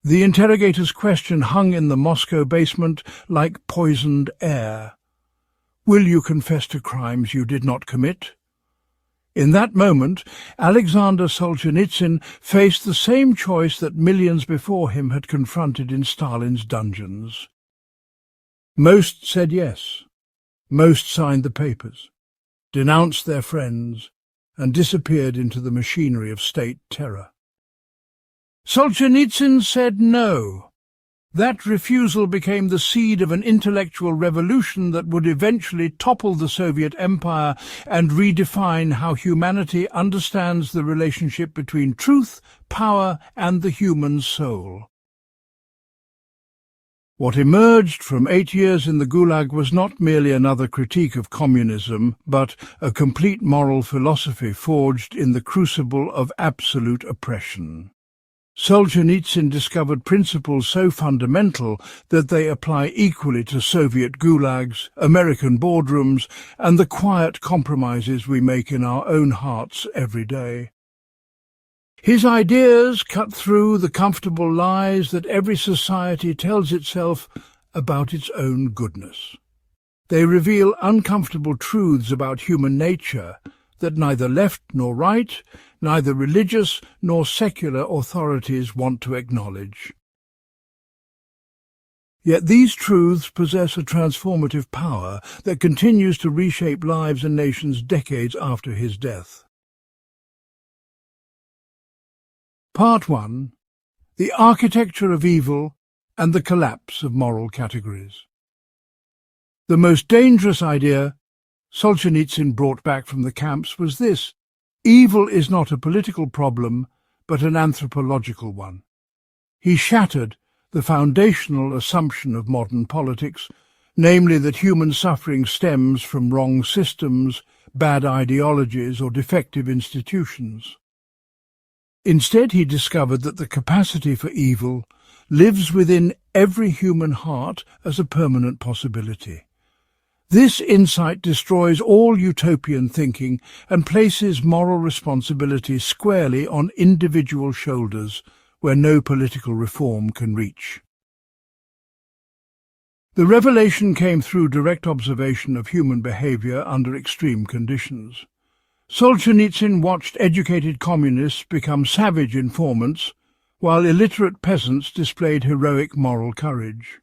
The interrogator's question hung in the Moscow basement like poisoned air. "Will you confess to crimes you did not commit?" In that moment, Aleksandr Solzhenitsyn faced the same choice that millions before him had confronted in Stalin's dungeons. Most said yes. Most signed the papers, denounced their friends, and disappeared into the machinery of state terror. Solzhenitsyn said no. That refusal became the seed of an intellectual revolution that would eventually topple the Soviet Empire and redefine how humanity understands the relationship between truth, power, and the human soul. What emerged from 8 years in the Gulag was not merely another critique of communism, but a complete moral philosophy forged in the crucible of absolute oppression. Solzhenitsyn discovered principles so fundamental that they apply equally to Soviet gulags, American boardrooms, and the quiet compromises we make in our own hearts every day. His ideas cut through the comfortable lies that every society tells itself about its own goodness. They reveal uncomfortable truths about human nature that neither left nor right, neither religious nor secular authorities want to acknowledge. Yet these truths possess a transformative power that continues to reshape lives and nations decades after his death. Part 1. The Architecture of Evil and the Collapse of Moral Categories. The most dangerous idea Solzhenitsyn brought back from the camps was this: evil is not a political problem, but an anthropological one. He shattered the foundational assumption of modern politics, namely that human suffering stems from wrong systems, bad ideologies, or defective institutions. Instead, he discovered that the capacity for evil lives within every human heart as a permanent possibility. This insight destroys all utopian thinking and places moral responsibility squarely on individual shoulders where no political reform can reach. The revelation came through direct observation of human behavior under extreme conditions. Solzhenitsyn watched educated communists become savage informants, while illiterate peasants displayed heroic moral courage.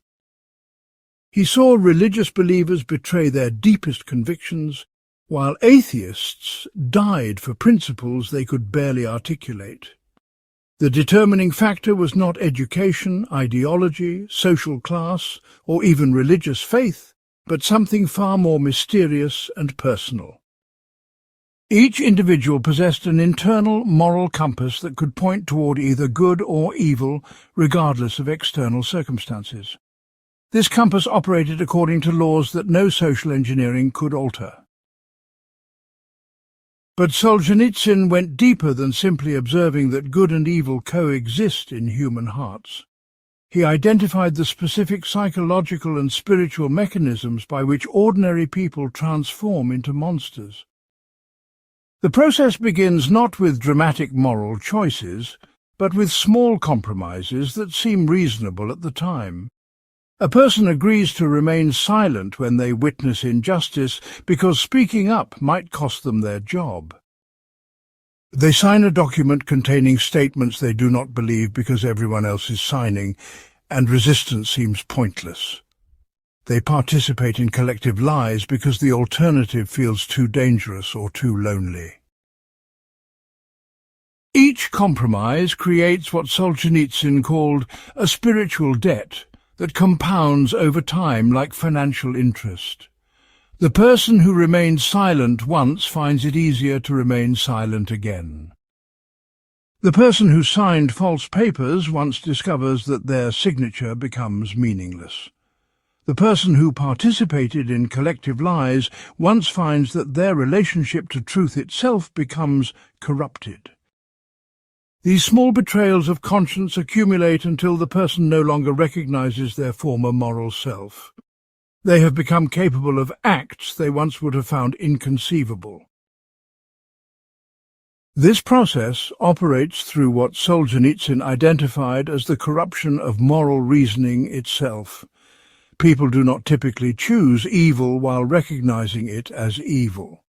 He saw religious believers betray their deepest convictions, while atheists died for principles they could barely articulate. The determining factor was not education, ideology, social class, or even religious faith, but something far more mysterious and personal. Each individual possessed an internal moral compass that could point toward either good or evil, regardless of external circumstances. This compass operated according to laws that no social engineering could alter. But Solzhenitsyn went deeper than simply observing that good and evil coexist in human hearts. He identified the specific psychological and spiritual mechanisms by which ordinary people transform into monsters. The process begins not with dramatic moral choices, but with small compromises that seem reasonable at the time. A person agrees to remain silent when they witness injustice because speaking up might cost them their job. They sign a document containing statements they do not believe because everyone else is signing, and resistance seems pointless. They participate in collective lies because the alternative feels too dangerous or too lonely. Each compromise creates what Solzhenitsyn called a spiritual debt that compounds over time like financial interest. The person who remains silent once finds it easier to remain silent again. The person who signed false papers once discovers that their signature becomes meaningless. The person who participated in collective lies once finds that their relationship to truth itself becomes corrupted. These small betrayals of conscience accumulate until the person no longer recognizes their former moral self. They have become capable of acts they once would have found inconceivable. This process operates through what Solzhenitsyn identified as the corruption of moral reasoning itself. People do not typically choose evil while recognizing it as evil.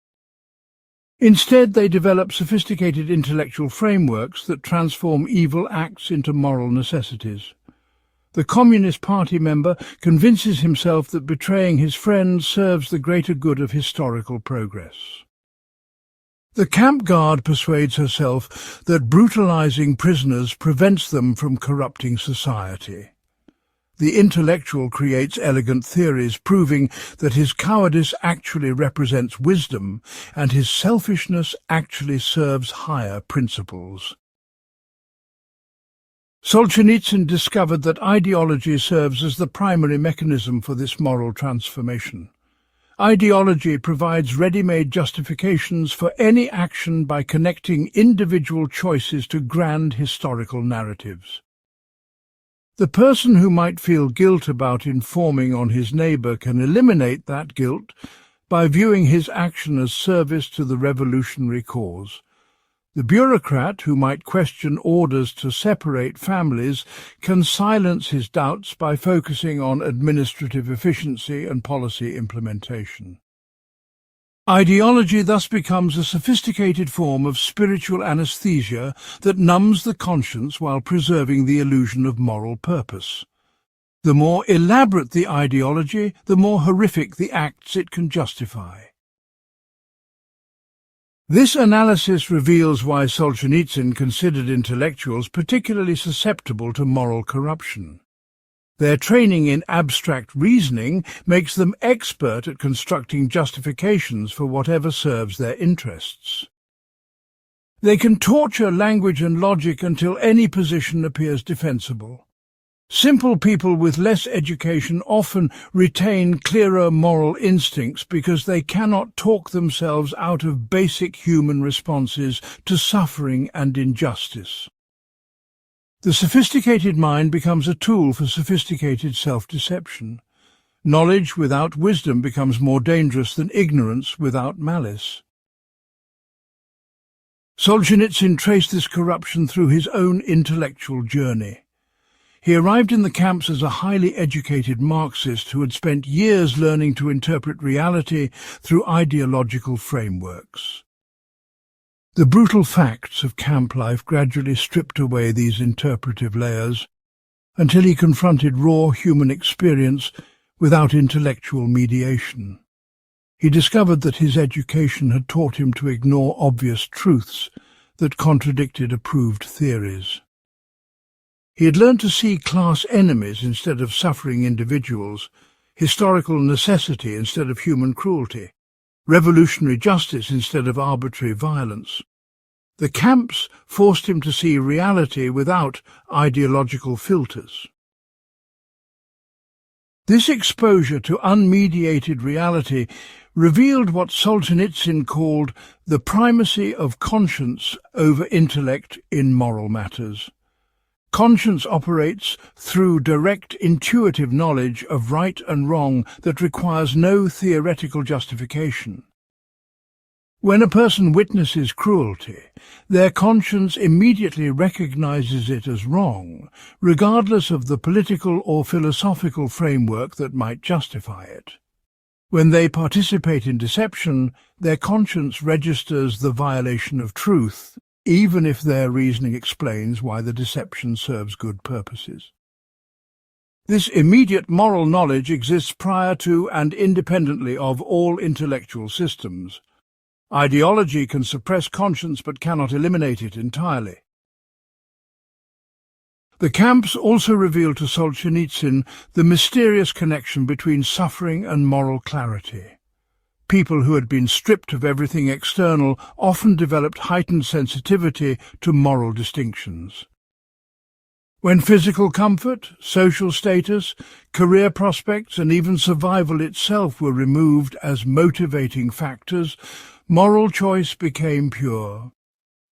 Instead, they develop sophisticated intellectual frameworks that transform evil acts into moral necessities. The Communist Party member convinces himself that betraying his friends serves the greater good of historical progress. The camp guard persuades herself that brutalizing prisoners prevents them from corrupting society. The intellectual creates elegant theories proving that his cowardice actually represents wisdom and his selfishness actually serves higher principles. Solzhenitsyn discovered that ideology serves as the primary mechanism for this moral transformation. Ideology provides ready-made justifications for any action by connecting individual choices to grand historical narratives. The person who might feel guilt about informing on his neighbour can eliminate that guilt by viewing his action as service to the revolutionary cause. The bureaucrat who might question orders to separate families can silence his doubts by focusing on administrative efficiency and policy implementation. Ideology thus becomes a sophisticated form of spiritual anesthesia that numbs the conscience while preserving the illusion of moral purpose. The more elaborate the ideology, the more horrific the acts it can justify. This analysis reveals why Solzhenitsyn considered intellectuals particularly susceptible to moral corruption. Their training in abstract reasoning makes them expert at constructing justifications for whatever serves their interests. They can torture language and logic until any position appears defensible. Simple people with less education often retain clearer moral instincts because they cannot talk themselves out of basic human responses to suffering and injustice. The sophisticated mind becomes a tool for sophisticated self-deception. Knowledge without wisdom becomes more dangerous than ignorance without malice. Solzhenitsyn traced this corruption through his own intellectual journey. He arrived in the camps as a highly educated Marxist who had spent years learning to interpret reality through ideological frameworks. The brutal facts of camp life gradually stripped away these interpretive layers until he confronted raw human experience without intellectual mediation. He discovered that his education had taught him to ignore obvious truths that contradicted approved theories. He had learned to see class enemies instead of suffering individuals, historical necessity instead of human cruelty, revolutionary justice instead of arbitrary violence. The camps forced him to see reality without ideological filters. This exposure to unmediated reality revealed what Solzhenitsyn called the primacy of conscience over intellect in moral matters. Conscience operates through direct intuitive knowledge of right and wrong that requires no theoretical justification. When a person witnesses cruelty, their conscience immediately recognizes it as wrong, regardless of the political or philosophical framework that might justify it. When they participate in deception, their conscience registers the violation of truth, even if their reasoning explains why the deception serves good purposes. This immediate moral knowledge exists prior to and independently of all intellectual systems. Ideology can suppress conscience but cannot eliminate it entirely. The camps also revealed to Solzhenitsyn the mysterious connection between suffering and moral clarity. People who had been stripped of everything external often developed heightened sensitivity to moral distinctions. When physical comfort, social status, career prospects, and even survival itself were removed as motivating factors, moral choice became pure.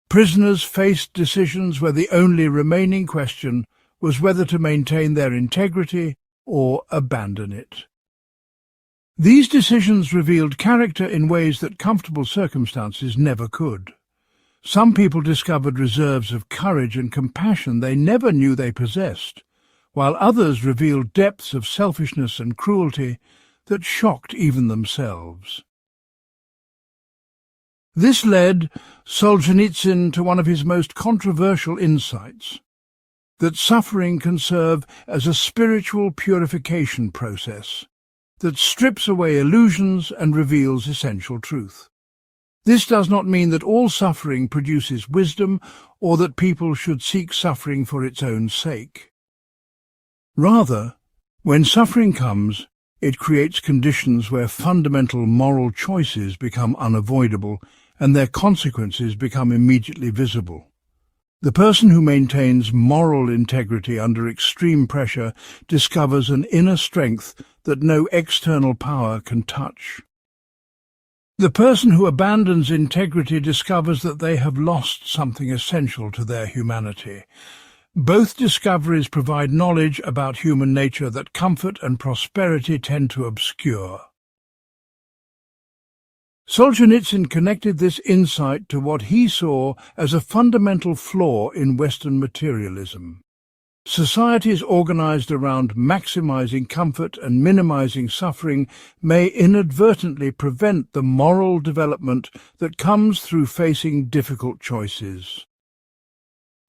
Prisoners faced decisions where the only remaining question was whether to maintain their integrity or abandon it. These decisions revealed character in ways that comfortable circumstances never could. Some people discovered reserves of courage and compassion they never knew they possessed, while others revealed depths of selfishness and cruelty that shocked even themselves. This led Solzhenitsyn to one of his most controversial insights, that suffering can serve as a spiritual purification process that strips away illusions and reveals essential truth. This does not mean that all suffering produces wisdom or that people should seek suffering for its own sake. Rather, when suffering comes, it creates conditions where fundamental moral choices become unavoidable and their consequences become immediately visible. The person who maintains moral integrity under extreme pressure discovers an inner strength that no external power can touch. The person who abandons integrity discovers that they have lost something essential to their humanity. Both discoveries provide knowledge about human nature that comfort and prosperity tend to obscure. Solzhenitsyn connected this insight to what he saw as a fundamental flaw in Western materialism. Societies organized around maximizing comfort and minimizing suffering may inadvertently prevent the moral development that comes through facing difficult choices.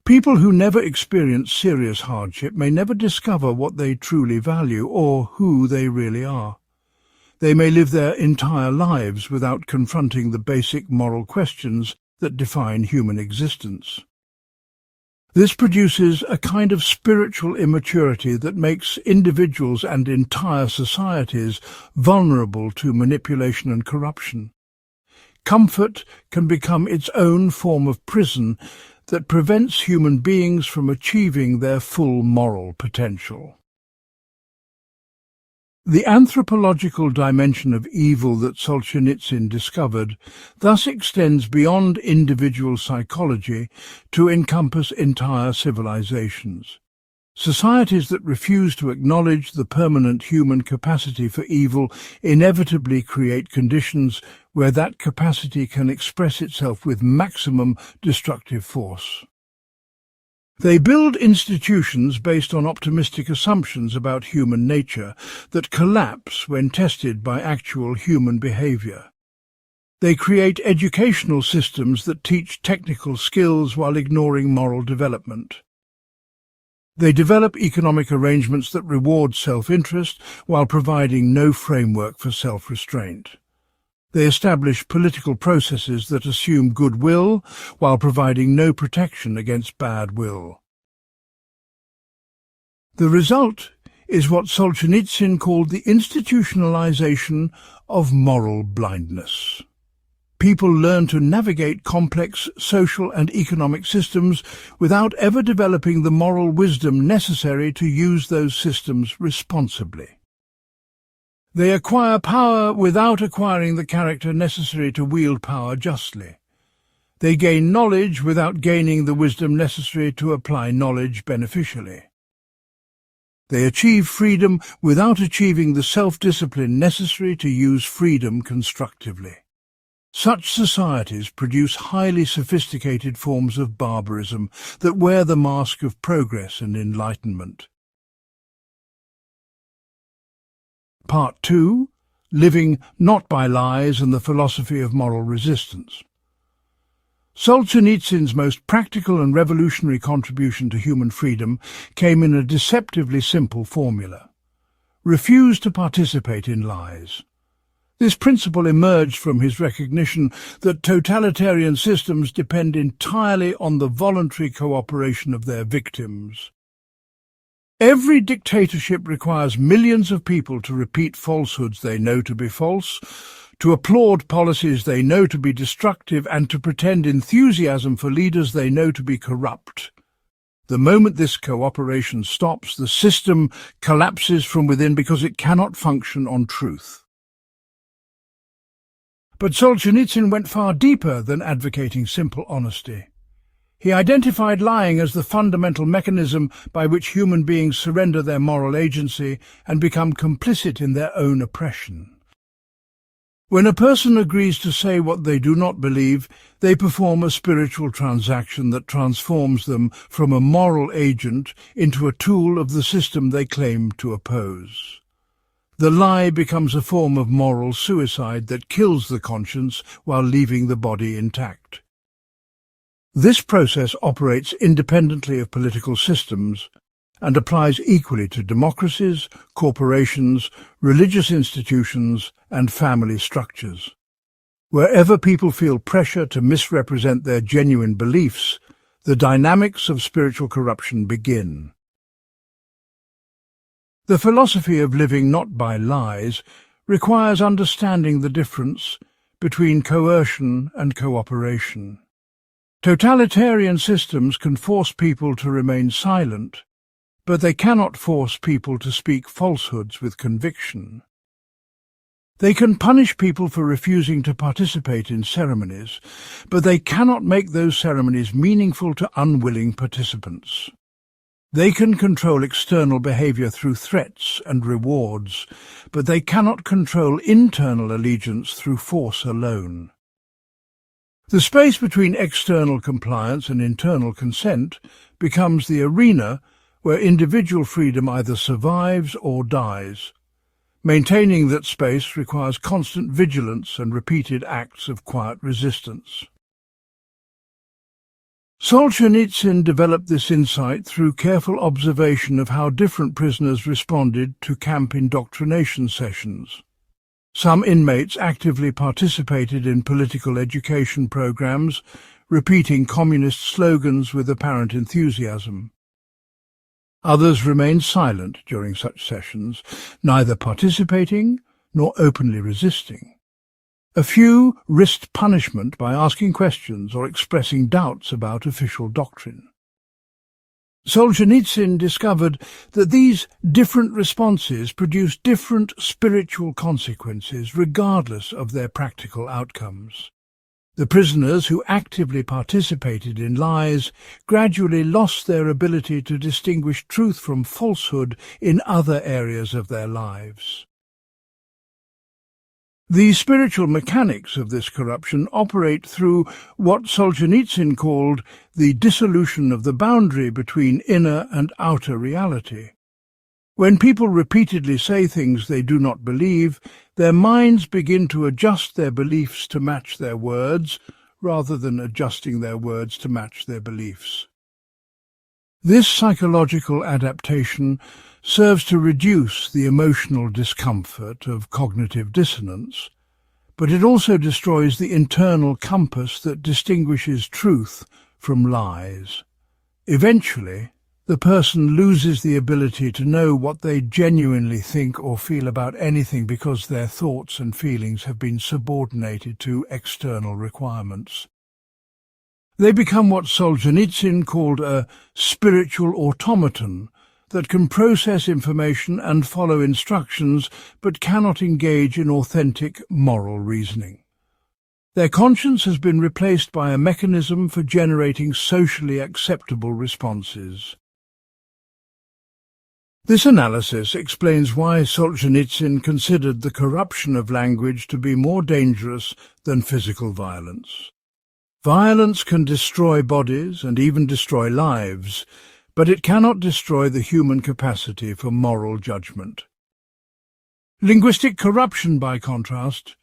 People who never experience serious hardship may never discover what they truly value or who they really are. They may live their entire lives without confronting the basic moral questions that define human existence. This produces a kind of spiritual immaturity that makes individuals and entire societies vulnerable to manipulation and corruption. Comfort can become its own form of prison that prevents human beings from achieving their full moral potential. The anthropological dimension of evil that Solzhenitsyn discovered thus extends beyond individual psychology to encompass entire civilizations. Societies that refuse to acknowledge the permanent human capacity for evil inevitably create conditions where that capacity can express itself with maximum destructive force. They build institutions based on optimistic assumptions about human nature that collapse when tested by actual human behavior. They create educational systems that teach technical skills while ignoring moral development. They develop economic arrangements that reward self-interest while providing no framework for self-restraint. They establish political processes that assume goodwill while providing no protection against bad will. The result is what Solzhenitsyn called the institutionalization of moral blindness. People learn to navigate complex social and economic systems without ever developing the moral wisdom necessary to use those systems responsibly. They acquire power without acquiring the character necessary to wield power justly. They gain knowledge without gaining the wisdom necessary to apply knowledge beneficially. They achieve freedom without achieving the self-discipline necessary to use freedom constructively. Such societies produce highly sophisticated forms of barbarism that wear the mask of progress and enlightenment. Part 2. Living not by lies and the philosophy of moral resistance. Solzhenitsyn's most practical and revolutionary contribution to human freedom came in a deceptively simple formula. Refuse to participate in lies. This principle emerged from his recognition that totalitarian systems depend entirely on the voluntary cooperation of their victims. Every dictatorship requires millions of people to repeat falsehoods they know to be false, to applaud policies they know to be destructive, and to pretend enthusiasm for leaders they know to be corrupt. The moment this cooperation stops, the system collapses from within because it cannot function on truth. But Solzhenitsyn went far deeper than advocating simple honesty. He identified lying as the fundamental mechanism by which human beings surrender their moral agency and become complicit in their own oppression. When a person agrees to say what they do not believe, they perform a spiritual transaction that transforms them from a moral agent into a tool of the system they claim to oppose. The lie becomes a form of moral suicide that kills the conscience while leaving the body intact. This process operates independently of political systems and applies equally to democracies, corporations, religious institutions, and family structures. Wherever people feel pressure to misrepresent their genuine beliefs, the dynamics of spiritual corruption begin. The philosophy of living not by lies requires understanding the difference between coercion and cooperation. Totalitarian systems can force people to remain silent, but they cannot force people to speak falsehoods with conviction. They can punish people for refusing to participate in ceremonies, but they cannot make those ceremonies meaningful to unwilling participants. They can control external behavior through threats and rewards, but they cannot control internal allegiance through force alone. The space between external compliance and internal consent becomes the arena where individual freedom either survives or dies. Maintaining that space requires constant vigilance and repeated acts of quiet resistance. Solzhenitsyn developed this insight through careful observation of how different prisoners responded to camp indoctrination sessions. Some inmates actively participated in political education programs, repeating communist slogans with apparent enthusiasm. Others remained silent during such sessions, neither participating nor openly resisting. A few risked punishment by asking questions or expressing doubts about official doctrine. Solzhenitsyn discovered that these different responses produced different spiritual consequences regardless of their practical outcomes. The prisoners who actively participated in lies gradually lost their ability to distinguish truth from falsehood in other areas of their lives. The spiritual mechanics of this corruption operate through what Solzhenitsyn called the dissolution of the boundary between inner and outer reality. When people repeatedly say things they do not believe, their minds begin to adjust their beliefs to match their words, rather than adjusting their words to match their beliefs. This psychological adaptation serves to reduce the emotional discomfort of cognitive dissonance, but it also destroys the internal compass that distinguishes truth from lies. Eventually, the person loses the ability to know what they genuinely think or feel about anything because their thoughts and feelings have been subordinated to external requirements. They become what Solzhenitsyn called a spiritual automaton that can process information and follow instructions but cannot engage in authentic moral reasoning. Their conscience has been replaced by a mechanism for generating socially acceptable responses. This analysis explains why Solzhenitsyn considered the corruption of language to be more dangerous than physical violence. Violence can destroy bodies and even destroy lives, but it cannot destroy the human capacity for moral judgment. Linguistic corruption, by contrast,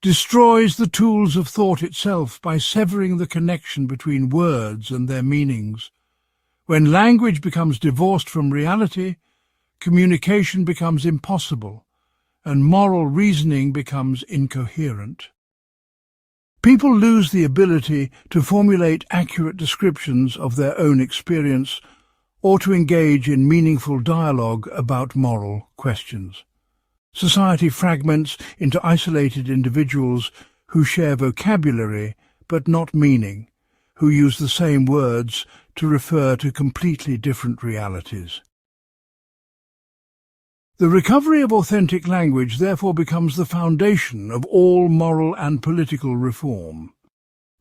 destroys the tools of thought itself by severing the connection between words and their meanings. When language becomes divorced from reality, communication becomes impossible, and moral reasoning becomes incoherent. People lose the ability to formulate accurate descriptions of their own experience or to engage in meaningful dialogue about moral questions. Society fragments into isolated individuals who share vocabulary but not meaning, who use the same words to refer to completely different realities. The recovery of authentic language therefore becomes the foundation of all moral and political reform.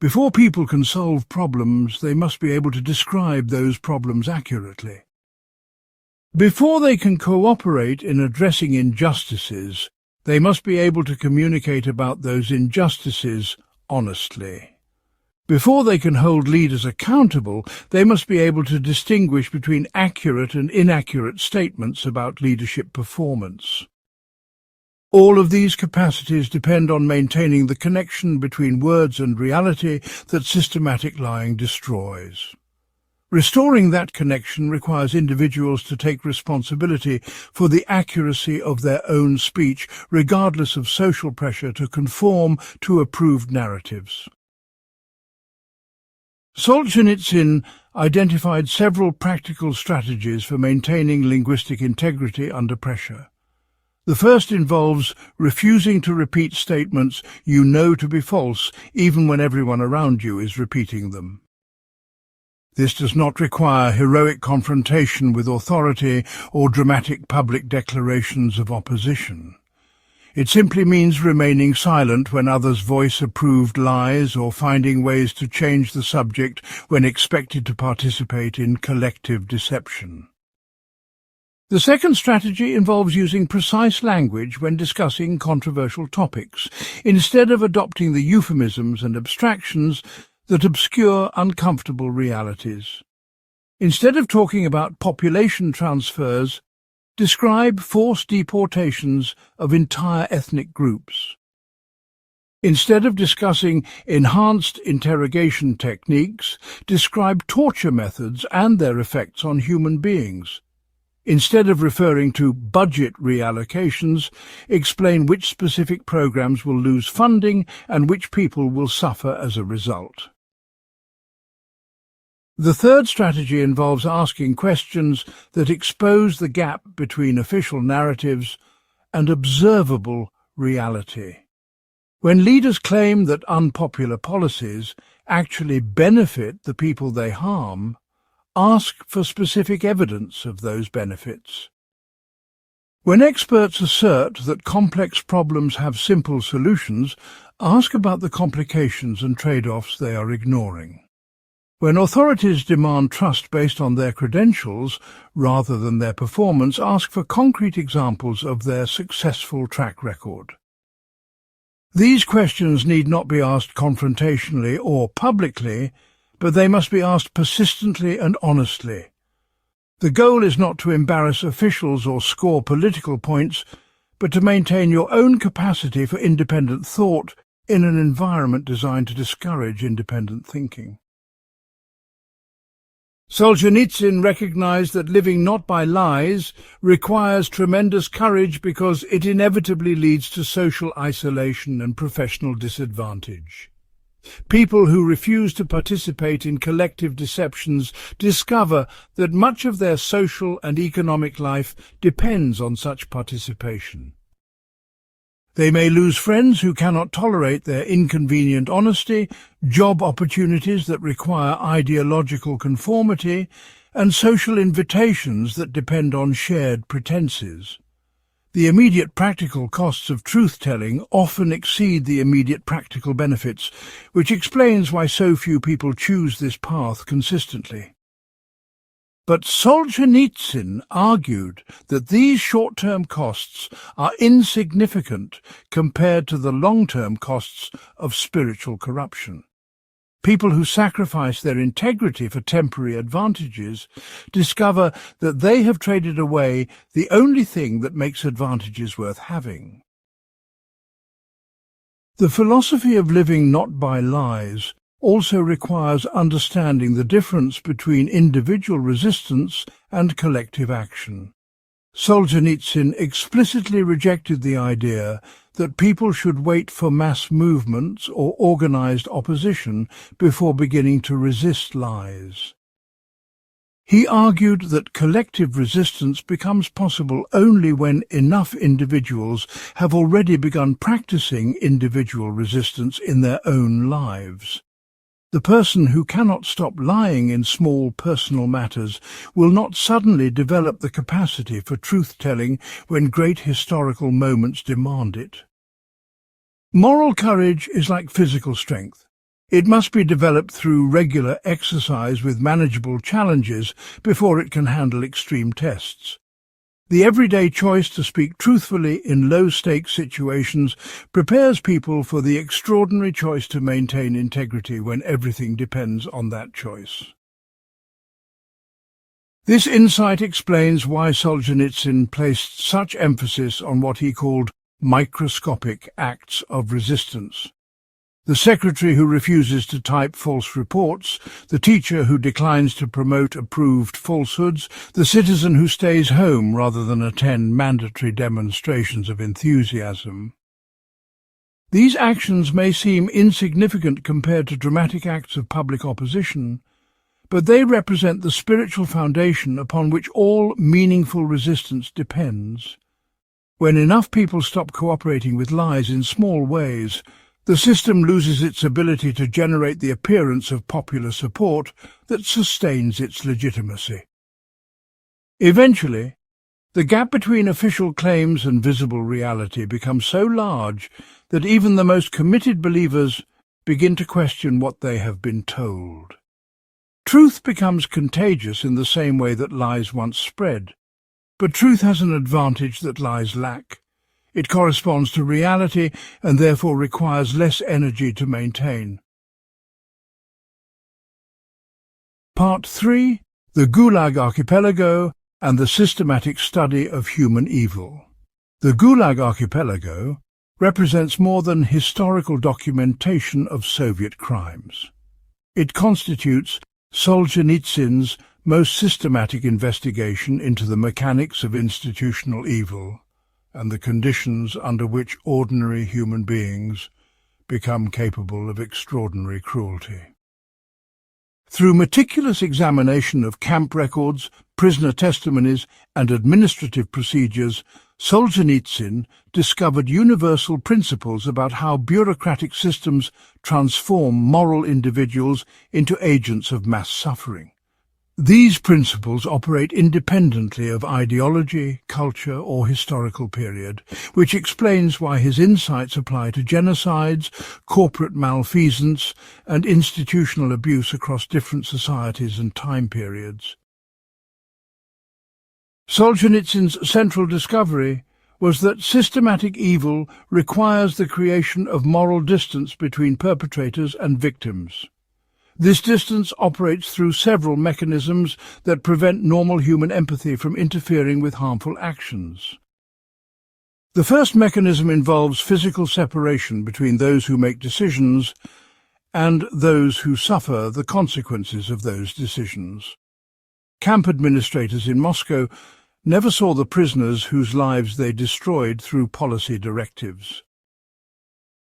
Before people can solve problems, they must be able to describe those problems accurately. Before they can cooperate in addressing injustices, They must be able to communicate about those injustices honestly. Before they can hold leaders accountable, they must be able to distinguish between accurate and inaccurate statements about leadership performance. All of these capacities depend on maintaining the connection between words and reality that systematic lying destroys. Restoring that connection requires individuals to take responsibility for the accuracy of their own speech, regardless of social pressure to conform to approved narratives. Solzhenitsyn identified several practical strategies for maintaining linguistic integrity under pressure. The first involves refusing to repeat statements you know to be false, even when everyone around you is repeating them. This does not require heroic confrontation with authority or dramatic public declarations of opposition. It simply means remaining silent when others voice approved lies or finding ways to change the subject when expected to participate in collective deception. The second strategy involves using precise language when discussing controversial topics, instead of adopting the euphemisms and abstractions that obscure uncomfortable realities. Instead of talking about population transfers, describe forced deportations of entire ethnic groups. Instead of discussing enhanced interrogation techniques, describe torture methods and their effects on human beings. Instead of referring to budget reallocations, explain which specific programs will lose funding and which people will suffer as a result. The third strategy involves asking questions that expose the gap between official narratives and observable reality. When leaders claim that unpopular policies actually benefit the people they harm, ask for specific evidence of those benefits. When experts assert that complex problems have simple solutions, ask about the complications and trade-offs they are ignoring. When authorities demand trust based on their credentials rather than their performance, ask for concrete examples of their successful track record. These questions need not be asked confrontationally or publicly, but they must be asked persistently and honestly. The goal is not to embarrass officials or score political points, but to maintain your own capacity for independent thought in an environment designed to discourage independent thinking. Solzhenitsyn recognized that living not by lies requires tremendous courage because it inevitably leads to social isolation and professional disadvantage. People who refuse to participate in collective deceptions discover that much of their social and economic life depends on such participation. They may lose friends who cannot tolerate their inconvenient honesty, job opportunities that require ideological conformity, and social invitations that depend on shared pretenses. The immediate practical costs of truth-telling often exceed the immediate practical benefits, which explains why so few people choose this path consistently. But Solzhenitsyn argued that these short-term costs are insignificant compared to the long-term costs of spiritual corruption. People who sacrifice their integrity for temporary advantages discover that they have traded away the only thing that makes advantages worth having. The philosophy of living not by lies also requires understanding the difference between individual resistance and collective action. Solzhenitsyn explicitly rejected the idea that people should wait for mass movements or organized opposition before beginning to resist lies. He argued that collective resistance becomes possible only when enough individuals have already begun practicing individual resistance in their own lives. The person who cannot stop lying in small personal matters will not suddenly develop the capacity for truth-telling when great historical moments demand it. Moral courage is like physical strength. It must be developed through regular exercise with manageable challenges before it can handle extreme tests. The everyday choice to speak truthfully in low-stakes situations prepares people for the extraordinary choice to maintain integrity when everything depends on that choice. This insight explains why Solzhenitsyn placed such emphasis on what he called microscopic acts of resistance. The secretary who refuses to type false reports, the teacher who declines to promote approved falsehoods, the citizen who stays home rather than attend mandatory demonstrations of enthusiasm. These actions may seem insignificant compared to dramatic acts of public opposition, but they represent the spiritual foundation upon which all meaningful resistance depends. When enough people stop cooperating with lies in small ways, the system loses its ability to generate the appearance of popular support that sustains its legitimacy. Eventually, the gap between official claims and visible reality becomes so large that even the most committed believers begin to question what they have been told. Truth becomes contagious in the same way that lies once spread, but truth has an advantage that lies lack. It corresponds to reality and therefore requires less energy to maintain. Part 3. The Gulag Archipelago and the Systematic Study of Human Evil. The Gulag Archipelago represents more than historical documentation of Soviet crimes. It constitutes Solzhenitsyn's most systematic investigation into the mechanics of institutional evil and the conditions under which ordinary human beings become capable of extraordinary cruelty. Through meticulous examination of camp records, prisoner testimonies, and administrative procedures, Solzhenitsyn discovered universal principles about how bureaucratic systems transform moral individuals into agents of mass suffering. These principles operate independently of ideology, culture, or historical period, which explains why his insights apply to genocides, corporate malfeasance, and institutional abuse across different societies and time periods. Solzhenitsyn's central discovery was that systematic evil requires the creation of moral distance between perpetrators and victims. This distance operates through several mechanisms that prevent normal human empathy from interfering with harmful actions. The first mechanism involves physical separation between those who make decisions and those who suffer the consequences of those decisions. Camp administrators in Moscow never saw the prisoners whose lives they destroyed through policy directives.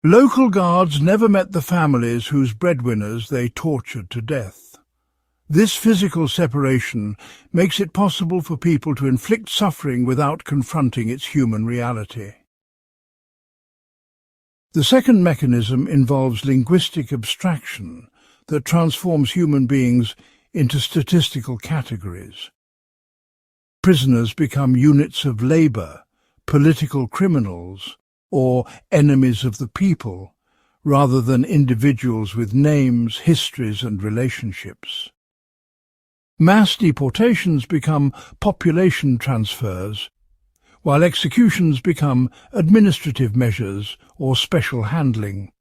Local guards never met the families whose breadwinners they tortured to death. This physical separation makes it possible for people to inflict suffering without confronting its human reality. The second mechanism involves linguistic abstraction that transforms human beings into statistical categories. Prisoners become units of labor, political criminals, or enemies of the people, rather than individuals with names, histories, and relationships. Mass deportations become population transfers, while executions become administrative measures or special handling.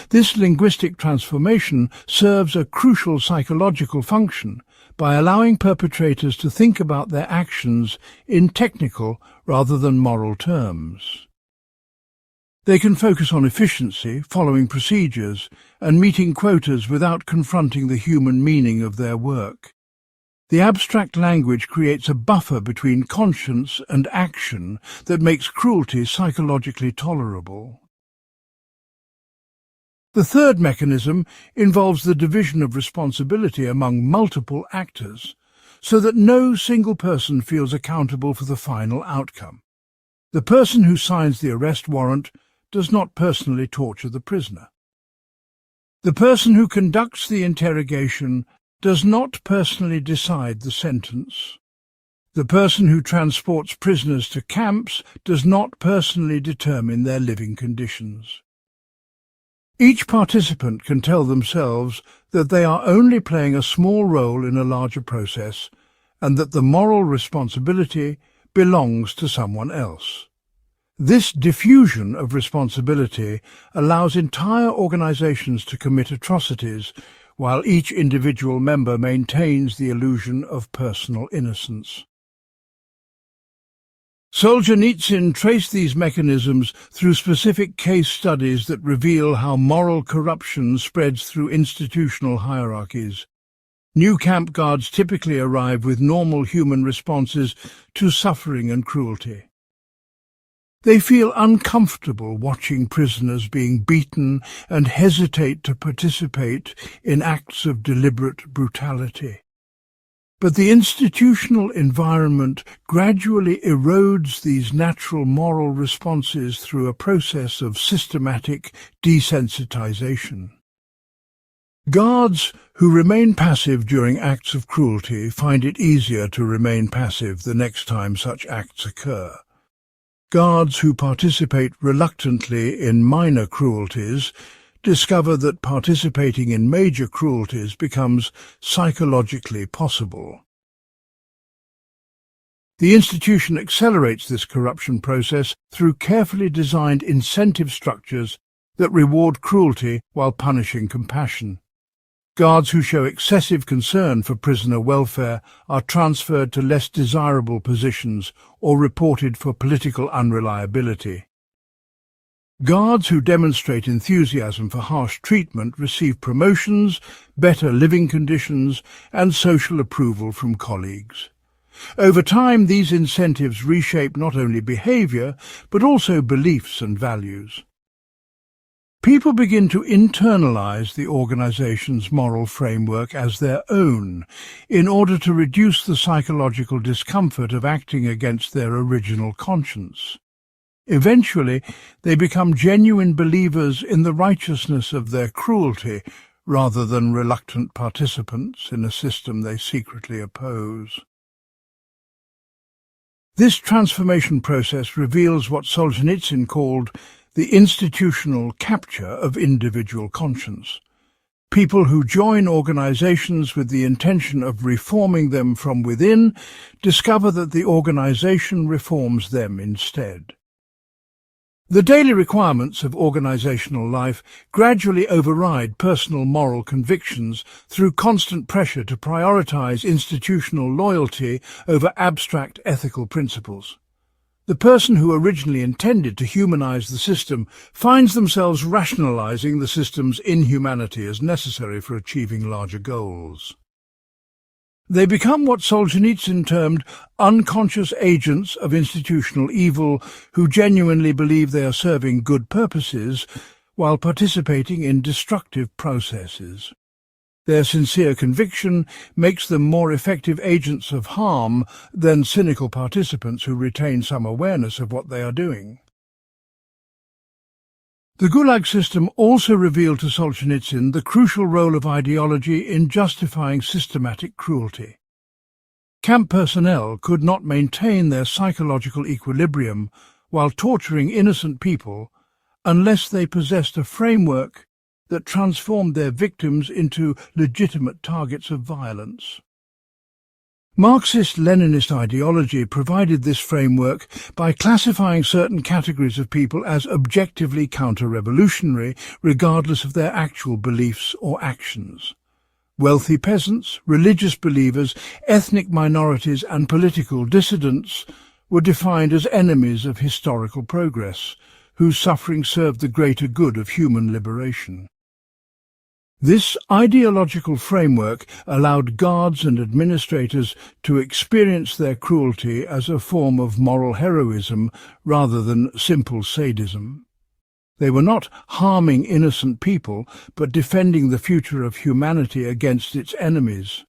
This linguistic transformation serves a crucial psychological function by allowing perpetrators to think about their actions in technical rather than moral terms. They can focus on efficiency, following procedures, and meeting quotas without confronting the human meaning of their work. The abstract language creates a buffer between conscience and action that makes cruelty psychologically tolerable. The third mechanism involves the division of responsibility among multiple actors, so that no single person feels accountable for the final outcome. The person who signs the arrest warrant does not personally torture the prisoner. The person who conducts the interrogation does not personally decide the sentence. The person who transports prisoners to camps does not personally determine their living conditions. Each participant can tell themselves that they are only playing a small role in a larger process, and that the moral responsibility belongs to someone else. This diffusion of responsibility allows entire organizations to commit atrocities, while each individual member maintains the illusion of personal innocence. Solzhenitsyn traced these mechanisms through specific case studies that reveal how moral corruption spreads through institutional hierarchies. New camp guards typically arrive with normal human responses to suffering and cruelty. They feel uncomfortable watching prisoners being beaten and hesitate to participate in acts of deliberate brutality. But the institutional environment gradually erodes these natural moral responses through a process of systematic desensitization. Guards who remain passive during acts of cruelty find it easier to remain passive the next time such acts occur. Guards who participate reluctantly in minor cruelties discover that participating in major cruelties becomes psychologically possible. The institution accelerates this corruption process through carefully designed incentive structures that reward cruelty while punishing compassion. Guards who show excessive concern for prisoner welfare are transferred to less desirable positions or reported for political unreliability. Guards who demonstrate enthusiasm for harsh treatment receive promotions, better living conditions, and social approval from colleagues. Over time, these incentives reshape not only behavior, but also beliefs and values. People begin to internalize the organization's moral framework as their own, in order to reduce the psychological discomfort of acting against their original conscience. Eventually, they become genuine believers in the righteousness of their cruelty, rather than reluctant participants in a system they secretly oppose. This transformation process reveals what Solzhenitsyn called the institutional capture of individual conscience. People who join organizations with the intention of reforming them from within discover that the organization reforms them instead. The daily requirements of organizational life gradually override personal moral convictions through constant pressure to prioritize institutional loyalty over abstract ethical principles. The person who originally intended to humanize the system finds themselves rationalizing the system's inhumanity as necessary for achieving larger goals. They become what Solzhenitsyn termed unconscious agents of institutional evil who genuinely believe they are serving good purposes while participating in destructive processes. Their sincere conviction makes them more effective agents of harm than cynical participants who retain some awareness of what they are doing. The Gulag system also revealed to Solzhenitsyn the crucial role of ideology in justifying systematic cruelty. Camp personnel could not maintain their psychological equilibrium while torturing innocent people unless they possessed a framework that transformed their victims into legitimate targets of violence. Marxist-Leninist ideology provided this framework by classifying certain categories of people as objectively counter-revolutionary, regardless of their actual beliefs or actions. Wealthy peasants, religious believers, ethnic minorities and political dissidents were defined as enemies of historical progress, whose suffering served the greater good of human liberation. This ideological framework allowed guards and administrators to experience their cruelty as a form of moral heroism rather than simple sadism. They were not harming innocent people, but defending the future of humanity against its enemies.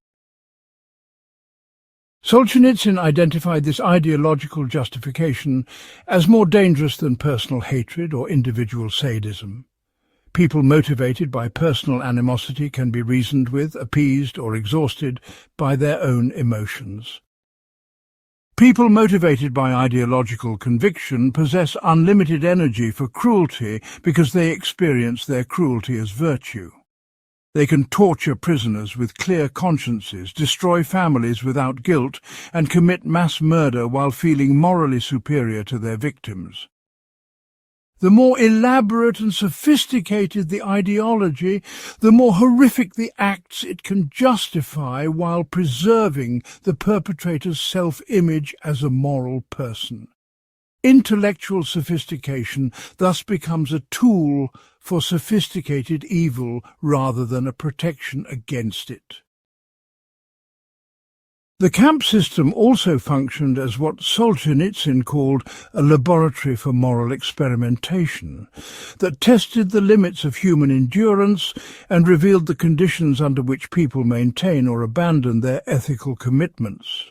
Solzhenitsyn identified this ideological justification as more dangerous than personal hatred or individual sadism. People motivated by personal animosity can be reasoned with, appeased, or exhausted by their own emotions. People motivated by ideological conviction possess unlimited energy for cruelty because they experience their cruelty as virtue. They can torture prisoners with clear consciences, destroy families without guilt, and commit mass murder while feeling morally superior to their victims. The more elaborate and sophisticated the ideology, the more horrific the acts it can justify while preserving the perpetrator's self-image as a moral person. Intellectual sophistication thus becomes a tool for sophisticated evil rather than a protection against it. The camp system also functioned as what Solzhenitsyn called a laboratory for moral experimentation that tested the limits of human endurance and revealed the conditions under which people maintain or abandon their ethical commitments.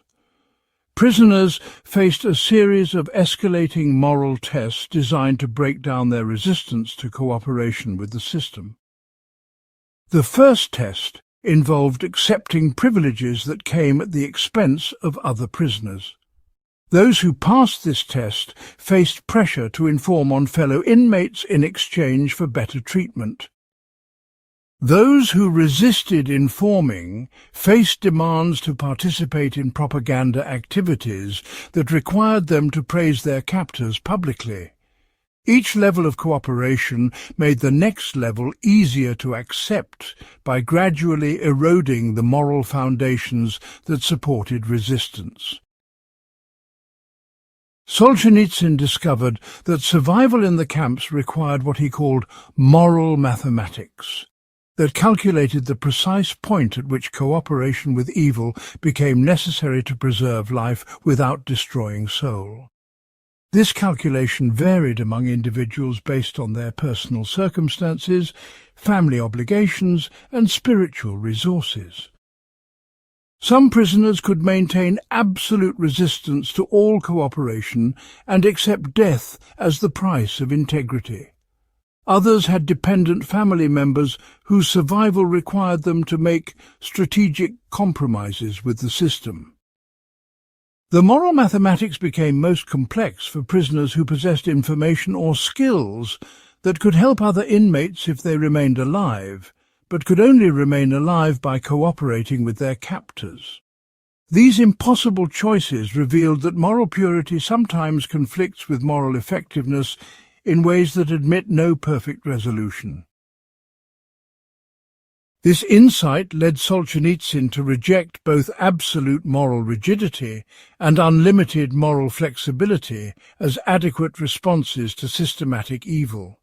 Prisoners faced a series of escalating moral tests designed to break down their resistance to cooperation with the system. The first test involved accepting privileges that came at the expense of other prisoners. Those who passed this test faced pressure to inform on fellow inmates in exchange for better treatment. Those who resisted informing faced demands to participate in propaganda activities that required them to praise their captors publicly. Each level of cooperation made the next level easier to accept by gradually eroding the moral foundations that supported resistance. Solzhenitsyn discovered that survival in the camps required what he called moral mathematics, that calculated the precise point at which cooperation with evil became necessary to preserve life without destroying soul. This calculation varied among individuals based on their personal circumstances, family obligations, and spiritual resources. Some prisoners could maintain absolute resistance to all cooperation and accept death as the price of integrity. Others had dependent family members whose survival required them to make strategic compromises with the system. The moral mathematics became most complex for prisoners who possessed information or skills that could help other inmates if they remained alive, but could only remain alive by cooperating with their captors. These impossible choices revealed that moral purity sometimes conflicts with moral effectiveness in ways that admit no perfect resolution. This insight led Solzhenitsyn to reject both absolute moral rigidity and unlimited moral flexibility as adequate responses to systematic evil.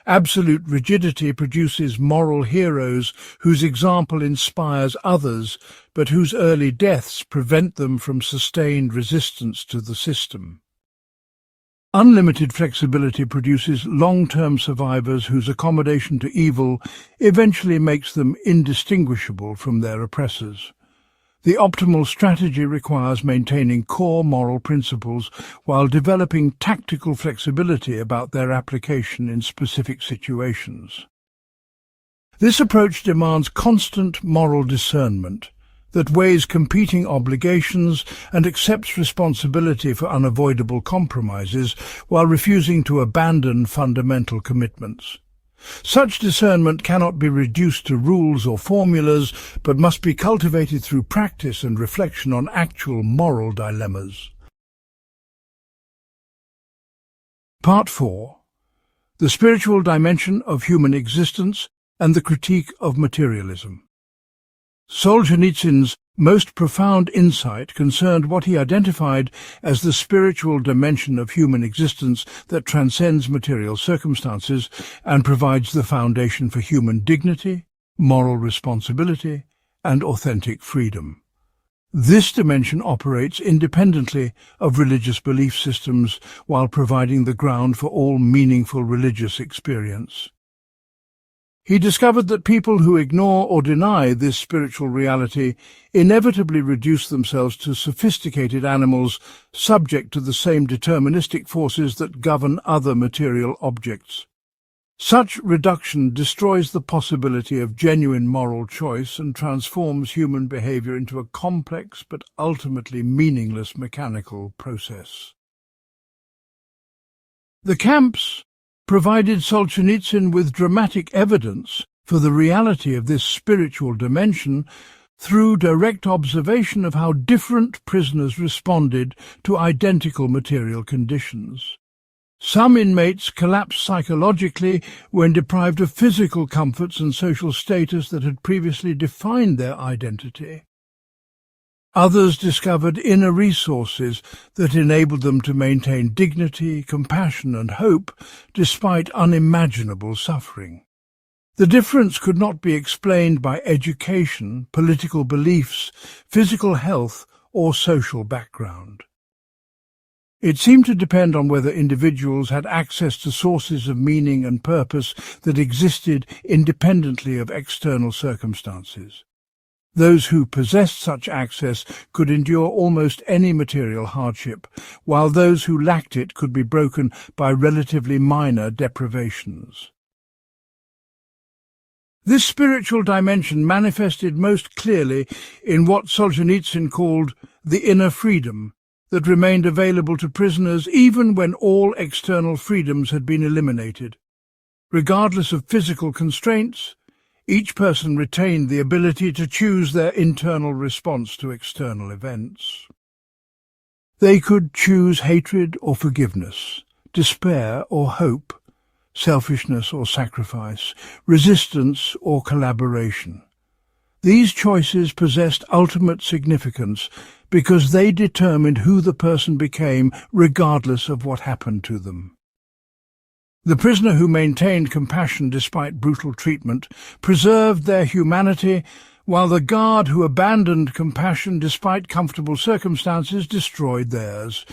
Absolute rigidity produces moral heroes whose example inspires others, but whose early deaths prevent them from sustained resistance to the system. Unlimited flexibility produces long-term survivors whose accommodation to evil eventually makes them indistinguishable from their oppressors. The optimal strategy requires maintaining core moral principles while developing tactical flexibility about their application in specific situations. This approach demands constant moral discernment that weighs competing obligations and accepts responsibility for unavoidable compromises while refusing to abandon fundamental commitments. Such discernment cannot be reduced to rules or formulas, but must be cultivated through practice and reflection on actual moral dilemmas. Part 4. The Spiritual Dimension of Human Existence and the Critique of Materialism. Solzhenitsyn's most profound insight concerned what he identified as the spiritual dimension of human existence that transcends material circumstances and provides the foundation for human dignity, moral responsibility, and authentic freedom. This dimension operates independently of religious belief systems while providing the ground for all meaningful religious experience. He discovered that people who ignore or deny this spiritual reality inevitably reduce themselves to sophisticated animals subject to the same deterministic forces that govern other material objects. Such reduction destroys the possibility of genuine moral choice and transforms human behavior into a complex but ultimately meaningless mechanical process. The camps provided Solzhenitsyn with dramatic evidence for the reality of this spiritual dimension through direct observation of how different prisoners responded to identical material conditions. Some inmates collapsed psychologically when deprived of physical comforts and social status that had previously defined their identity. Others discovered inner resources that enabled them to maintain dignity, compassion and hope despite unimaginable suffering. The difference could not be explained by education, political beliefs, physical health or social background. It seemed to depend on whether individuals had access to sources of meaning and purpose that existed independently of external circumstances. Those who possessed such access could endure almost any material hardship, while those who lacked it could be broken by relatively minor deprivations. This spiritual dimension manifested most clearly in what Solzhenitsyn called the inner freedom that remained available to prisoners even when all external freedoms had been eliminated. Regardless of physical constraints, each person retained the ability to choose their internal response to external events. They could choose hatred or forgiveness, despair or hope, selfishness or sacrifice, resistance or collaboration. These choices possessed ultimate significance because they determined who the person became regardless of what happened to them. The prisoner who maintained compassion despite brutal treatment preserved their humanity, while the guard who abandoned compassion despite comfortable circumstances destroyed theirs.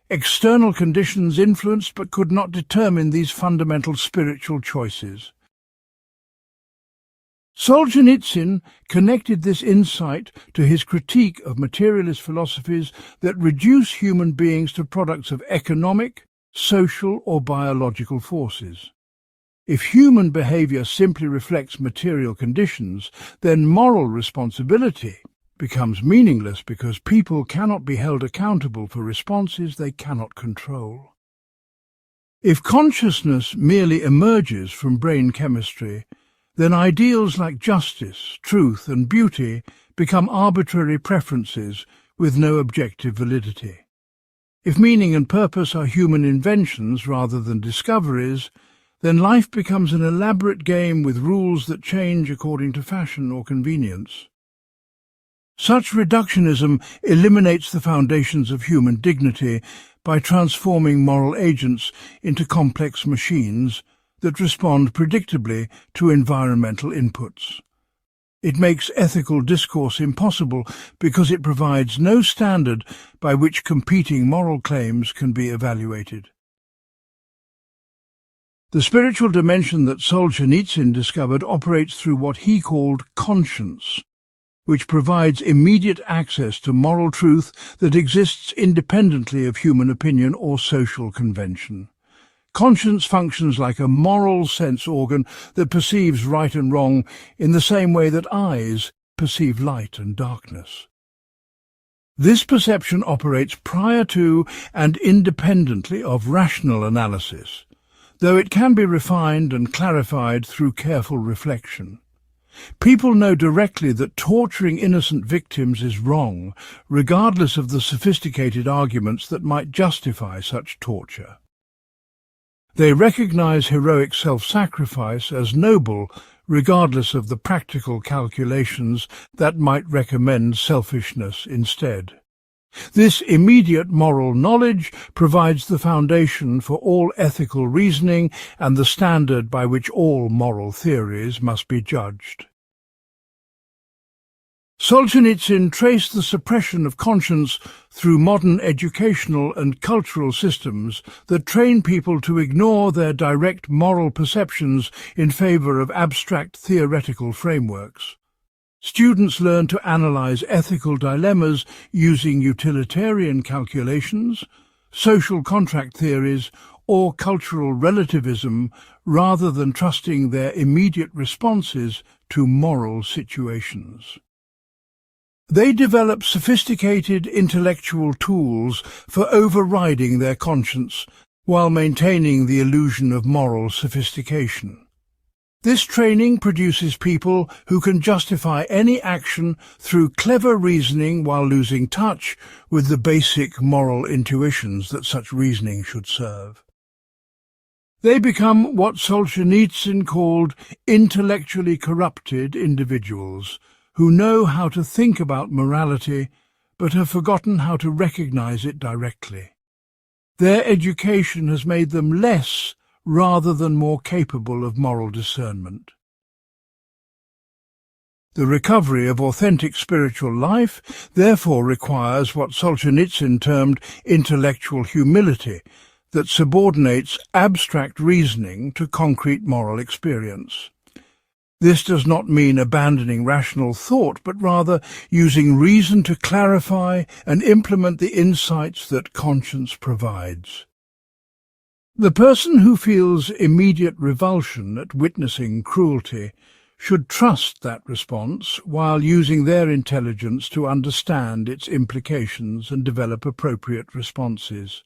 External conditions influenced but could not determine these fundamental spiritual choices. Solzhenitsyn connected this insight to his critique of materialist philosophies that reduce human beings to products of economic, social or biological forces. If human behavior simply reflects material conditions, then moral responsibility becomes meaningless because people cannot be held accountable for responses they cannot control. If consciousness merely emerges from brain chemistry, then ideals like justice, truth and beauty become arbitrary preferences with no objective validity. If meaning and purpose are human inventions rather than discoveries, then life becomes an elaborate game with rules that change according to fashion or convenience. Such reductionism eliminates the foundations of human dignity by transforming moral agents into complex machines that respond predictably to environmental inputs. It makes ethical discourse impossible because it provides no standard by which competing moral claims can be evaluated. The spiritual dimension that Solzhenitsyn discovered operates through what he called conscience, which provides immediate access to moral truth that exists independently of human opinion or social convention. Conscience functions like a moral sense organ that perceives right and wrong in the same way that eyes perceive light and darkness. This perception operates prior to and independently of rational analysis, though it can be refined and clarified through careful reflection. People know directly that torturing innocent victims is wrong, regardless of the sophisticated arguments that might justify such torture. They recognize heroic self-sacrifice as noble, regardless of the practical calculations that might recommend selfishness instead. This immediate moral knowledge provides the foundation for all ethical reasoning and the standard by which all moral theories must be judged. Solzhenitsyn traced the suppression of conscience through modern educational and cultural systems that train people to ignore their direct moral perceptions in favor of abstract theoretical frameworks. Students learn to analyze ethical dilemmas using utilitarian calculations, social contract theories, or cultural relativism rather than trusting their immediate responses to moral situations. They develop sophisticated intellectual tools for overriding their conscience while maintaining the illusion of moral sophistication. This training produces people who can justify any action through clever reasoning while losing touch with the basic moral intuitions that such reasoning should serve. They become what Solzhenitsyn called intellectually corrupted individuals, who know how to think about morality but have forgotten how to recognize it directly. Their education has made them less rather than more capable of moral discernment. The recovery of authentic spiritual life therefore requires what Solzhenitsyn termed intellectual humility, that subordinates abstract reasoning to concrete moral experience. This does not mean abandoning rational thought, but rather using reason to clarify and implement the insights that conscience provides. The person who feels immediate revulsion at witnessing cruelty should trust that response while using their intelligence to understand its implications and develop appropriate responses.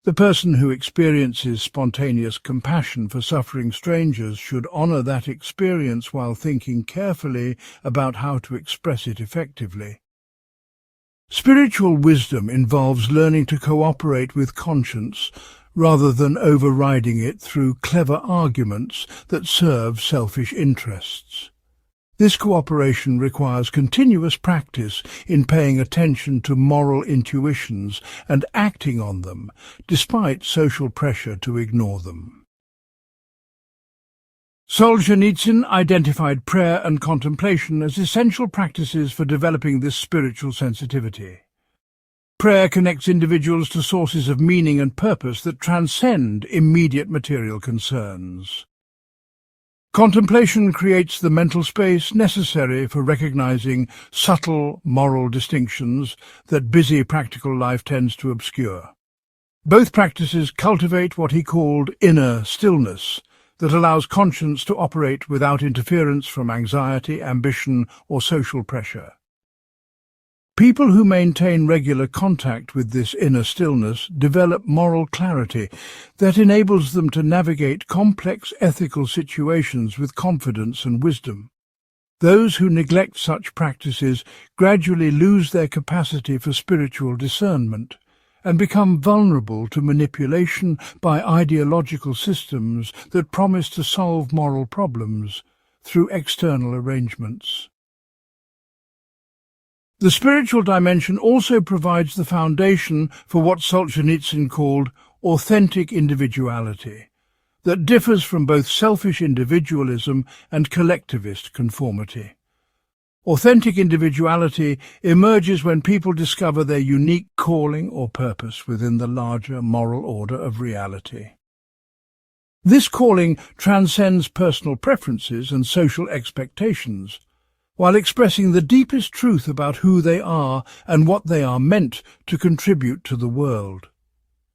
The person who experiences spontaneous compassion for suffering strangers should honor that experience while thinking carefully about how to express it effectively. Spiritual wisdom involves learning to cooperate with conscience rather than overriding it through clever arguments that serve selfish interests. This cooperation requires continuous practice in paying attention to moral intuitions and acting on them, despite social pressure to ignore them. Solzhenitsyn identified prayer and contemplation as essential practices for developing this spiritual sensitivity. Prayer connects individuals to sources of meaning and purpose that transcend immediate material concerns. Contemplation creates the mental space necessary for recognizing subtle moral distinctions that busy practical life tends to obscure. Both practices cultivate what he called inner stillness, that allows conscience to operate without interference from anxiety, ambition, or social pressure. People who maintain regular contact with this inner stillness develop moral clarity that enables them to navigate complex ethical situations with confidence and wisdom. Those who neglect such practices gradually lose their capacity for spiritual discernment and become vulnerable to manipulation by ideological systems that promise to solve moral problems through external arrangements. The spiritual dimension also provides the foundation for what Solzhenitsyn called authentic individuality, that differs from both selfish individualism and collectivist conformity. Authentic individuality emerges when people discover their unique calling or purpose within the larger moral order of reality. This calling transcends personal preferences and social expectations, while expressing the deepest truth about who they are and what they are meant to contribute to the world.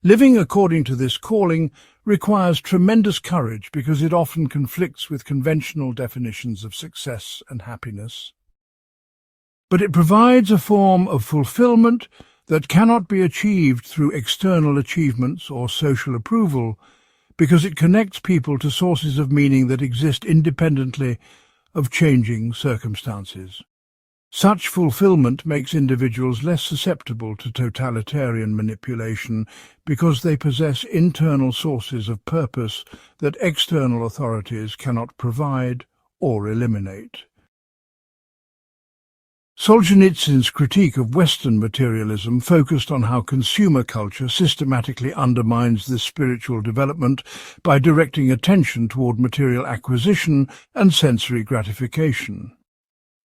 Living according to this calling requires tremendous courage because it often conflicts with conventional definitions of success and happiness. But it provides a form of fulfillment that cannot be achieved through external achievements or social approval, because it connects people to sources of meaning that exist independently of changing circumstances. Such fulfillment makes individuals less susceptible to totalitarian manipulation because they possess internal sources of purpose that external authorities cannot provide or eliminate. Solzhenitsyn's critique of Western materialism focused on how consumer culture systematically undermines this spiritual development by directing attention toward material acquisition and sensory gratification.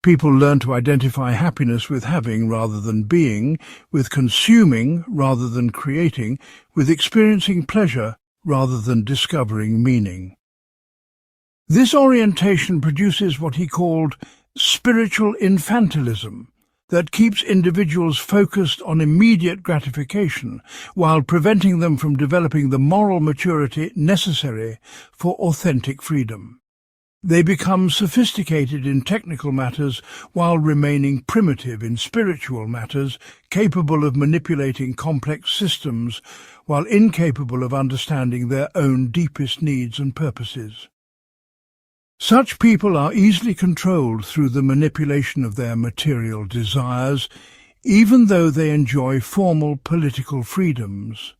People learn to identify happiness with having rather than being, with consuming rather than creating, with experiencing pleasure rather than discovering meaning. This orientation produces what he called spiritual infantilism that keeps individuals focused on immediate gratification while preventing them from developing the moral maturity necessary for authentic freedom. They become sophisticated in technical matters while remaining primitive in spiritual matters, capable of manipulating complex systems while incapable of understanding their own deepest needs and purposes. Such people are easily controlled through the manipulation of their material desires, even though they enjoy formal political freedoms.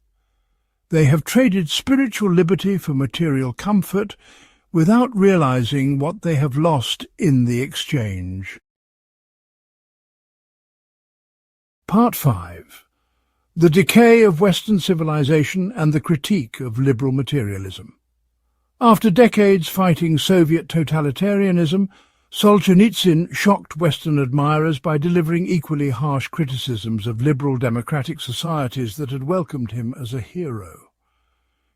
They have traded spiritual liberty for material comfort without realizing what they have lost in the exchange. Part 5. The Decay of Western Civilization and the Critique of Liberal Materialism. After decades fighting Soviet totalitarianism, Solzhenitsyn shocked Western admirers by delivering equally harsh criticisms of liberal democratic societies that had welcomed him as a hero.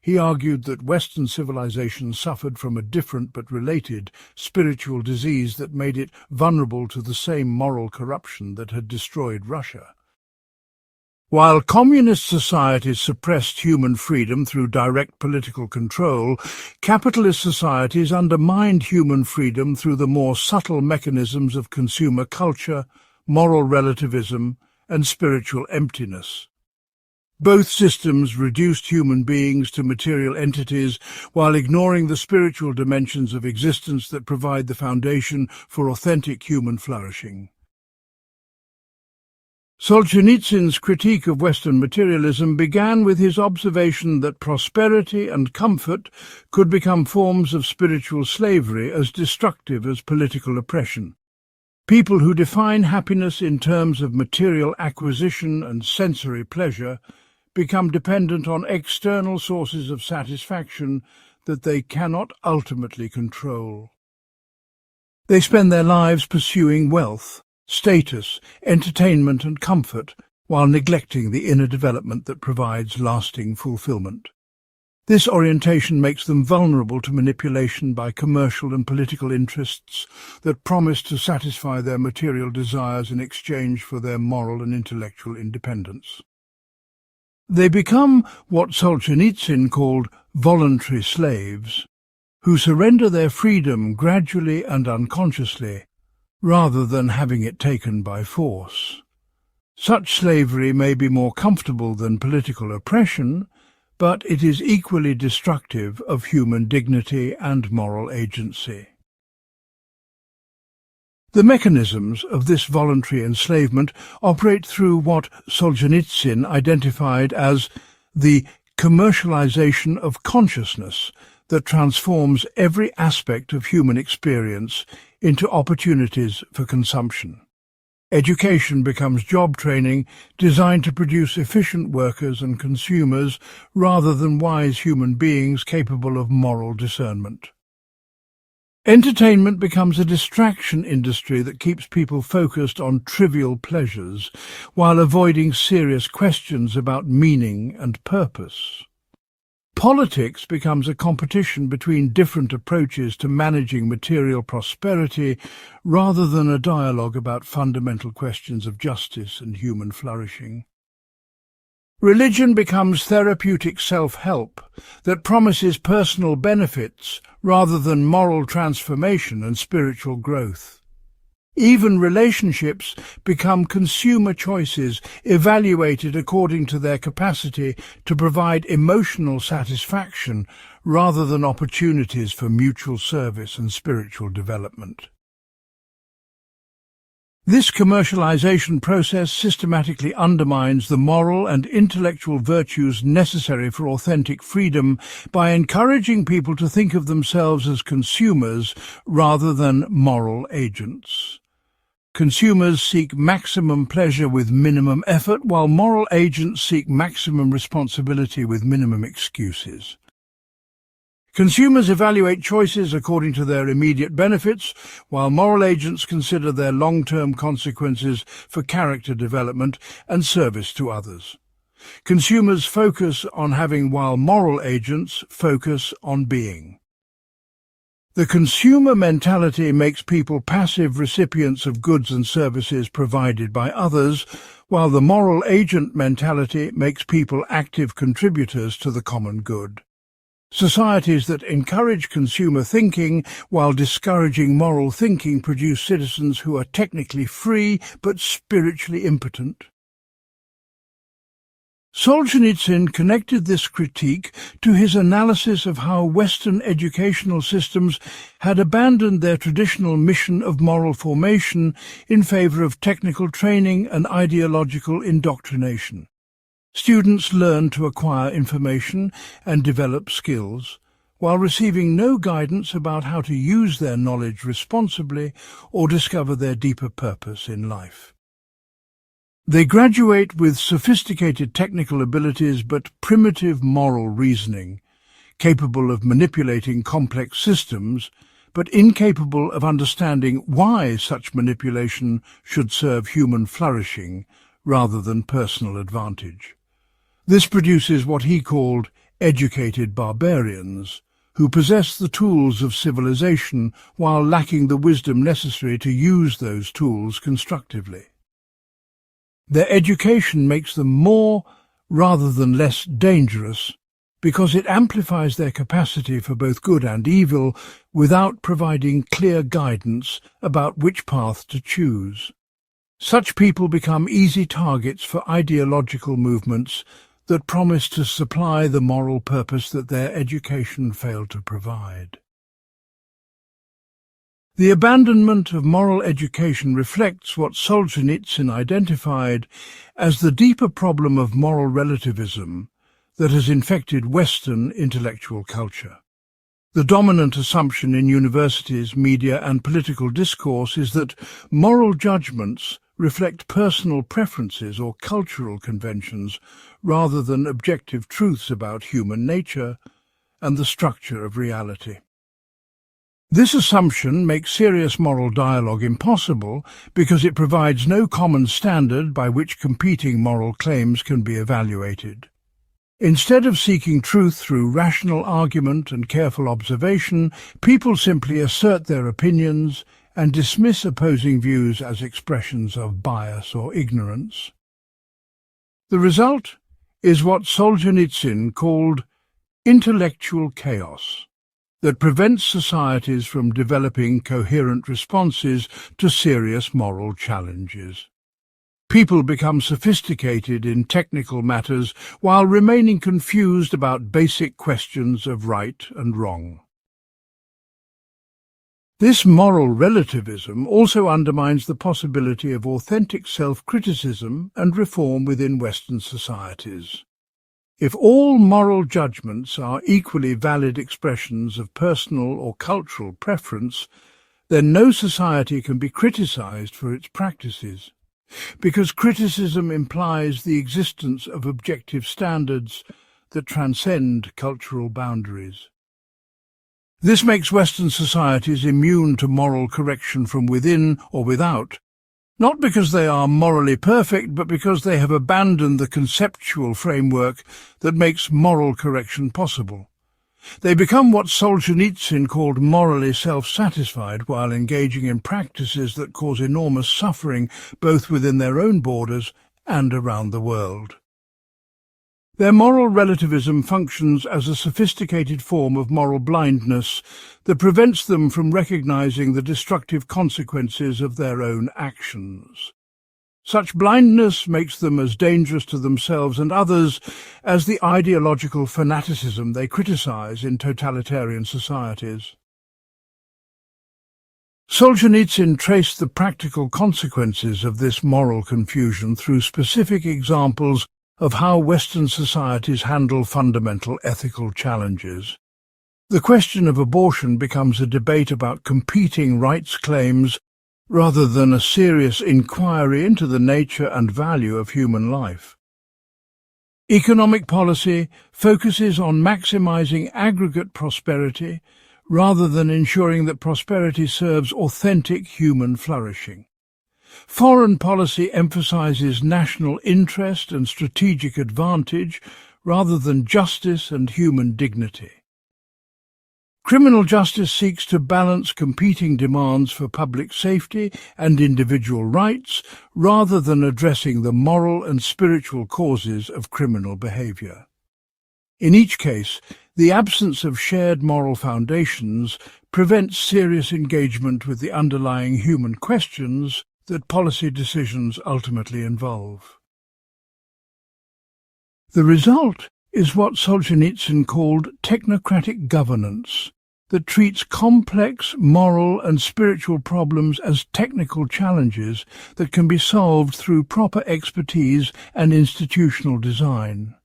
He argued that Western civilization suffered from a different but related spiritual disease that made it vulnerable to the same moral corruption that had destroyed Russia. While communist societies suppressed human freedom through direct political control, capitalist societies undermined human freedom through the more subtle mechanisms of consumer culture, moral relativism, and spiritual emptiness. Both systems reduced human beings to material entities while ignoring the spiritual dimensions of existence that provide the foundation for authentic human flourishing. Solzhenitsyn's critique of Western materialism began with his observation that prosperity and comfort could become forms of spiritual slavery as destructive as political oppression. People who define happiness in terms of material acquisition and sensory pleasure become dependent on external sources of satisfaction that they cannot ultimately control. They spend their lives pursuing wealth, status, entertainment and comfort, while neglecting the inner development that provides lasting fulfillment. This orientation makes them vulnerable to manipulation by commercial and political interests that promise to satisfy their material desires in exchange for their moral and intellectual independence. They become what Solzhenitsyn called voluntary slaves, who surrender their freedom gradually and unconsciously, rather than having it taken by force. Such slavery may be more comfortable than political oppression, but it is equally destructive of human dignity and moral agency. The mechanisms of this voluntary enslavement operate through what Solzhenitsyn identified as the commercialization of consciousness that transforms every aspect of human experience into opportunities for consumption. Education becomes job training designed to produce efficient workers and consumers rather than wise human beings capable of moral discernment. Entertainment becomes a distraction industry that keeps people focused on trivial pleasures while avoiding serious questions about meaning and purpose. Politics becomes a competition between different approaches to managing material prosperity rather than a dialogue about fundamental questions of justice and human flourishing. Religion becomes therapeutic self-help that promises personal benefits rather than moral transformation and spiritual growth. Even relationships become consumer choices evaluated according to their capacity to provide emotional satisfaction rather than opportunities for mutual service and spiritual development. This commercialization process systematically undermines the moral and intellectual virtues necessary for authentic freedom by encouraging people to think of themselves as consumers rather than moral agents. Consumers seek maximum pleasure with minimum effort, while moral agents seek maximum responsibility with minimum excuses. Consumers evaluate choices according to their immediate benefits, while moral agents consider their long-term consequences for character development and service to others. Consumers focus on having, while moral agents focus on being. The consumer mentality makes people passive recipients of goods and services provided by others, while the moral agent mentality makes people active contributors to the common good. Societies that encourage consumer thinking while discouraging moral thinking produce citizens who are technically free but spiritually impotent. Solzhenitsyn connected this critique to his analysis of how Western educational systems had abandoned their traditional mission of moral formation in favor of technical training and ideological indoctrination. Students learn to acquire information and develop skills, while receiving no guidance about how to use their knowledge responsibly or discover their deeper purpose in life. They graduate with sophisticated technical abilities but primitive moral reasoning, capable of manipulating complex systems, but incapable of understanding why such manipulation should serve human flourishing rather than personal advantage. This produces what he called educated barbarians, who possess the tools of civilization while lacking the wisdom necessary to use those tools constructively. Their education makes them more rather than less dangerous because it amplifies their capacity for both good and evil without providing clear guidance about which path to choose. Such people become easy targets for ideological movements that promise to supply the moral purpose that their education failed to provide. The abandonment of moral education reflects what Solzhenitsyn identified as the deeper problem of moral relativism that has infected Western intellectual culture. The dominant assumption in universities, media and political discourse is that moral judgments reflect personal preferences or cultural conventions rather than objective truths about human nature and the structure of reality. This assumption makes serious moral dialogue impossible because it provides no common standard by which competing moral claims can be evaluated. Instead of seeking truth through rational argument and careful observation, people simply assert their opinions and dismiss opposing views as expressions of bias or ignorance. The result is what Solzhenitsyn called intellectual chaos that prevents societies from developing coherent responses to serious moral challenges. People become sophisticated in technical matters while remaining confused about basic questions of right and wrong. This moral relativism also undermines the possibility of authentic self-criticism and reform within Western societies. If all moral judgments are equally valid expressions of personal or cultural preference, then no society can be criticized for its practices, because criticism implies the existence of objective standards that transcend cultural boundaries. This makes Western societies immune to moral correction from within or without, not because they are morally perfect, but because they have abandoned the conceptual framework that makes moral correction possible. They become what Solzhenitsyn called morally self-satisfied while engaging in practices that cause enormous suffering both within their own borders and around the world. Their moral relativism functions as a sophisticated form of moral blindness that prevents them from recognizing the destructive consequences of their own actions. Such blindness makes them as dangerous to themselves and others as the ideological fanaticism they criticize in totalitarian societies. Solzhenitsyn traced the practical consequences of this moral confusion through specific examples of how Western societies handle fundamental ethical challenges. The question of abortion becomes a debate about competing rights claims rather than a serious inquiry into the nature and value of human life. Economic policy focuses on maximizing aggregate prosperity rather than ensuring that prosperity serves authentic human flourishing. Foreign policy emphasizes national interest and strategic advantage rather than justice and human dignity. Criminal justice seeks to balance competing demands for public safety and individual rights rather than addressing the moral and spiritual causes of criminal behavior. In each case, the absence of shared moral foundations prevents serious engagement with the underlying human questions that policy decisions ultimately involve. The result is what Solzhenitsyn called technocratic governance, that treats complex moral and spiritual problems as technical challenges that can be solved through proper expertise and institutional design.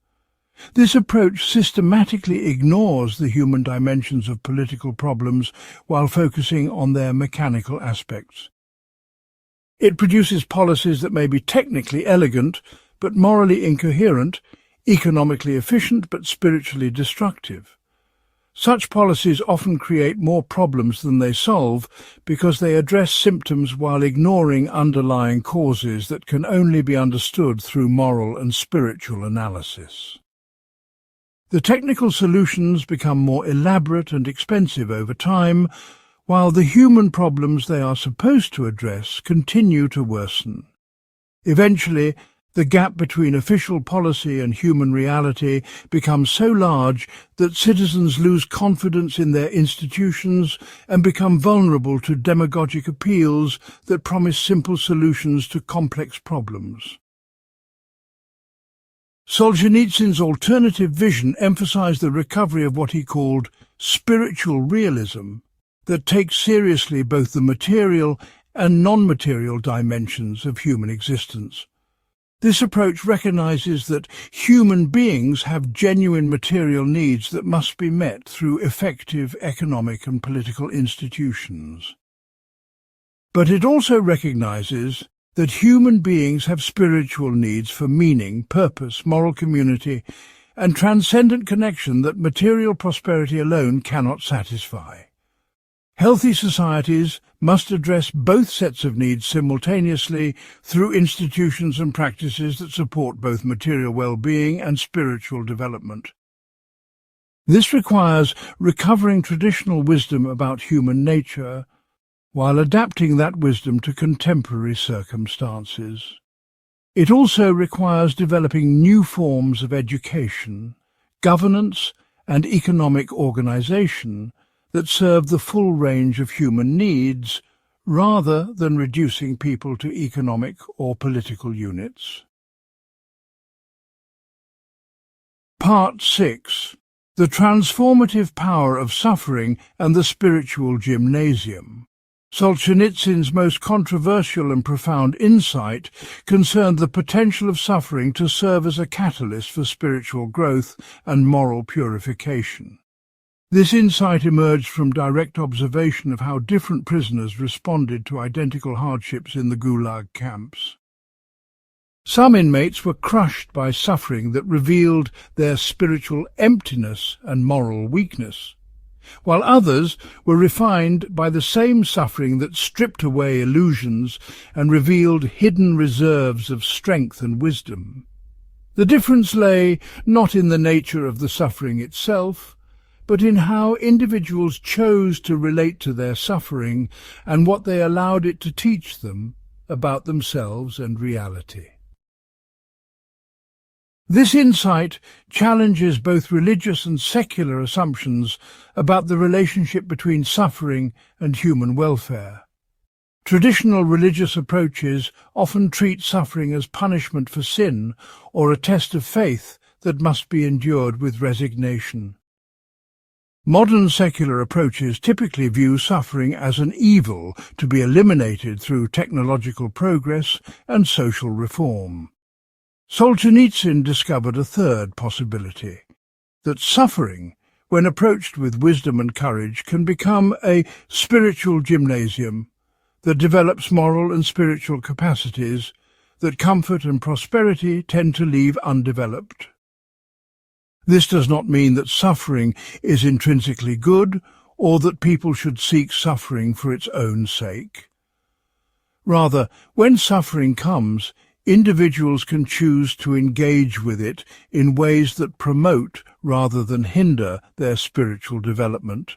This approach systematically ignores the human dimensions of political problems while focusing on their mechanical aspects. It produces policies that may be technically elegant but morally incoherent, economically efficient but spiritually destructive. Such policies often create more problems than they solve because they address symptoms while ignoring underlying causes that can only be understood through moral and spiritual analysis. The technical solutions become more elaborate and expensive over time, while the human problems they are supposed to address continue to worsen. Eventually, the gap between official policy and human reality becomes so large that citizens lose confidence in their institutions and become vulnerable to demagogic appeals that promise simple solutions to complex problems. Solzhenitsyn's alternative vision emphasized the recovery of what he called spiritual realism that takes seriously both the material and non-material dimensions of human existence. This approach recognizes that human beings have genuine material needs that must be met through effective economic and political institutions. But it also recognizes that human beings have spiritual needs for meaning, purpose, moral community, and transcendent connection that material prosperity alone cannot satisfy. Healthy societies must address both sets of needs simultaneously through institutions and practices that support both material well-being and spiritual development. This requires recovering traditional wisdom about human nature while adapting that wisdom to contemporary circumstances. It also requires developing new forms of education, governance, and economic organization that serve the full range of human needs, rather than reducing people to economic or political units. Part 6. The Transformative Power of Suffering and the Spiritual Gymnasium. Solzhenitsyn's most controversial and profound insight concerned the potential of suffering to serve as a catalyst for spiritual growth and moral purification. This insight emerged from direct observation of how different prisoners responded to identical hardships in the Gulag camps. Some inmates were crushed by suffering that revealed their spiritual emptiness and moral weakness, while others were refined by the same suffering that stripped away illusions and revealed hidden reserves of strength and wisdom. The difference lay not in the nature of the suffering itself, but in how individuals chose to relate to their suffering and what they allowed it to teach them about themselves and reality. This insight challenges both religious and secular assumptions about the relationship between suffering and human welfare. Traditional religious approaches often treat suffering as punishment for sin or a test of faith that must be endured with resignation. Modern secular approaches typically view suffering as an evil to be eliminated through technological progress and social reform. Solzhenitsyn discovered a third possibility, that suffering, when approached with wisdom and courage, can become a spiritual gymnasium that develops moral and spiritual capacities that comfort and prosperity tend to leave undeveloped. This does not mean that suffering is intrinsically good or that people should seek suffering for its own sake. Rather, when suffering comes, individuals can choose to engage with it in ways that promote rather than hinder their spiritual development.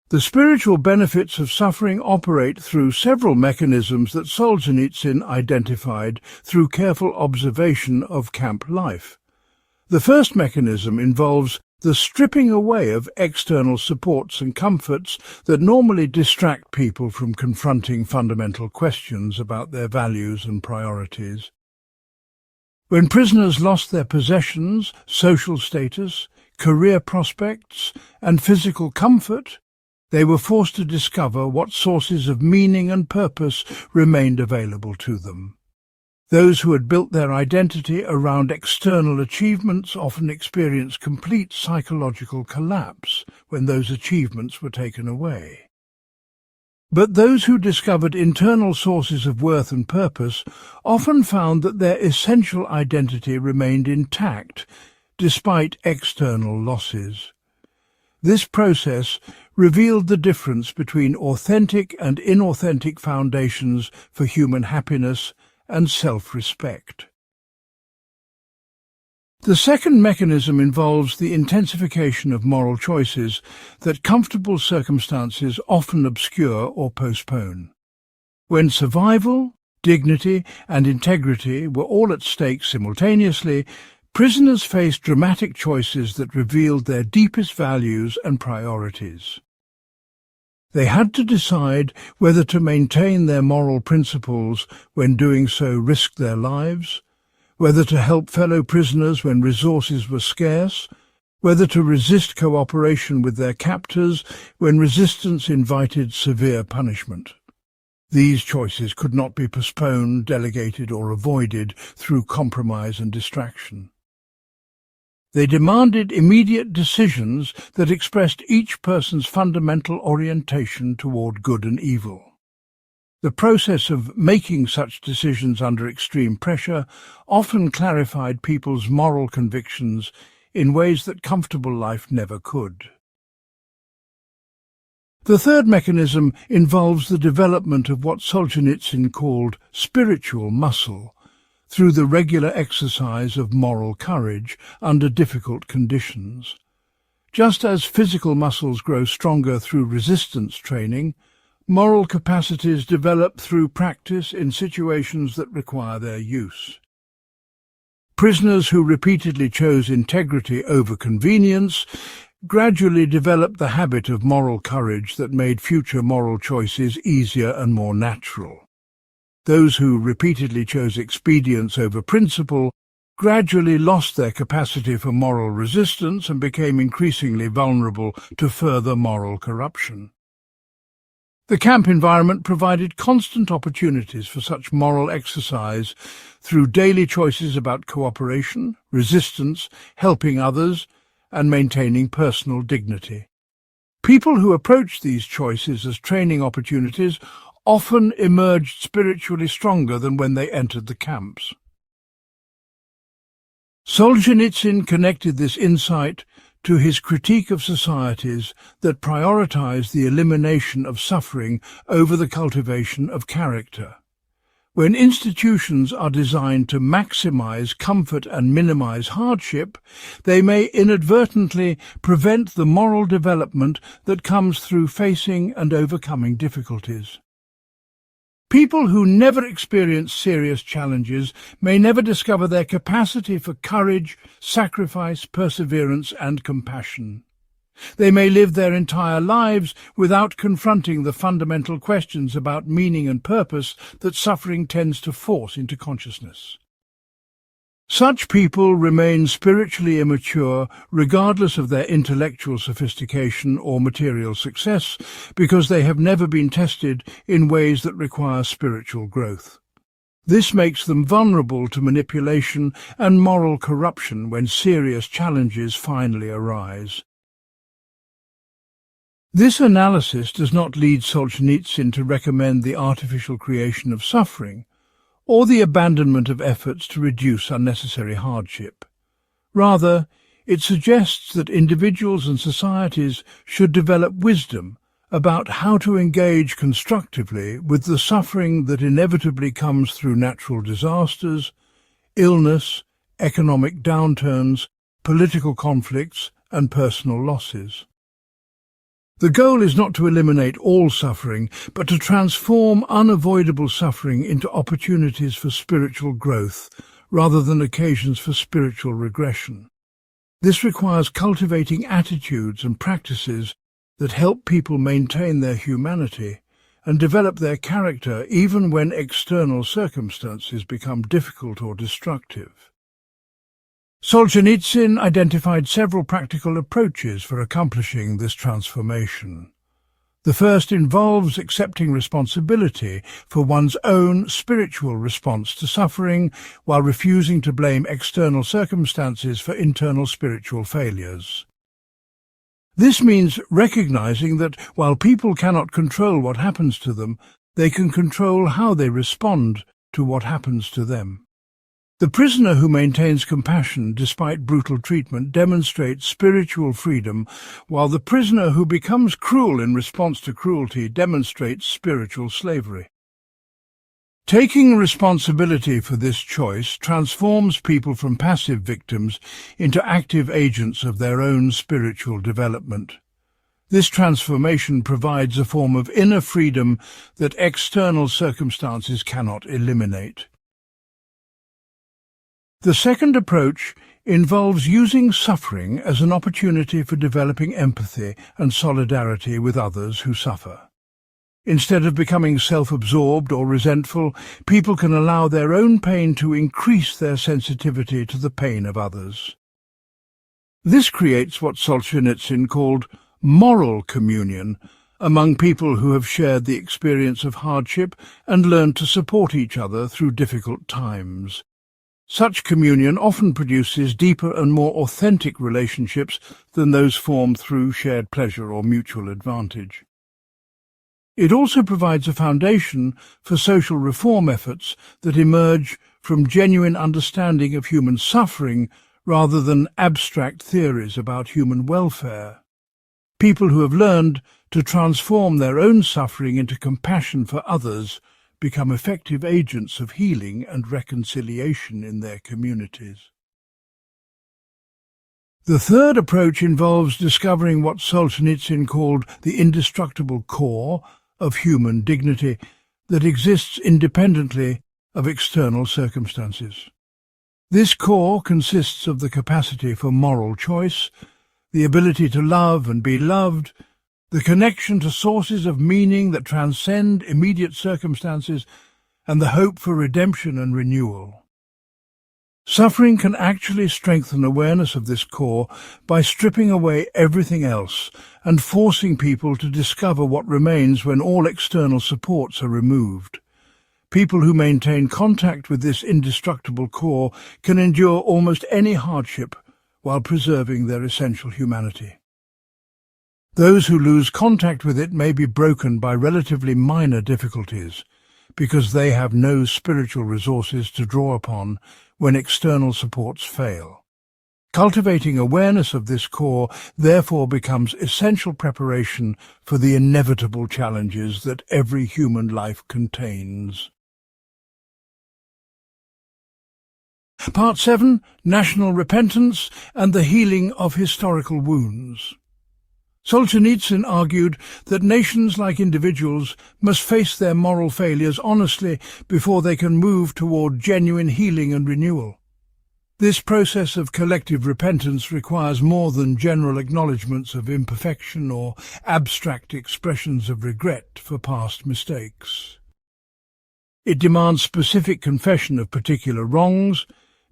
The spiritual benefits of suffering operate through several mechanisms that Solzhenitsyn identified through careful observation of camp life. The first mechanism involves the stripping away of external supports and comforts that normally distract people from confronting fundamental questions about their values and priorities. When prisoners lost their possessions, social status, career prospects, and physical comfort, they were forced to discover what sources of meaning and purpose remained available to them. Those who had built their identity around external achievements often experienced complete psychological collapse when those achievements were taken away. But those who discovered internal sources of worth and purpose often found that their essential identity remained intact despite external losses. This process revealed the difference between authentic and inauthentic foundations for human happiness and self-respect. The second mechanism involves the intensification of moral choices that comfortable circumstances often obscure or postpone. When survival, dignity, and integrity were all at stake simultaneously, prisoners faced dramatic choices that revealed their deepest values and priorities. They had to decide whether to maintain their moral principles when doing so risked their lives, whether to help fellow prisoners when resources were scarce, whether to resist cooperation with their captors when resistance invited severe punishment. These choices could not be postponed, delegated, or avoided through compromise and distraction. They demanded immediate decisions that expressed each person's fundamental orientation toward good and evil. The process of making such decisions under extreme pressure often clarified people's moral convictions in ways that comfortable life never could. The third mechanism involves the development of what Solzhenitsyn called spiritual muscle, through the regular exercise of moral courage under difficult conditions. Just as physical muscles grow stronger through resistance training, moral capacities develop through practice in situations that require their use. Prisoners who repeatedly chose integrity over convenience gradually developed the habit of moral courage that made future moral choices easier and more natural. Those who repeatedly chose expedience over principle gradually lost their capacity for moral resistance and became increasingly vulnerable to further moral corruption. The camp environment provided constant opportunities for such moral exercise through daily choices about cooperation, resistance, helping others, and maintaining personal dignity. People who approached these choices as training opportunities often emerged spiritually stronger than when they entered the camps. Solzhenitsyn connected this insight to his critique of societies that prioritize the elimination of suffering over the cultivation of character. When institutions are designed to maximize comfort and minimize hardship, they may inadvertently prevent the moral development that comes through facing and overcoming difficulties. People who never experience serious challenges may never discover their capacity for courage, sacrifice, perseverance, and compassion. They may live their entire lives without confronting the fundamental questions about meaning and purpose that suffering tends to force into consciousness. Such people remain spiritually immature regardless of their intellectual sophistication or material success because they have never been tested in ways that require spiritual growth. This makes them vulnerable to manipulation and moral corruption when serious challenges finally arise. This analysis does not lead Solzhenitsyn to recommend the artificial creation of suffering, or the abandonment of efforts to reduce unnecessary hardship. Rather, it suggests that individuals and societies should develop wisdom about how to engage constructively with the suffering that inevitably comes through natural disasters, illness, economic downturns, political conflicts, and personal losses. The goal is not to eliminate all suffering, but to transform unavoidable suffering into opportunities for spiritual growth, rather than occasions for spiritual regression. This requires cultivating attitudes and practices that help people maintain their humanity and develop their character even when external circumstances become difficult or destructive. Solzhenitsyn identified several practical approaches for accomplishing this transformation. The first involves accepting responsibility for one's own spiritual response to suffering while refusing to blame external circumstances for internal spiritual failures. This means recognizing that while people cannot control what happens to them, they can control how they respond to what happens to them. The prisoner who maintains compassion despite brutal treatment demonstrates spiritual freedom, while the prisoner who becomes cruel in response to cruelty demonstrates spiritual slavery. Taking responsibility for this choice transforms people from passive victims into active agents of their own spiritual development. This transformation provides a form of inner freedom that external circumstances cannot eliminate. The second approach involves using suffering as an opportunity for developing empathy and solidarity with others who suffer. Instead of becoming self-absorbed or resentful, people can allow their own pain to increase their sensitivity to the pain of others. This creates what Solzhenitsyn called moral communion among people who have shared the experience of hardship and learned to support each other through difficult times. Such communion often produces deeper and more authentic relationships than those formed through shared pleasure or mutual advantage. It also provides a foundation for social reform efforts that emerge from genuine understanding of human suffering rather than abstract theories about human welfare. People who have learned to transform their own suffering into compassion for others become effective agents of healing and reconciliation in their communities. The third approach involves discovering what Solzhenitsyn called the indestructible core of human dignity that exists independently of external circumstances. This core consists of the capacity for moral choice, the ability to love and be loved, the connection to sources of meaning that transcend immediate circumstances, and the hope for redemption and renewal. Suffering can actually strengthen awareness of this core by stripping away everything else and forcing people to discover what remains when all external supports are removed. People who maintain contact with this indestructible core can endure almost any hardship while preserving their essential humanity. Those who lose contact with it may be broken by relatively minor difficulties because they have no spiritual resources to draw upon when external supports fail. Cultivating awareness of this core therefore becomes essential preparation for the inevitable challenges that every human life contains. Part 7. National Repentance and the Healing of Historical Wounds. Solzhenitsyn argued that nations, like individuals, must face their moral failures honestly before they can move toward genuine healing and renewal. This process of collective repentance requires more than general acknowledgements of imperfection or abstract expressions of regret for past mistakes. It demands specific confession of particular wrongs,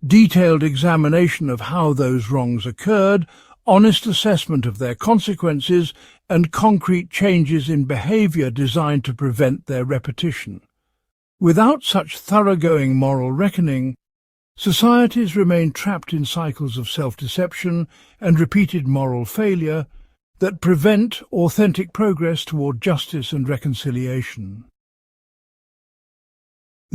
detailed examination of how those wrongs occurred, honest assessment of their consequences, and concrete changes in behavior designed to prevent their repetition. Without such thoroughgoing moral reckoning, societies remain trapped in cycles of self-deception and repeated moral failure that prevent authentic progress toward justice and reconciliation.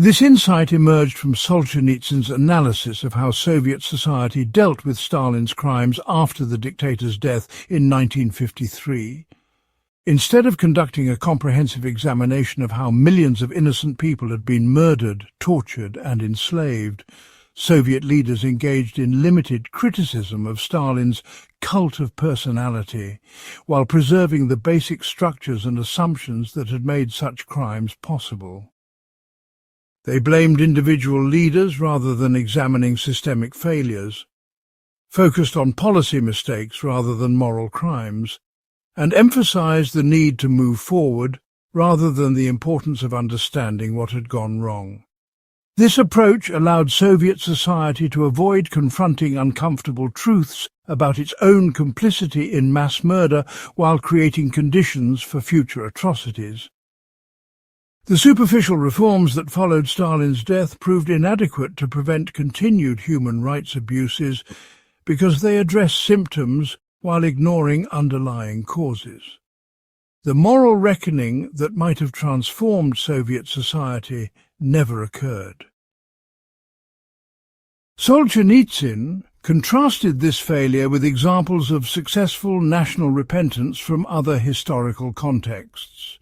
This insight emerged from Solzhenitsyn's analysis of how Soviet society dealt with Stalin's crimes after the dictator's death in 1953. Instead of conducting a comprehensive examination of how millions of innocent people had been murdered, tortured, and enslaved, Soviet leaders engaged in limited criticism of Stalin's cult of personality, while preserving the basic structures and assumptions that had made such crimes possible. They blamed individual leaders rather than examining systemic failures, focused on policy mistakes rather than moral crimes, and emphasized the need to move forward rather than the importance of understanding what had gone wrong. This approach allowed Soviet society to avoid confronting uncomfortable truths about its own complicity in mass murder while creating conditions for future atrocities. The superficial reforms that followed Stalin's death proved inadequate to prevent continued human rights abuses because they addressed symptoms while ignoring underlying causes. The moral reckoning that might have transformed Soviet society never occurred. Solzhenitsyn contrasted this failure with examples of successful national repentance from other historical contexts.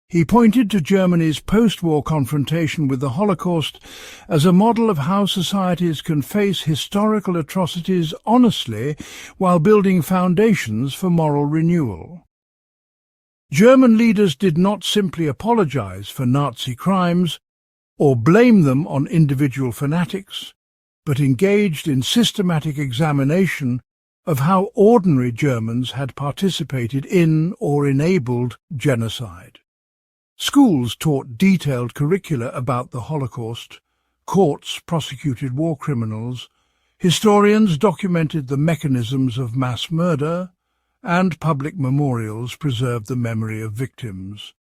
He pointed to Germany's post-war confrontation with the Holocaust as a model of how societies can face historical atrocities honestly while building foundations for moral renewal. German leaders did not simply apologize for Nazi crimes or blame them on individual fanatics, but engaged in systematic examination of how ordinary Germans had participated in or enabled genocide. Schools taught detailed curricula about the Holocaust, courts prosecuted war criminals, historians documented the mechanisms of mass murder, and public memorials preserved the memory of victims.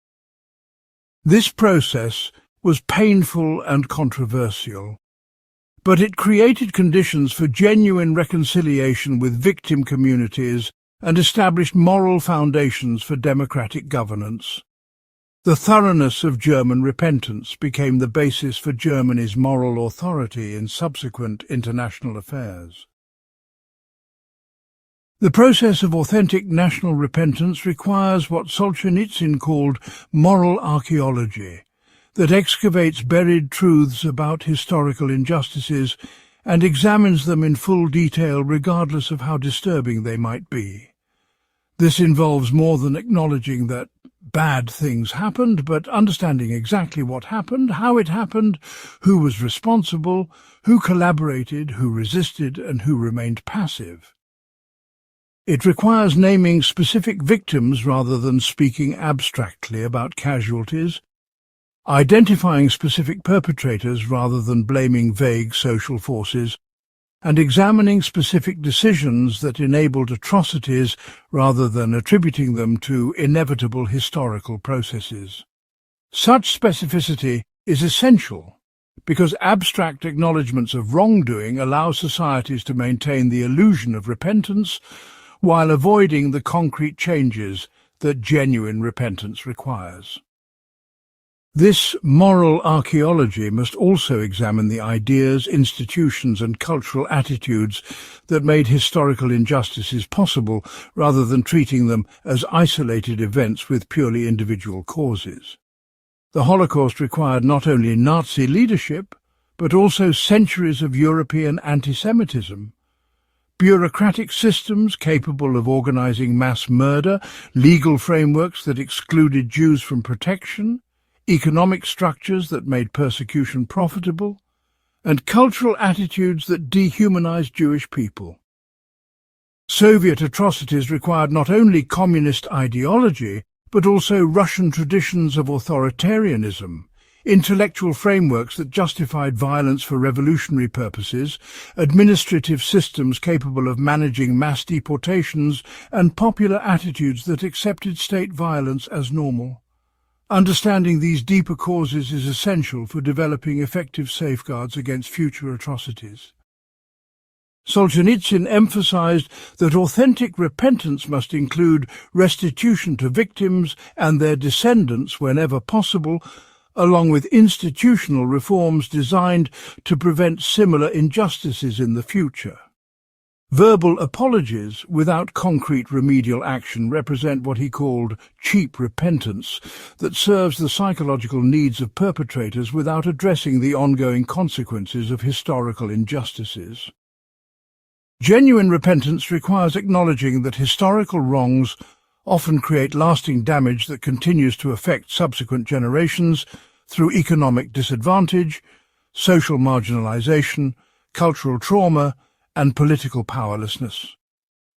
This process was painful and controversial, but it created conditions for genuine reconciliation with victim communities and established moral foundations for democratic governance. The thoroughness of German repentance became the basis for Germany's moral authority in subsequent international affairs. The process of authentic national repentance requires what Solzhenitsyn called moral archaeology, that excavates buried truths about historical injustices and examines them in full detail regardless of how disturbing they might be. This involves more than acknowledging that bad things happened, but understanding exactly what happened, how it happened, who was responsible, who collaborated, who resisted, and who remained passive. It requires naming specific victims rather than speaking abstractly about casualties, identifying specific perpetrators rather than blaming vague social forces, and examining specific decisions that enabled atrocities rather than attributing them to inevitable historical processes. Such specificity is essential because abstract acknowledgements of wrongdoing allow societies to maintain the illusion of repentance while avoiding the concrete changes that genuine repentance requires. This moral archaeology must also examine the ideas, institutions and cultural attitudes that made historical injustices possible rather than treating them as isolated events with purely individual causes. The Holocaust required not only Nazi leadership, but also centuries of European anti-Semitism, bureaucratic systems capable of organizing mass murder, legal frameworks that excluded Jews from protection, economic structures that made persecution profitable, and cultural attitudes that dehumanized Jewish people. Soviet atrocities required not only communist ideology, but also Russian traditions of authoritarianism, intellectual frameworks that justified violence for revolutionary purposes, administrative systems capable of managing mass deportations, and popular attitudes that accepted state violence as normal. Understanding these deeper causes is essential for developing effective safeguards against future atrocities. Solzhenitsyn emphasized that authentic repentance must include restitution to victims and their descendants whenever possible, along with institutional reforms designed to prevent similar injustices in the future. Verbal apologies without concrete remedial action represent what he called cheap repentance that serves the psychological needs of perpetrators without addressing the ongoing consequences of historical injustices. Genuine repentance requires acknowledging that historical wrongs often create lasting damage that continues to affect subsequent generations through economic disadvantage, social marginalization, cultural trauma, and political powerlessness.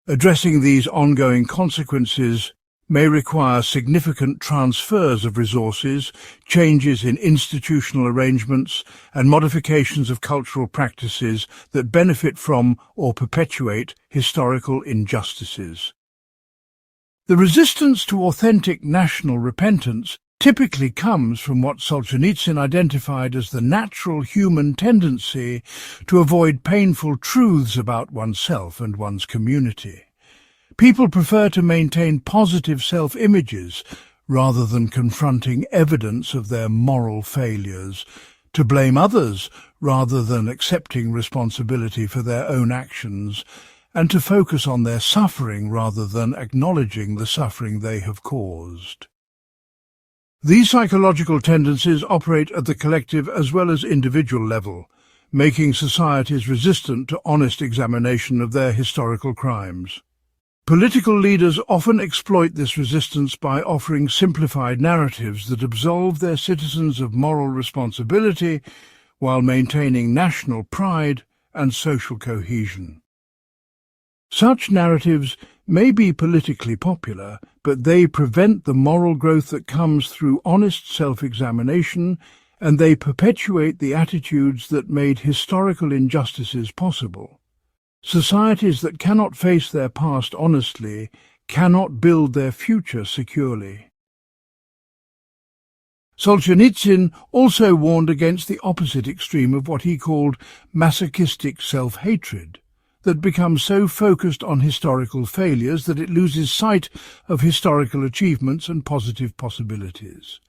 Addressing these ongoing consequences may require significant transfers of resources, changes in institutional arrangements, and modifications of cultural practices that benefit from or perpetuate historical injustices. The resistance to authentic national repentance typically comes from what Solzhenitsyn identified as the natural human tendency to avoid painful truths about oneself and one's community. People prefer to maintain positive self-images rather than confronting evidence of their moral failures, to blame others rather than accepting responsibility for their own actions, and to focus on their suffering rather than acknowledging the suffering they have caused. These psychological tendencies operate at the collective as well as individual level, making societies resistant to honest examination of their historical crimes. Political leaders often exploit this resistance by offering simplified narratives that absolve their citizens of moral responsibility while maintaining national pride and social cohesion. Such narratives may be politically popular, but they prevent the moral growth that comes through honest self-examination, and they perpetuate the attitudes that made historical injustices possible. Societies that cannot face their past honestly cannot build their future securely. Solzhenitsyn also warned against the opposite extreme of what he called masochistic self-hatred, that becomes so focused on historical failures that it loses sight of historical achievements and positive possibilities.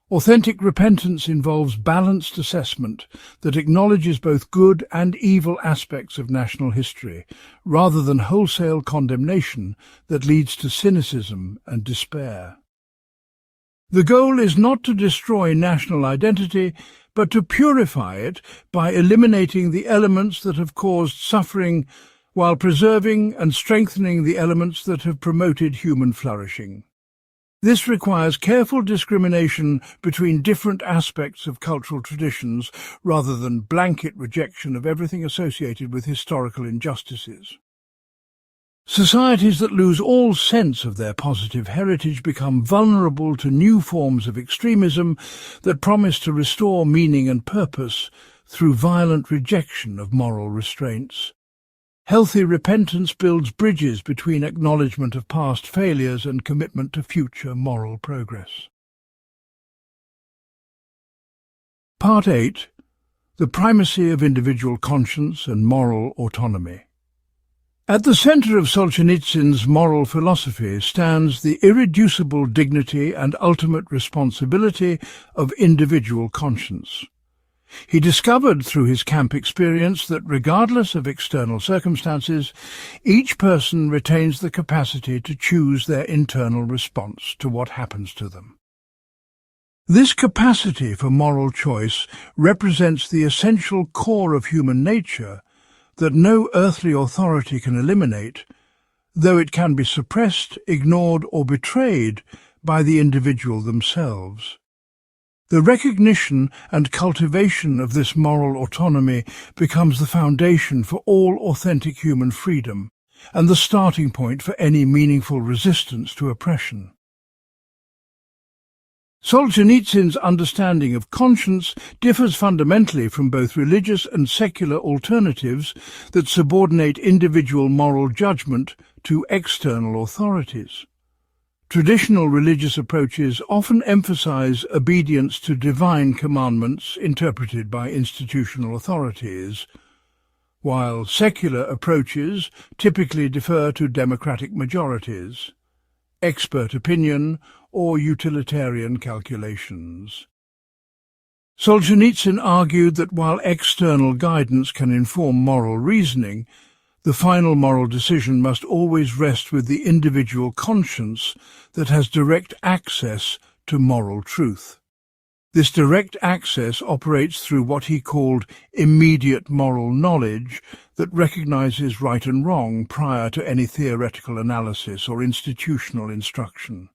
Authentic repentance involves balanced assessment that acknowledges both good and evil aspects of national history, rather than wholesale condemnation that leads to cynicism and despair. The goal is not to destroy national identity, but to purify it by eliminating the elements that have caused suffering while preserving and strengthening the elements that have promoted human flourishing. This requires careful discrimination between different aspects of cultural traditions rather than blanket rejection of everything associated with historical injustices. Societies that lose all sense of their positive heritage become vulnerable to new forms of extremism that promise to restore meaning and purpose through violent rejection of moral restraints. Healthy repentance builds bridges between acknowledgement of past failures and commitment to future moral progress. Part 8. The Primacy of Individual Conscience and Moral Autonomy. At the centre of Solzhenitsyn's moral philosophy stands the irreducible dignity and ultimate responsibility of individual conscience. He discovered through his camp experience that regardless of external circumstances, each person retains the capacity to choose their internal response to what happens to them. This capacity for moral choice represents the essential core of human nature that no earthly authority can eliminate, though it can be suppressed, ignored, or betrayed by the individual themselves. The recognition and cultivation of this moral autonomy becomes the foundation for all authentic human freedom and the starting point for any meaningful resistance to oppression. Solzhenitsyn's understanding of conscience differs fundamentally from both religious and secular alternatives that subordinate individual moral judgment to external authorities. Traditional religious approaches often emphasize obedience to divine commandments interpreted by institutional authorities, while secular approaches typically defer to democratic majorities, expert opinion, or utilitarian calculations. Solzhenitsyn argued that while external guidance can inform moral reasoning, the final moral decision must always rest with the individual conscience that has direct access to moral truth. This direct access operates through what he called immediate moral knowledge that recognizes right and wrong prior to any theoretical analysis or institutional instruction.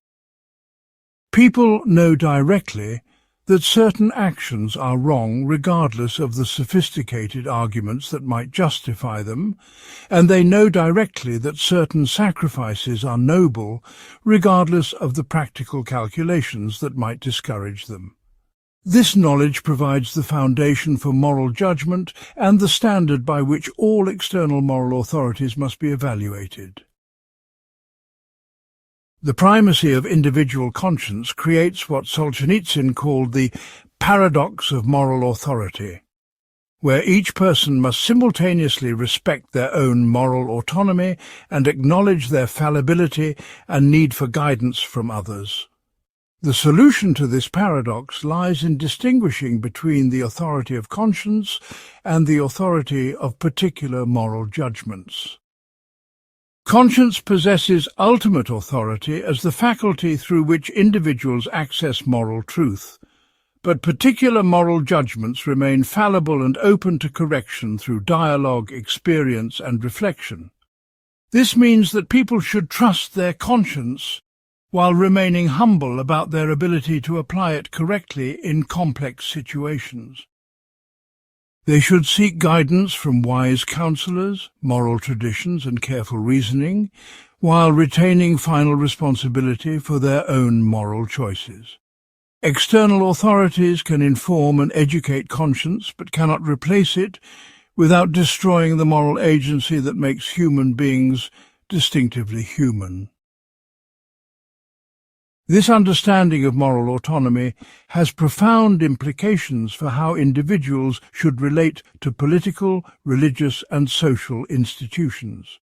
People know directly that certain actions are wrong regardless of the sophisticated arguments that might justify them, and they know directly that certain sacrifices are noble regardless of the practical calculations that might discourage them. This knowledge provides the foundation for moral judgment and the standard by which all external moral authorities must be evaluated. The primacy of individual conscience creates what Solzhenitsyn called the paradox of moral authority, where each person must simultaneously respect their own moral autonomy and acknowledge their fallibility and need for guidance from others. The solution to this paradox lies in distinguishing between the authority of conscience and the authority of particular moral judgments. Conscience possesses ultimate authority as the faculty through which individuals access moral truth, but particular moral judgments remain fallible and open to correction through dialogue, experience, and reflection. This means that people should trust their conscience while remaining humble about their ability to apply it correctly in complex situations. They should seek guidance from wise counselors, moral traditions, and careful reasoning, while retaining final responsibility for their own moral choices. External authorities can inform and educate conscience, but cannot replace it without destroying the moral agency that makes human beings distinctively human. This understanding of moral autonomy has profound implications for how individuals should relate to political, religious, and social institutions.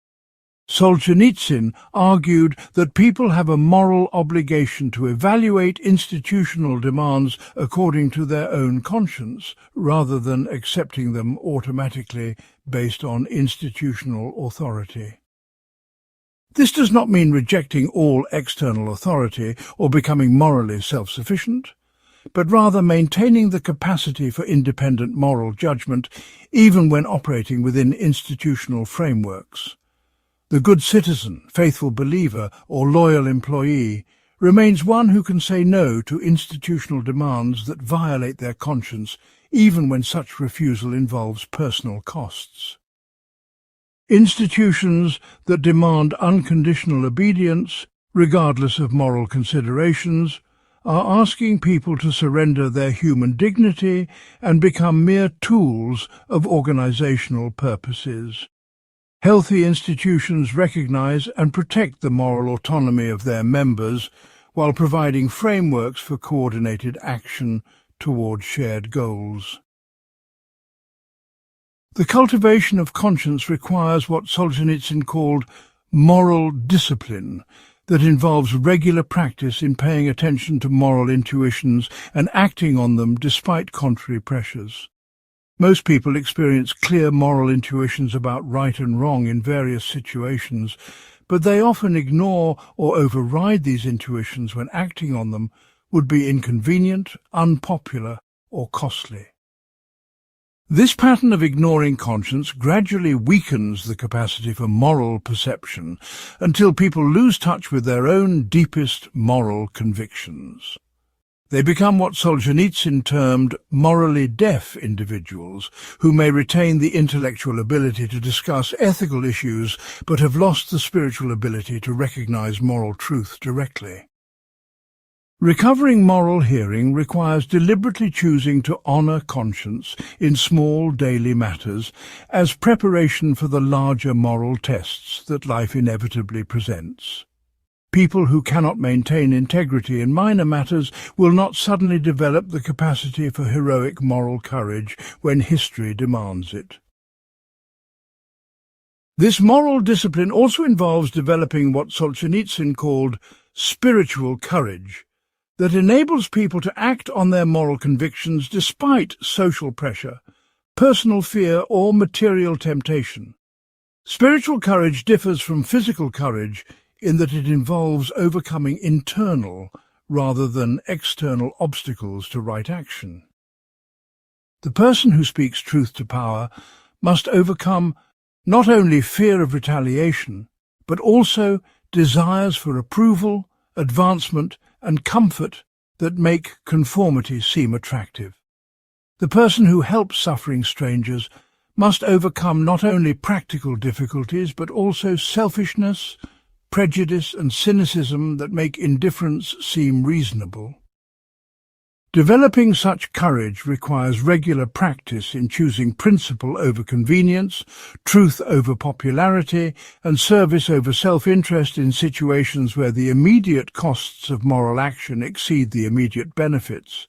Solzhenitsyn argued that people have a moral obligation to evaluate institutional demands according to their own conscience, rather than accepting them automatically based on institutional authority. This does not mean rejecting all external authority or becoming morally self-sufficient, but rather maintaining the capacity for independent moral judgment even when operating within institutional frameworks. The good citizen, faithful believer, or loyal employee remains one who can say no to institutional demands that violate their conscience, even when such refusal involves personal costs. Institutions that demand unconditional obedience, regardless of moral considerations, are asking people to surrender their human dignity and become mere tools of organizational purposes. Healthy institutions recognize and protect the moral autonomy of their members while providing frameworks for coordinated action toward shared goals. The cultivation of conscience requires what Solzhenitsyn called moral discipline, that involves regular practice in paying attention to moral intuitions and acting on them despite contrary pressures. Most people experience clear moral intuitions about right and wrong in various situations, but they often ignore or override these intuitions when acting on them would be inconvenient, unpopular, or costly. This pattern of ignoring conscience gradually weakens the capacity for moral perception until people lose touch with their own deepest moral convictions. They become what Solzhenitsyn termed morally deaf individuals, who may retain the intellectual ability to discuss ethical issues but have lost the spiritual ability to recognize moral truth directly. Recovering moral hearing requires deliberately choosing to honor conscience in small daily matters as preparation for the larger moral tests that life inevitably presents. People who cannot maintain integrity in minor matters will not suddenly develop the capacity for heroic moral courage when history demands it. This moral discipline also involves developing what Solzhenitsyn called spiritual courage, that enables people to act on their moral convictions despite social pressure, personal fear, or material temptation. Spiritual courage differs from physical courage in that it involves overcoming internal rather than external obstacles to right action. The person who speaks truth to power must overcome not only fear of retaliation, but also desires for approval, advancement, and comfort that make conformity seem attractive. The person who helps suffering strangers must overcome not only practical difficulties but also selfishness, prejudice and cynicism that make indifference seem reasonable. Developing such courage requires regular practice in choosing principle over convenience, truth over popularity, and service over self-interest in situations where the immediate costs of moral action exceed the immediate benefits.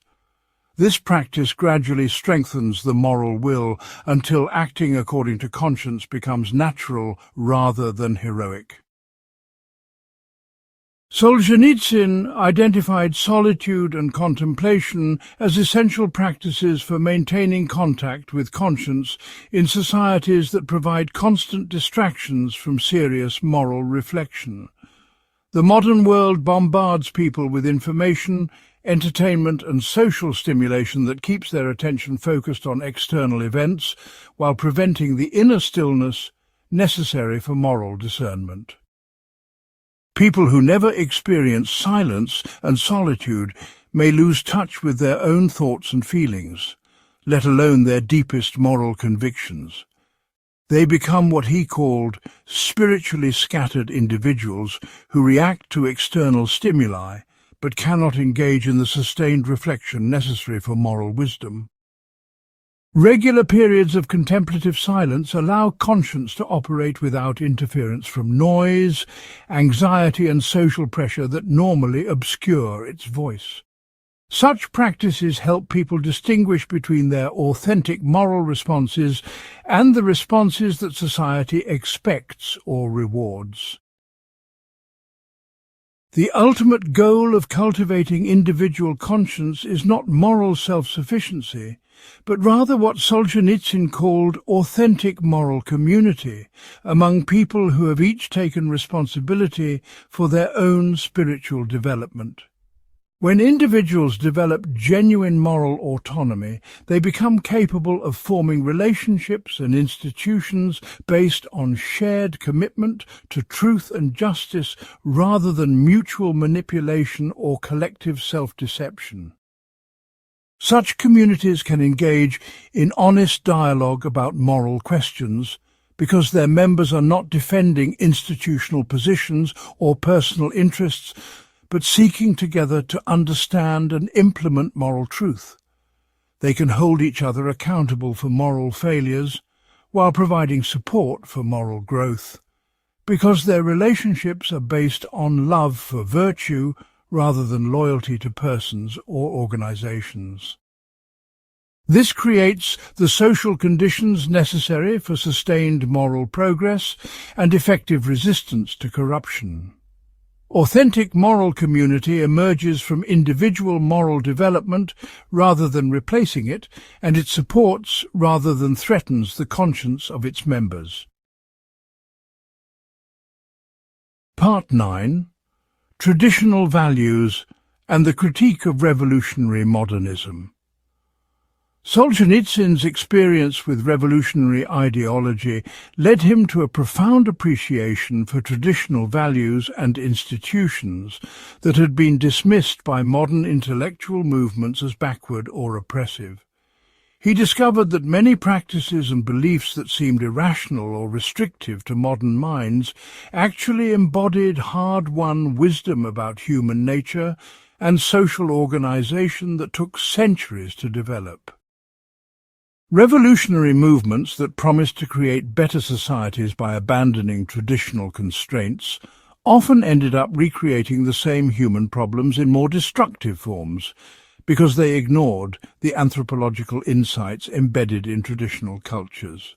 This practice gradually strengthens the moral will until acting according to conscience becomes natural rather than heroic. Solzhenitsyn identified solitude and contemplation as essential practices for maintaining contact with conscience in societies that provide constant distractions from serious moral reflection. The modern world bombards people with information, entertainment and social stimulation that keeps their attention focused on external events while preventing the inner stillness necessary for moral discernment. People who never experience silence and solitude may lose touch with their own thoughts and feelings, let alone their deepest moral convictions. They become what he called spiritually scattered individuals who react to external stimuli but cannot engage in the sustained reflection necessary for moral wisdom. Regular periods of contemplative silence allow conscience to operate without interference from noise, anxiety and social pressure that normally obscure its voice. Such practices help people distinguish between their authentic moral responses and the responses that society expects or rewards. The ultimate goal of cultivating individual conscience is not moral self-sufficiency, but rather what Solzhenitsyn called authentic moral community among people who have each taken responsibility for their own spiritual development. When individuals develop genuine moral autonomy, they become capable of forming relationships and institutions based on shared commitment to truth and justice rather than mutual manipulation or collective self-deception. Such communities can engage in honest dialogue about moral questions because their members are not defending institutional positions or personal interests, but seeking together to understand and implement moral truth. They can hold each other accountable for moral failures while providing support for moral growth, because their relationships are based on love for virtue rather than loyalty to persons or organizations. This creates the social conditions necessary for sustained moral progress and effective resistance to corruption. Authentic moral community emerges from individual moral development rather than replacing it, and it supports rather than threatens the conscience of its members. Part 9. Traditional Values and the Critique of Revolutionary Modernism. Solzhenitsyn's experience with revolutionary ideology led him to a profound appreciation for traditional values and institutions that had been dismissed by modern intellectual movements as backward or oppressive. He discovered that many practices and beliefs that seemed irrational or restrictive to modern minds actually embodied hard-won wisdom about human nature and social organization that took centuries to develop. Revolutionary movements that promised to create better societies by abandoning traditional constraints often ended up recreating the same human problems in more destructive forms because they ignored the anthropological insights embedded in traditional cultures.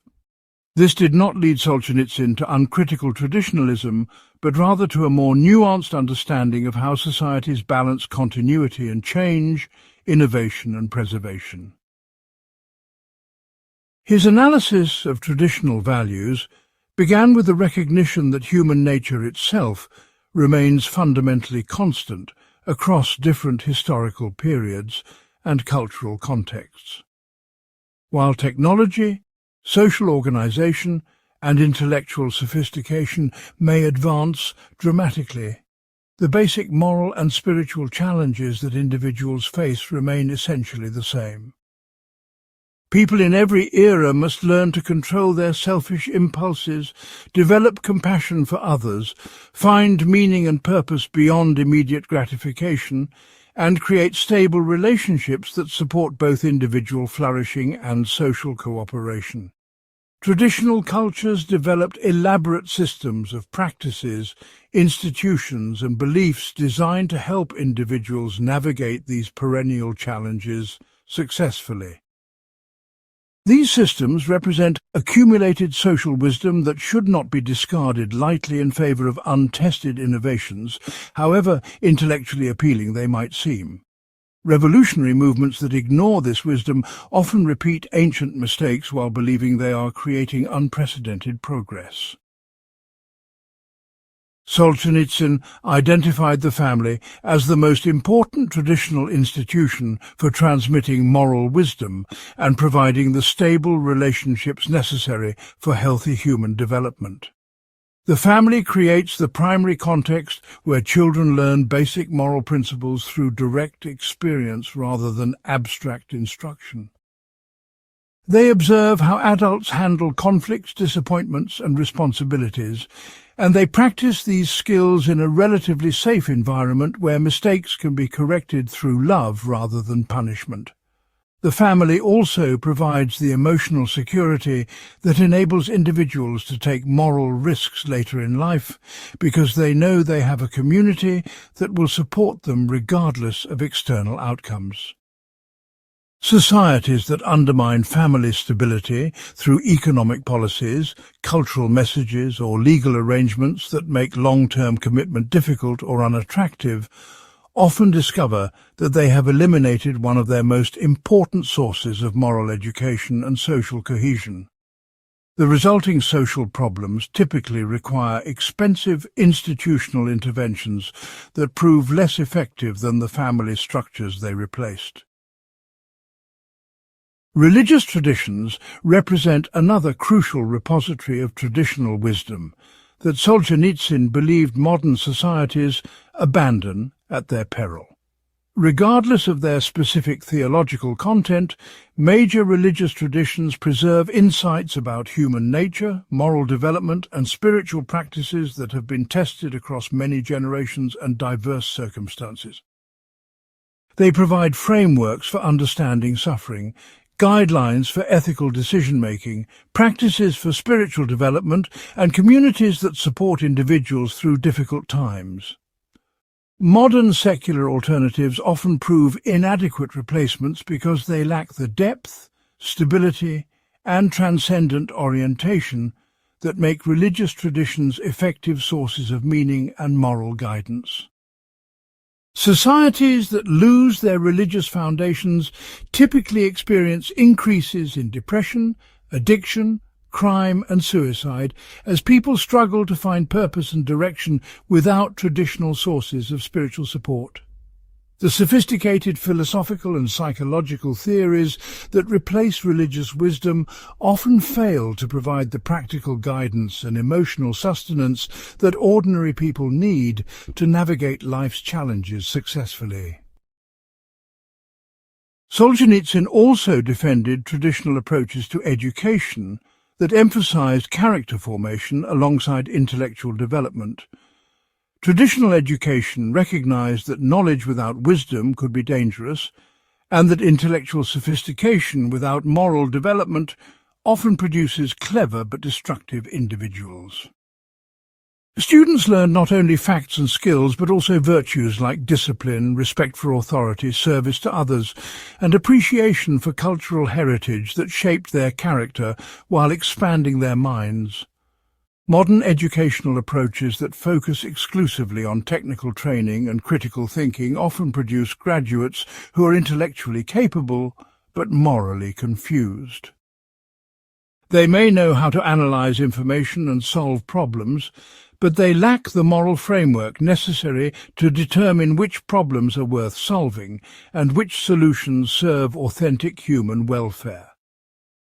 This did not lead Solzhenitsyn to uncritical traditionalism, but rather to a more nuanced understanding of how societies balance continuity and change, innovation and preservation. His analysis of traditional values began with the recognition that human nature itself remains fundamentally constant across different historical periods and cultural contexts. While technology, social organization, and intellectual sophistication may advance dramatically, The basic moral and spiritual challenges that individuals face remain essentially the same. People in every era must learn to control their selfish impulses, develop compassion for others, find meaning and purpose beyond immediate gratification, and create stable relationships that support both individual flourishing and social cooperation. Traditional cultures developed elaborate systems of practices, institutions, and beliefs designed to help individuals navigate these perennial challenges successfully. These systems represent accumulated social wisdom that should not be discarded lightly in favor of untested innovations, however intellectually appealing they might seem. Revolutionary movements that ignore this wisdom often repeat ancient mistakes while believing they are creating unprecedented progress. Solzhenitsyn identified the family as the most important traditional institution for transmitting moral wisdom and providing the stable relationships necessary for healthy human development. The family creates the primary context where children learn basic moral principles through direct experience rather than abstract instruction. They observe how adults handle conflicts, disappointments, and responsibilities, and they practice these skills in a relatively safe environment where mistakes can be corrected through love rather than punishment. The family also provides the emotional security that enables individuals to take moral risks later in life because they know they have a community that will support them regardless of external outcomes. Societies that undermine family stability through economic policies, cultural messages, or legal arrangements that make long-term commitment difficult or unattractive often discover that they have eliminated one of their most important sources of moral education and social cohesion. The resulting social problems typically require expensive institutional interventions that prove less effective than the family structures they replaced. Religious traditions represent another crucial repository of traditional wisdom that Solzhenitsyn believed modern societies abandon at their peril. Regardless of their specific theological content, major religious traditions preserve insights about human nature, moral development, and spiritual practices that have been tested across many generations and diverse circumstances. They provide frameworks for understanding suffering, guidelines for ethical decision-making, practices for spiritual development, and communities that support individuals through difficult times. Modern secular alternatives often prove inadequate replacements because they lack the depth, stability, and transcendent orientation that make religious traditions effective sources of meaning and moral guidance. Societies that lose their religious foundations typically experience increases in depression, addiction, crime and suicide as people struggle to find purpose and direction without traditional sources of spiritual support. The sophisticated philosophical and psychological theories that replace religious wisdom often fail to provide the practical guidance and emotional sustenance that ordinary people need to navigate life's challenges successfully. Solzhenitsyn also defended traditional approaches to education that emphasized character formation alongside intellectual development. Traditional education recognized that knowledge without wisdom could be dangerous, and that intellectual sophistication without moral development often produces clever but destructive individuals. Students learn not only facts and skills, but also virtues like discipline, respect for authority, service to others, and appreciation for cultural heritage that shaped their character while expanding their minds. Modern educational approaches that focus exclusively on technical training and critical thinking often produce graduates who are intellectually capable but morally confused. They may know how to analyze information and solve problems, but they lack the moral framework necessary to determine which problems are worth solving and which solutions serve authentic human welfare.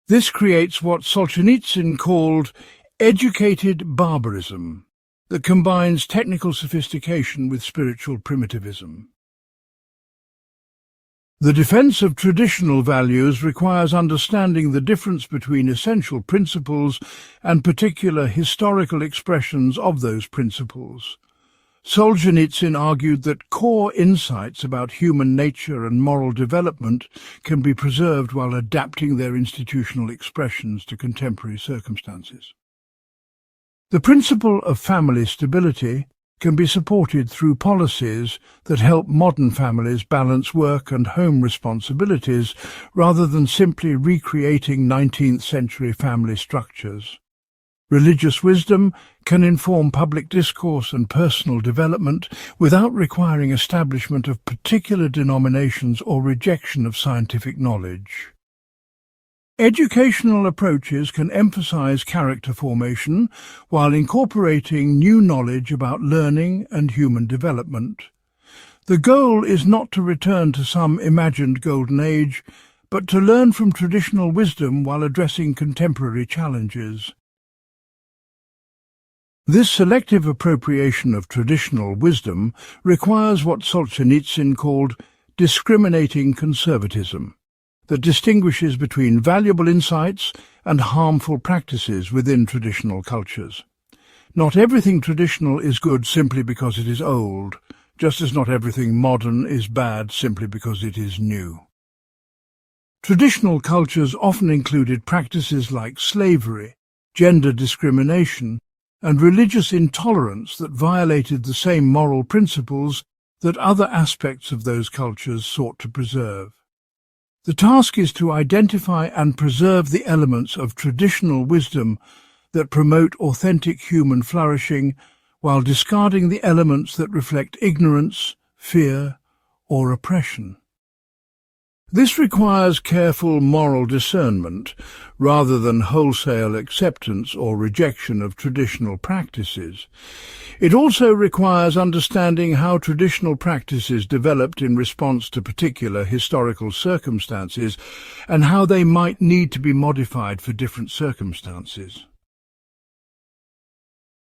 This creates what Solzhenitsyn called educated barbarism, that combines technical sophistication with spiritual primitivism. The defense of traditional values requires understanding the difference between essential principles and particular historical expressions of those principles. Solzhenitsyn argued that core insights about human nature and moral development can be preserved while adapting their institutional expressions to contemporary circumstances. The principle of family stability can be supported through policies that help modern families balance work and home responsibilities rather than simply recreating 19th-century family structures. Religious wisdom can inform public discourse and personal development without requiring establishment of particular denominations or rejection of scientific knowledge. Educational approaches can emphasize character formation while incorporating new knowledge about learning and human development. The goal is not to return to some imagined golden age, but to learn from traditional wisdom while addressing contemporary challenges. This selective appropriation of traditional wisdom requires what Solzhenitsyn called discriminating conservatism, that distinguishes between valuable insights and harmful practices within traditional cultures. Not everything traditional is good simply because it is old, just as not everything modern is bad simply because it is new. Traditional cultures often included practices like slavery, gender discrimination, and religious intolerance that violated the same moral principles that other aspects of those cultures sought to preserve. The task is to identify and preserve the elements of traditional wisdom that promote authentic human flourishing while discarding the elements that reflect ignorance, fear, or oppression. This requires careful moral discernment rather than wholesale acceptance or rejection of traditional practices. It also requires understanding how traditional practices developed in response to particular historical circumstances and how they might need to be modified for different circumstances.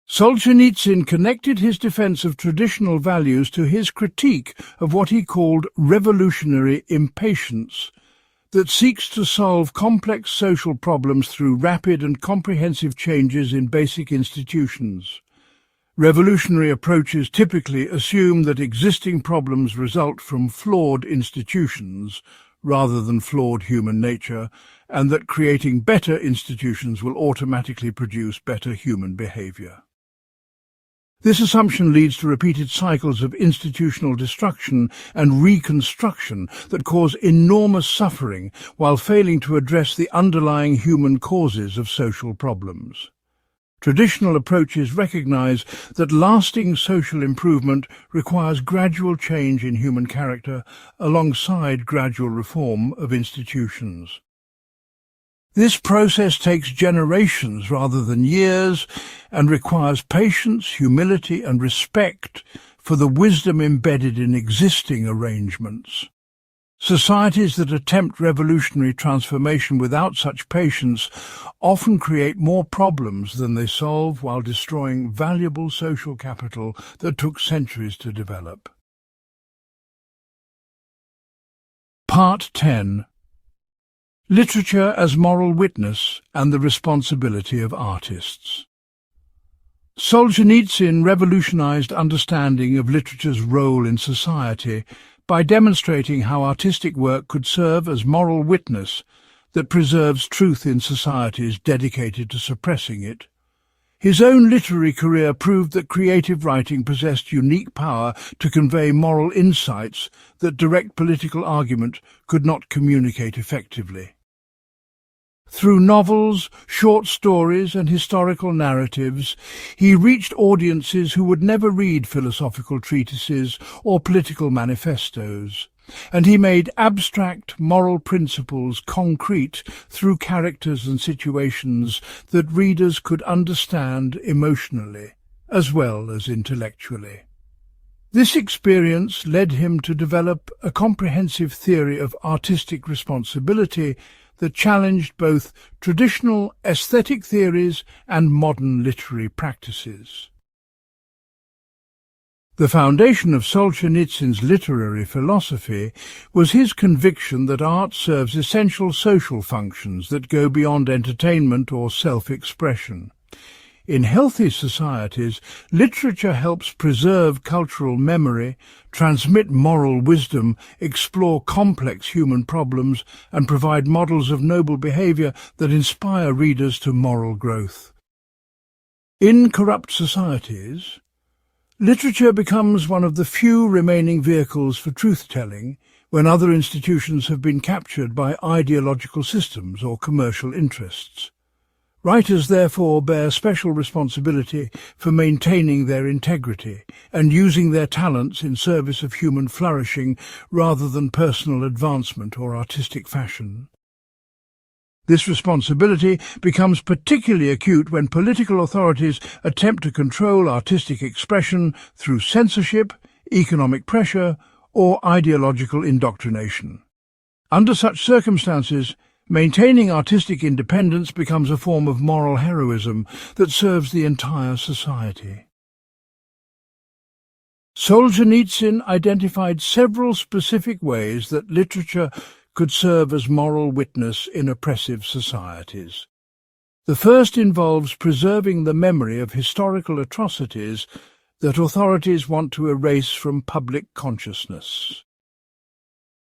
Solzhenitsyn connected his defense of traditional values to his critique of what he called revolutionary impatience, that seeks to solve complex social problems through rapid and comprehensive changes in basic institutions. Revolutionary approaches typically assume that existing problems result from flawed institutions rather than flawed human nature, and that creating better institutions will automatically produce better human behavior. This assumption leads to repeated cycles of institutional destruction and reconstruction that cause enormous suffering while failing to address the underlying human causes of social problems. Traditional approaches recognize that lasting social improvement requires gradual change in human character alongside gradual reform of institutions. This process takes generations rather than years and requires patience, humility, and respect for the wisdom embedded in existing arrangements. Societies that attempt revolutionary transformation without such patience often create more problems than they solve while destroying valuable social capital that took centuries to develop. Part 10. Literature as moral witness and the responsibility of artists. Solzhenitsyn revolutionized understanding of literature's role in society by demonstrating how artistic work could serve as moral witness that preserves truth in societies dedicated to suppressing it. His own literary career proved that creative writing possessed unique power to convey moral insights that direct political argument could not communicate effectively. Through novels, short stories, and historical narratives, he reached audiences who would never read philosophical treatises or political manifestos, and he made abstract moral principles concrete through characters and situations that readers could understand emotionally as well as intellectually. This experience led him to develop a comprehensive theory of artistic responsibility that challenged both traditional aesthetic theories and modern literary practices. The foundation of Solzhenitsyn's literary philosophy was his conviction that art serves essential social functions that go beyond entertainment or self-expression. In healthy societies, literature helps preserve cultural memory, transmit moral wisdom, explore complex human problems, and provide models of noble behavior that inspire readers to moral growth. In corrupt societies, literature becomes one of the few remaining vehicles for truth-telling when other institutions have been captured by ideological systems or commercial interests. Writers therefore bear special responsibility for maintaining their integrity and using their talents in service of human flourishing rather than personal advancement or artistic fashion. This responsibility becomes particularly acute when political authorities attempt to control artistic expression through censorship, economic pressure, or ideological indoctrination. Under such circumstances, maintaining artistic independence becomes a form of moral heroism that serves the entire society. Solzhenitsyn identified several specific ways that literature could serve as moral witness in oppressive societies. The first involves preserving the memory of historical atrocities that authorities want to erase from public consciousness.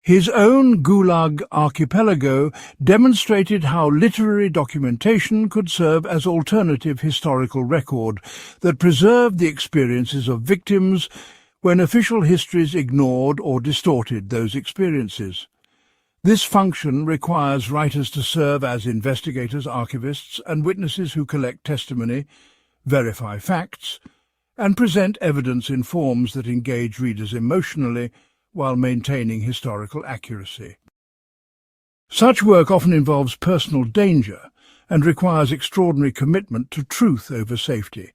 His own Gulag Archipelago demonstrated how literary documentation could serve as alternative historical record that preserved the experiences of victims when official histories ignored or distorted those experiences. This function requires writers to serve as investigators, archivists, and witnesses who collect testimony, verify facts, and present evidence in forms that engage readers emotionally while maintaining historical accuracy. Such work often involves personal danger and requires extraordinary commitment to truth over safety,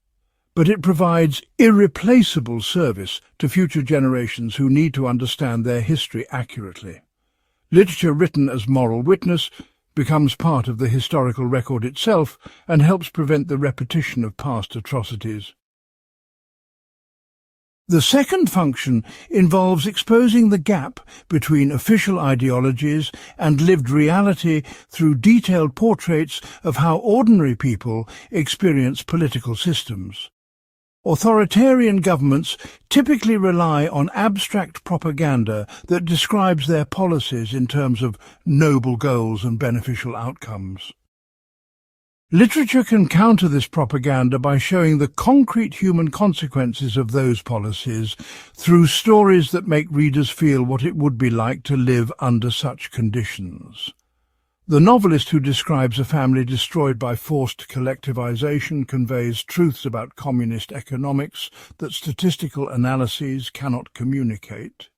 but it provides irreplaceable service to future generations who need to understand their history accurately. Literature written as moral witness becomes part of the historical record itself and helps prevent the repetition of past atrocities. The second function involves exposing the gap between official ideologies and lived reality through detailed portraits of how ordinary people experience political systems. Authoritarian governments typically rely on abstract propaganda that describes their policies in terms of noble goals and beneficial outcomes. Literature can counter this propaganda by showing the concrete human consequences of those policies through stories that make readers feel what it would be like to live under such conditions. The novelist who describes a family destroyed by forced collectivization conveys truths about communist economics that statistical analyses cannot communicate.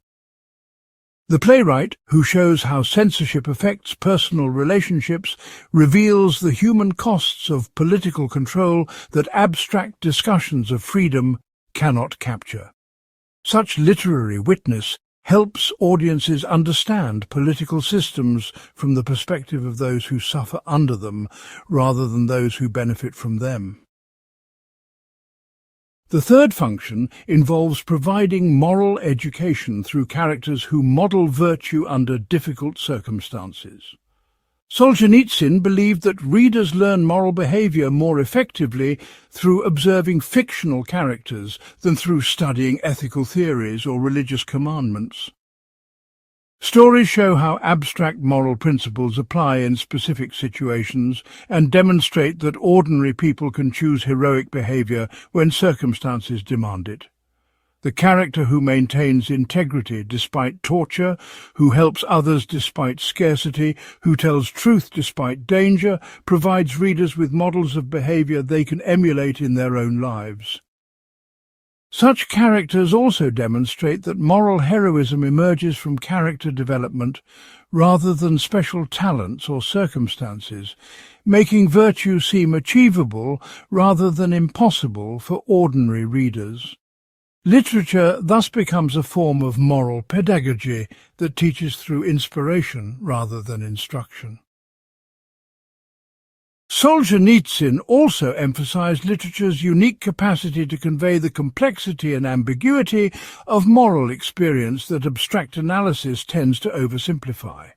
The playwright, who shows how censorship affects personal relationships, reveals the human costs of political control that abstract discussions of freedom cannot capture. Such literary witness helps audiences understand political systems from the perspective of those who suffer under them, rather than those who benefit from them. The third function involves providing moral education through characters who model virtue under difficult circumstances. Solzhenitsyn believed that readers learn moral behavior more effectively through observing fictional characters than through studying ethical theories or religious commandments. Stories show how abstract moral principles apply in specific situations and demonstrate that ordinary people can choose heroic behavior when circumstances demand it. The character who maintains integrity despite torture, who helps others despite scarcity, who tells truth despite danger, provides readers with models of behavior they can emulate in their own lives. Such characters also demonstrate that moral heroism emerges from character development rather than special talents or circumstances, making virtue seem achievable rather than impossible for ordinary readers. Literature thus becomes a form of moral pedagogy that teaches through inspiration rather than instruction. Solzhenitsyn also emphasized literature's unique capacity to convey the complexity and ambiguity of moral experience that abstract analysis tends to oversimplify.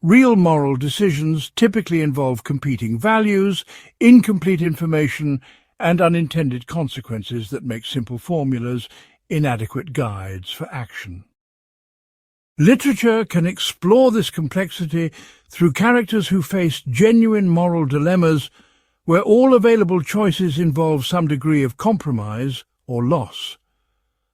Real moral decisions typically involve competing values, incomplete information, and unintended consequences that make simple formulas inadequate guides for action. Literature can explore this complexity through characters who face genuine moral dilemmas where all available choices involve some degree of compromise or loss.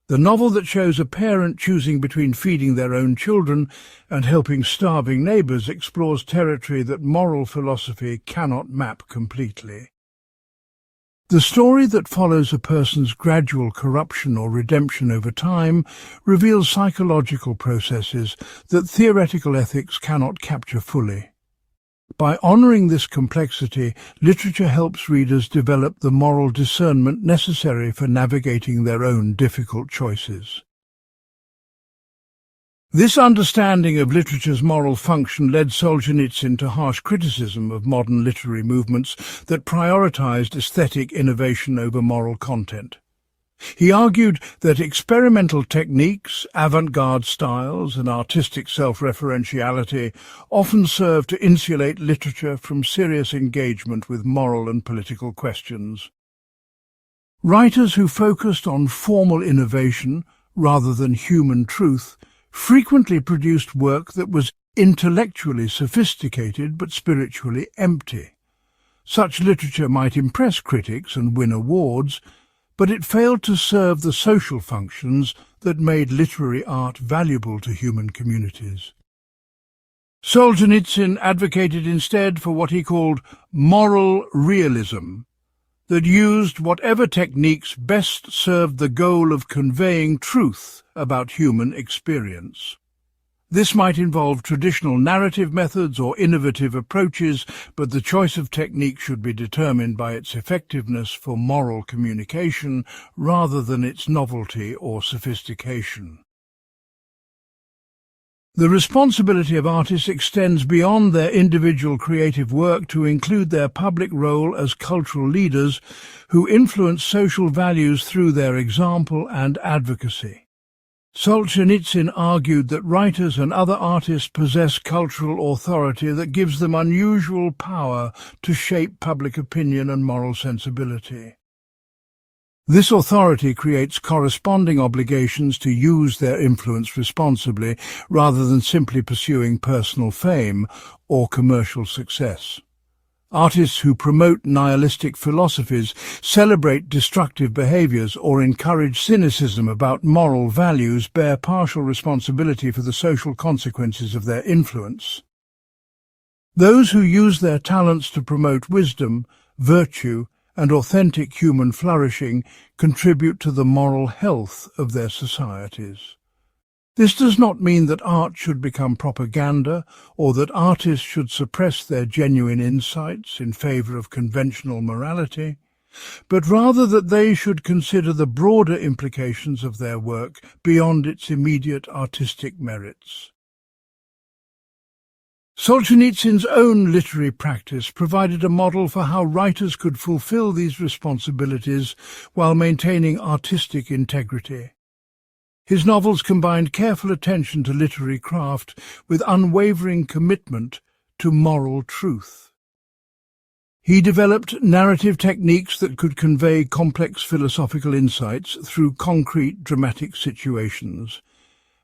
The novel that shows a parent choosing between feeding their own children and helping starving neighbours explores territory that moral philosophy cannot map completely. The story that follows a person's gradual corruption or redemption over time reveals psychological processes that theoretical ethics cannot capture fully. By honouring this complexity, literature helps readers develop the moral discernment necessary for navigating their own difficult choices. This understanding of literature's moral function led Solzhenitsyn to harsh criticism of modern literary movements that prioritized aesthetic innovation over moral content. He argued that experimental techniques, avant-garde styles, and artistic self-referentiality often serve to insulate literature from serious engagement with moral and political questions. Writers who focused on formal innovation rather than human truth frequently produced work that was intellectually sophisticated but spiritually empty. Such literature might impress critics and win awards, but it failed to serve the social functions that made literary art valuable to human communities. Solzhenitsyn advocated instead for what he called moral realism, that used whatever techniques best served the goal of conveying truth about human experience. This might involve traditional narrative methods or innovative approaches, but the choice of technique should be determined by its effectiveness for moral communication rather than its novelty or sophistication. The responsibility of artists extends beyond their individual creative work to include their public role as cultural leaders who influence social values through their example and advocacy. Solzhenitsyn argued that writers and other artists possess cultural authority that gives them unusual power to shape public opinion and moral sensibility. This authority creates corresponding obligations to use their influence responsibly rather than simply pursuing personal fame or commercial success. Artists who promote nihilistic philosophies, celebrate destructive behaviors, or encourage cynicism about moral values bear partial responsibility for the social consequences of their influence. Those who use their talents to promote wisdom, virtue, and authentic human flourishing contribute to the moral health of their societies. This does not mean that art should become propaganda or that artists should suppress their genuine insights in favor of conventional morality, but rather that they should consider the broader implications of their work beyond its immediate artistic merits. Solzhenitsyn's own literary practice provided a model for how writers could fulfill these responsibilities while maintaining artistic integrity. His novels combined careful attention to literary craft with unwavering commitment to moral truth. He developed narrative techniques that could convey complex philosophical insights through concrete dramatic situations,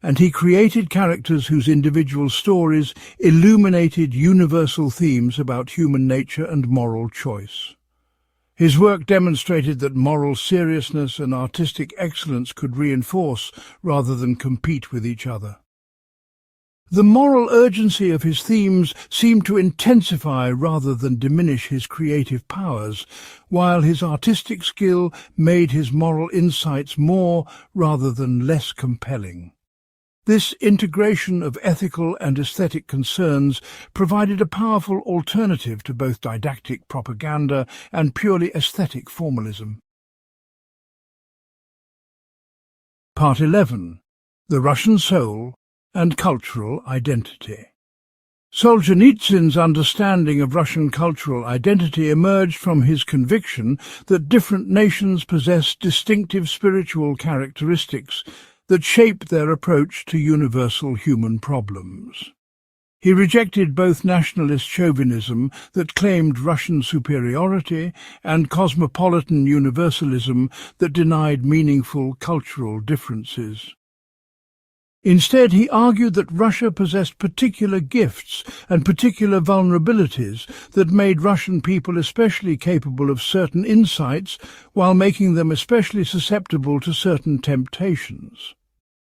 and he created characters whose individual stories illuminated universal themes about human nature and moral choice. His work demonstrated that moral seriousness and artistic excellence could reinforce rather than compete with each other. The moral urgency of his themes seemed to intensify rather than diminish his creative powers, while his artistic skill made his moral insights more rather than less compelling. This integration of ethical and aesthetic concerns provided a powerful alternative to both didactic propaganda and purely aesthetic formalism. Part 11. The Russian Soul and Cultural Identity. Solzhenitsyn's understanding of Russian cultural identity emerged from his conviction that different nations possess distinctive spiritual characteristics that shape their approach to universal human problems. He rejected both nationalist chauvinism that claimed Russian superiority and cosmopolitan universalism that denied meaningful cultural differences. Instead, he argued that Russia possessed particular gifts and particular vulnerabilities that made Russian people especially capable of certain insights while making them especially susceptible to certain temptations.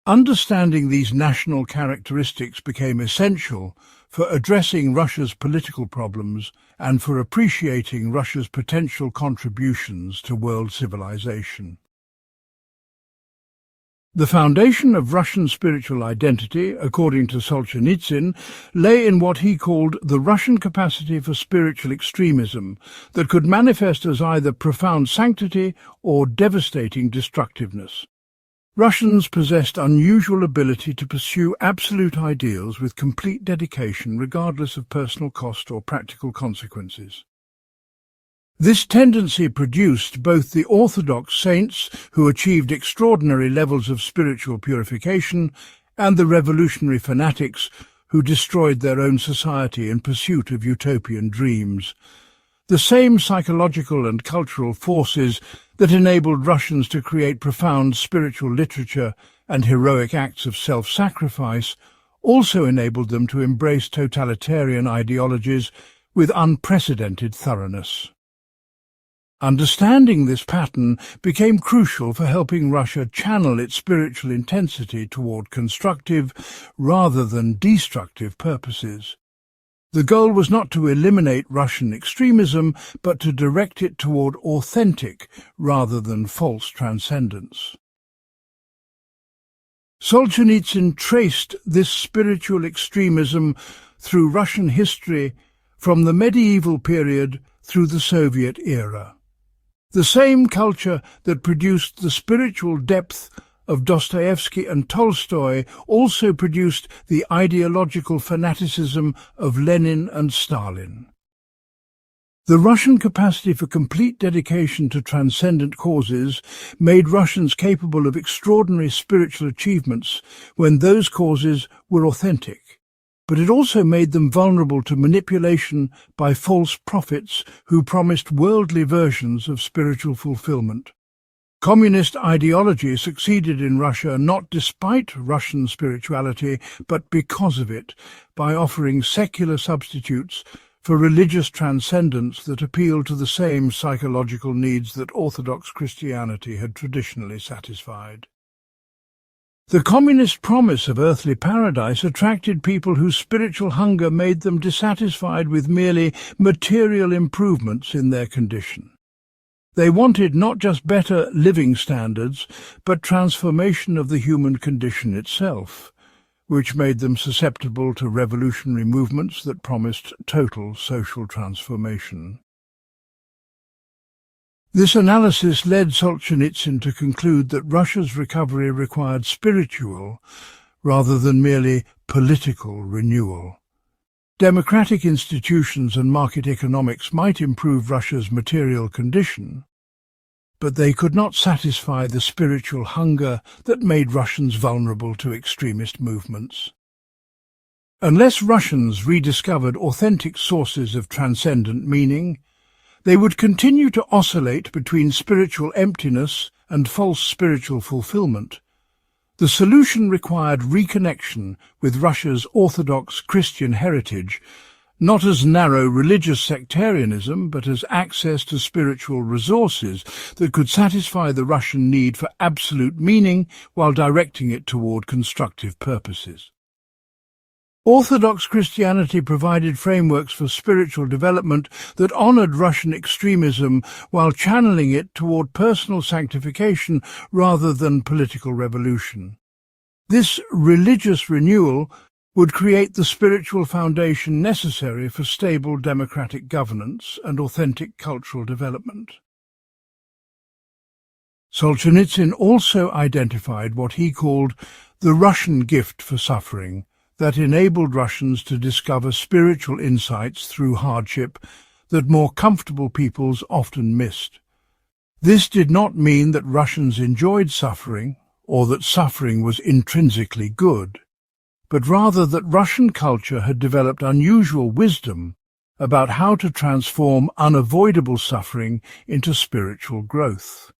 Understanding these national characteristics became essential for addressing Russia's political problems and for appreciating Russia's potential contributions to world civilization. The foundation of Russian spiritual identity, according to Solzhenitsyn, lay in what he called the Russian capacity for spiritual extremism that could manifest as either profound sanctity or devastating destructiveness. Russians possessed unusual ability to pursue absolute ideals with complete dedication regardless of personal cost or practical consequences. This tendency produced both the orthodox saints who achieved extraordinary levels of spiritual purification and the revolutionary fanatics who destroyed their own society in pursuit of utopian dreams. The same psychological and cultural forces that enabled Russians to create profound spiritual literature and heroic acts of self-sacrifice also enabled them to embrace totalitarian ideologies with unprecedented thoroughness. Understanding this pattern became crucial for helping Russia channel its spiritual intensity toward constructive rather than destructive purposes. The goal was not to eliminate Russian extremism, but to direct it toward authentic rather than false transcendence. Solzhenitsyn traced this spiritual extremism through Russian history from the medieval period through the Soviet era. The same culture that produced the spiritual depth of Dostoevsky and Tolstoy also produced the ideological fanaticism of Lenin and Stalin. The Russian capacity for complete dedication to transcendent causes made Russians capable of extraordinary spiritual achievements when those causes were authentic. But it also made them vulnerable to manipulation by false prophets who promised worldly versions of spiritual fulfillment. Communist ideology succeeded in Russia not despite Russian spirituality, but because of it, by offering secular substitutes for religious transcendence that appealed to the same psychological needs that Orthodox Christianity had traditionally satisfied. The communist promise of earthly paradise attracted people whose spiritual hunger made them dissatisfied with merely material improvements in their condition. They wanted not just better living standards, but transformation of the human condition itself, which made them susceptible to revolutionary movements that promised total social transformation. This analysis led Solzhenitsyn to conclude that Russia's recovery required spiritual rather than merely political renewal. Democratic institutions and market economics might improve Russia's material condition, but they could not satisfy the spiritual hunger that made Russians vulnerable to extremist movements. Unless Russians rediscovered authentic sources of transcendent meaning, they would continue to oscillate between spiritual emptiness and false spiritual fulfillment. The solution required reconnection with Russia's Orthodox Christian heritage, not as narrow religious sectarianism, but as access to spiritual resources that could satisfy the Russian need for absolute meaning while directing it toward constructive purposes. Orthodox Christianity provided frameworks for spiritual development that honored Russian extremism while channeling it toward personal sanctification rather than political revolution. This religious renewal would create the spiritual foundation necessary for stable democratic governance and authentic cultural development. Solzhenitsyn also identified what he called the Russian gift for suffering, that enabled Russians to discover spiritual insights through hardship that more comfortable peoples often missed. This did not mean that Russians enjoyed suffering or that suffering was intrinsically good, but rather that Russian culture had developed unusual wisdom about how to transform unavoidable suffering into spiritual growth.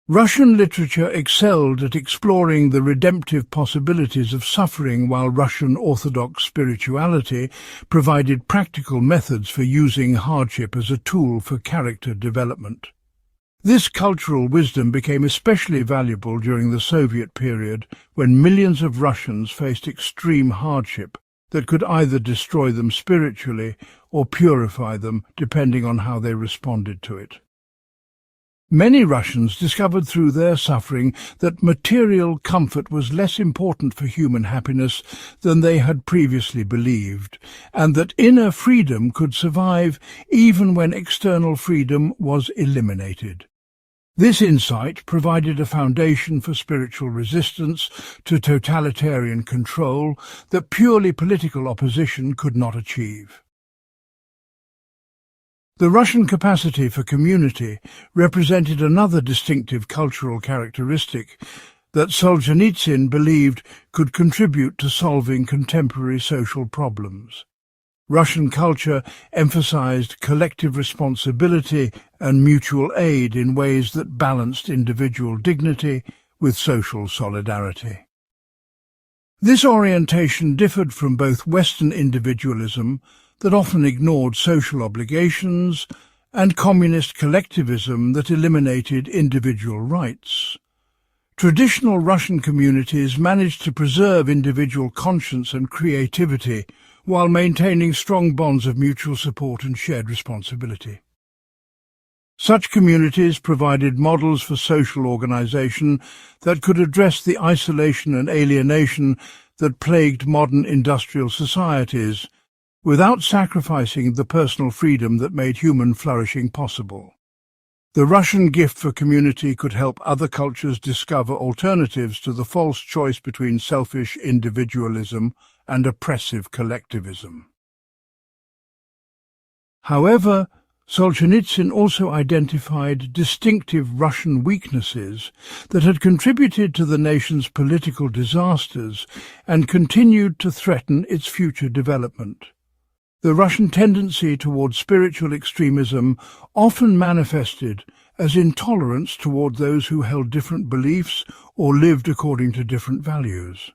Russian literature excelled at exploring the redemptive possibilities of suffering, while Russian Orthodox spirituality provided practical methods for using hardship as a tool for character development. This cultural wisdom became especially valuable during the Soviet period, when millions of Russians faced extreme hardship that could either destroy them spiritually or purify them, depending on how they responded to it. Many Russians discovered through their suffering that material comfort was less important for human happiness than they had previously believed, and that inner freedom could survive even when external freedom was eliminated. This insight provided a foundation for spiritual resistance to totalitarian control that purely political opposition could not achieve. The Russian capacity for community represented another distinctive cultural characteristic that Solzhenitsyn believed could contribute to solving contemporary social problems. Russian culture emphasized collective responsibility and mutual aid in ways that balanced individual dignity with social solidarity. This orientation differed from both Western individualism, that often ignored social obligations, and communist collectivism that eliminated individual rights. Traditional Russian communities managed to preserve individual conscience and creativity while maintaining strong bonds of mutual support and shared responsibility. Such communities provided models for social organization that could address the isolation and alienation that plagued modern industrial societies, without sacrificing the personal freedom that made human flourishing possible. The Russian gift for community could help other cultures discover alternatives to the false choice between selfish individualism and oppressive collectivism. However, Solzhenitsyn also identified distinctive Russian weaknesses that had contributed to the nation's political disasters and continued to threaten its future development. The Russian tendency toward spiritual extremism often manifested as intolerance toward those who held different beliefs or lived according to different values.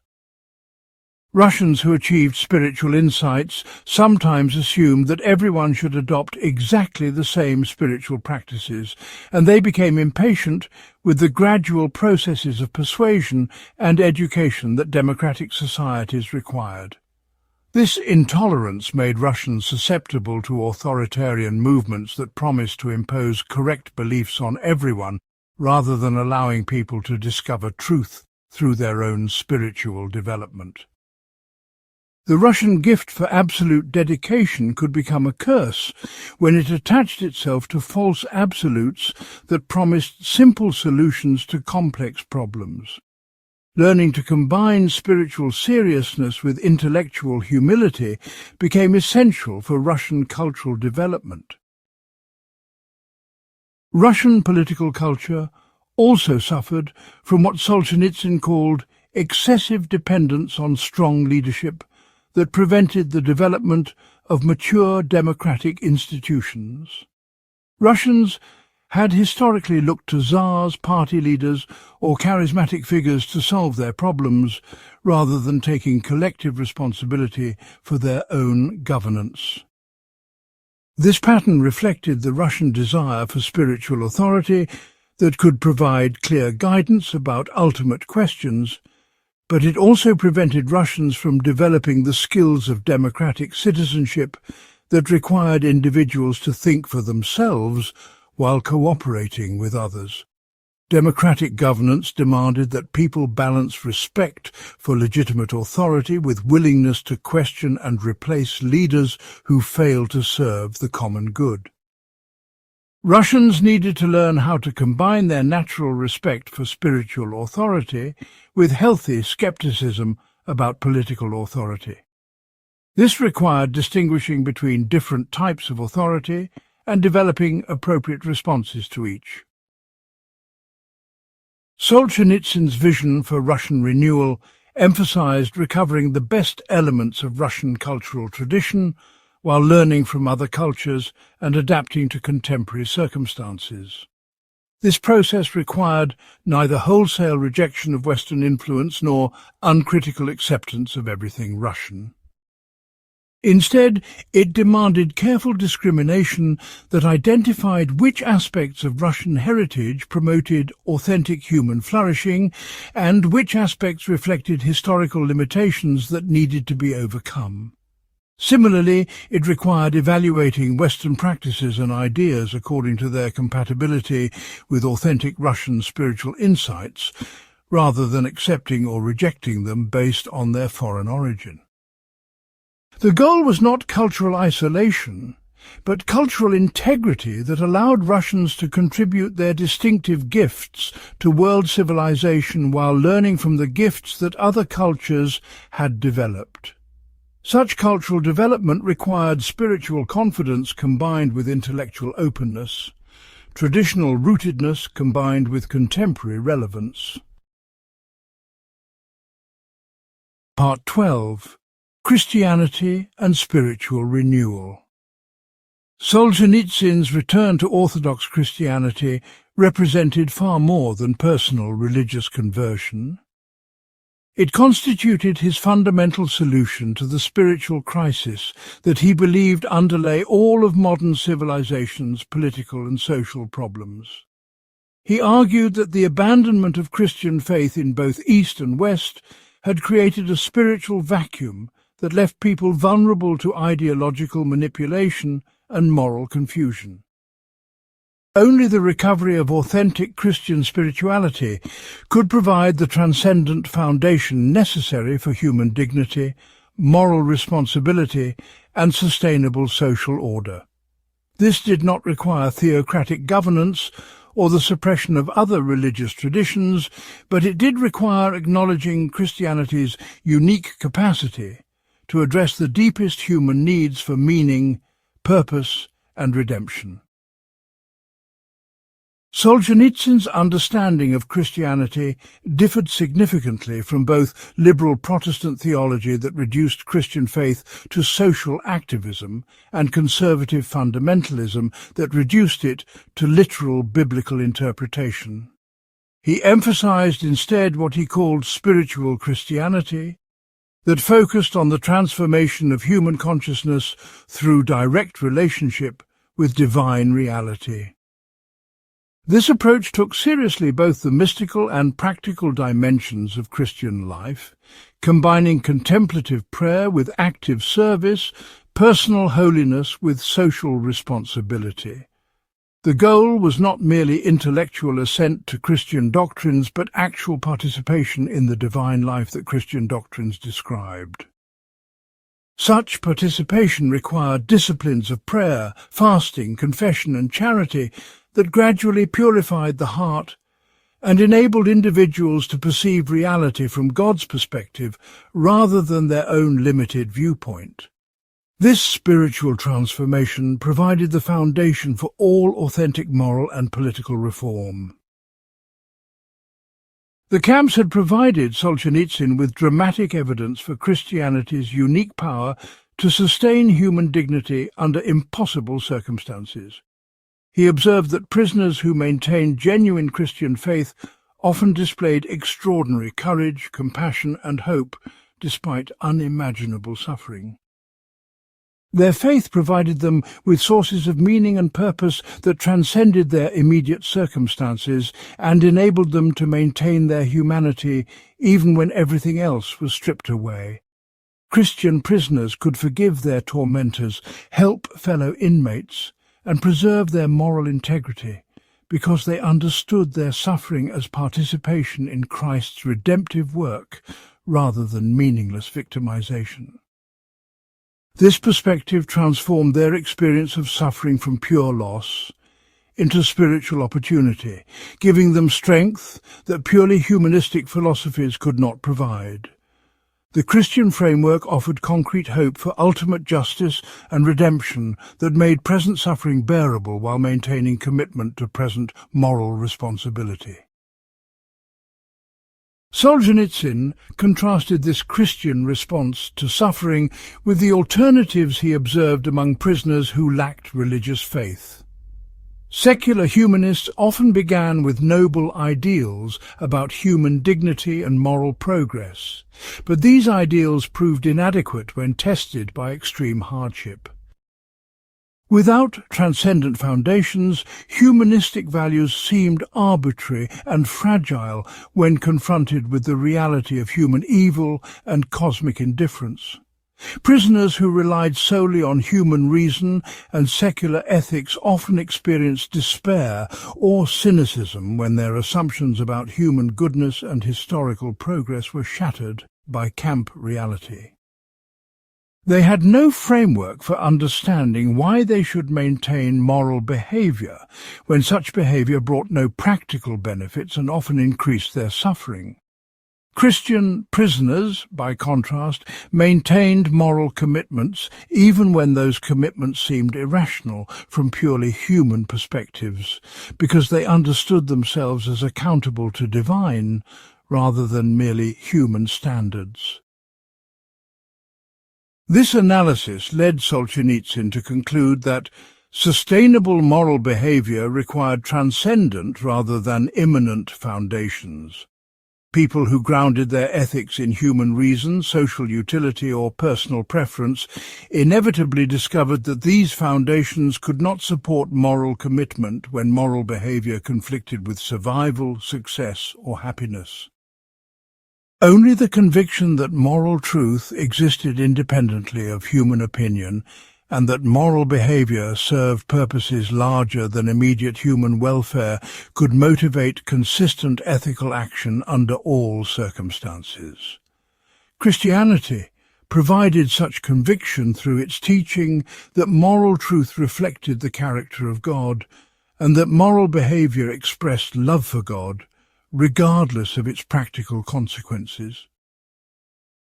Russians who achieved spiritual insights sometimes assumed that everyone should adopt exactly the same spiritual practices, and they became impatient with the gradual processes of persuasion and education that democratic societies required. This intolerance made Russians susceptible to authoritarian movements that promised to impose correct beliefs on everyone rather than allowing people to discover truth through their own spiritual development. The Russian gift for absolute dedication could become a curse when it attached itself to false absolutes that promised simple solutions to complex problems. Learning to combine spiritual seriousness with intellectual humility became essential for Russian cultural development. Russian political culture also suffered from what Solzhenitsyn called excessive dependence on strong leadership that prevented the development of mature democratic institutions. Russians had historically looked to czars, party leaders, or charismatic figures to solve their problems, rather than taking collective responsibility for their own governance. This pattern reflected the Russian desire for spiritual authority that could provide clear guidance about ultimate questions, but it also prevented Russians from developing the skills of democratic citizenship that required individuals to think for themselves while cooperating with others. Democratic governance demanded that people balance respect for legitimate authority with willingness to question and replace leaders who fail to serve the common good. Russians needed to learn how to combine their natural respect for spiritual authority with healthy skepticism about political authority. This required distinguishing between different types of authority and developing appropriate responses to each. Solzhenitsyn's vision for Russian renewal emphasized recovering the best elements of Russian cultural tradition while learning from other cultures and adapting to contemporary circumstances. This process required neither wholesale rejection of Western influence nor uncritical acceptance of everything Russian. Instead, it demanded careful discrimination that identified which aspects of Russian heritage promoted authentic human flourishing and which aspects reflected historical limitations that needed to be overcome. Similarly, it required evaluating Western practices and ideas according to their compatibility with authentic Russian spiritual insights, rather than accepting or rejecting them based on their foreign origin. The goal was not cultural isolation, but cultural integrity that allowed Russians to contribute their distinctive gifts to world civilization while learning from the gifts that other cultures had developed. Such cultural development required spiritual confidence combined with intellectual openness, traditional rootedness combined with contemporary relevance. Part 12. Christianity and Spiritual Renewal. Solzhenitsyn's return to Orthodox Christianity represented far more than personal religious conversion. It constituted his fundamental solution to the spiritual crisis that he believed underlay all of modern civilization's political and social problems. He argued that the abandonment of Christian faith in both East and West had created a spiritual vacuum that left people vulnerable to ideological manipulation and moral confusion. Only the recovery of authentic Christian spirituality could provide the transcendent foundation necessary for human dignity, moral responsibility, and sustainable social order. This did not require theocratic governance or the suppression of other religious traditions, but it did require acknowledging Christianity's unique capacity to address the deepest human needs for meaning, purpose, and redemption. Solzhenitsyn's understanding of Christianity differed significantly from both liberal Protestant theology that reduced Christian faith to social activism and conservative fundamentalism that reduced it to literal biblical interpretation. He emphasized instead what he called spiritual Christianity, that focused on the transformation of human consciousness through direct relationship with divine reality. This approach took seriously both the mystical and practical dimensions of Christian life, combining contemplative prayer with active service, personal holiness with social responsibility. The goal was not merely intellectual assent to Christian doctrines, but actual participation in the divine life that Christian doctrines described. Such participation required disciplines of prayer, fasting, confession, and charity that gradually purified the heart and enabled individuals to perceive reality from God's perspective rather than their own limited viewpoint. This spiritual transformation provided the foundation for all authentic moral and political reform. The camps had provided Solzhenitsyn with dramatic evidence for Christianity's unique power to sustain human dignity under impossible circumstances. He observed that prisoners who maintained genuine Christian faith often displayed extraordinary courage, compassion, and hope despite unimaginable suffering. Their faith provided them with sources of meaning and purpose that transcended their immediate circumstances and enabled them to maintain their humanity even when everything else was stripped away. Christian prisoners could forgive their tormentors, help fellow inmates, and preserve their moral integrity because they understood their suffering as participation in Christ's redemptive work rather than meaningless victimization. This perspective transformed their experience of suffering from pure loss into spiritual opportunity, giving them strength that purely humanistic philosophies could not provide. The Christian framework offered concrete hope for ultimate justice and redemption that made present suffering bearable while maintaining commitment to present moral responsibility. Solzhenitsyn contrasted this Christian response to suffering with the alternatives he observed among prisoners who lacked religious faith. Secular humanists often began with noble ideals about human dignity and moral progress, but these ideals proved inadequate when tested by extreme hardship. Without transcendent foundations, humanistic values seemed arbitrary and fragile when confronted with the reality of human evil and cosmic indifference. Prisoners who relied solely on human reason and secular ethics often experienced despair or cynicism when their assumptions about human goodness and historical progress were shattered by camp reality. They had no framework for understanding why they should maintain moral behavior when such behavior brought no practical benefits and often increased their suffering. Christian prisoners, by contrast, maintained moral commitments even when those commitments seemed irrational from purely human perspectives, because they understood themselves as accountable to divine rather than merely human standards. This analysis led Solzhenitsyn to conclude that sustainable moral behavior required transcendent rather than immanent foundations. People who grounded their ethics in human reason, social utility, or personal preference inevitably discovered that these foundations could not support moral commitment when moral behavior conflicted with survival, success, or happiness. Only the conviction that moral truth existed independently of human opinion and that moral behavior served purposes larger than immediate human welfare could motivate consistent ethical action under all circumstances. Christianity provided such conviction through its teaching that moral truth reflected the character of God and that moral behavior expressed love for God, regardless of its practical consequences.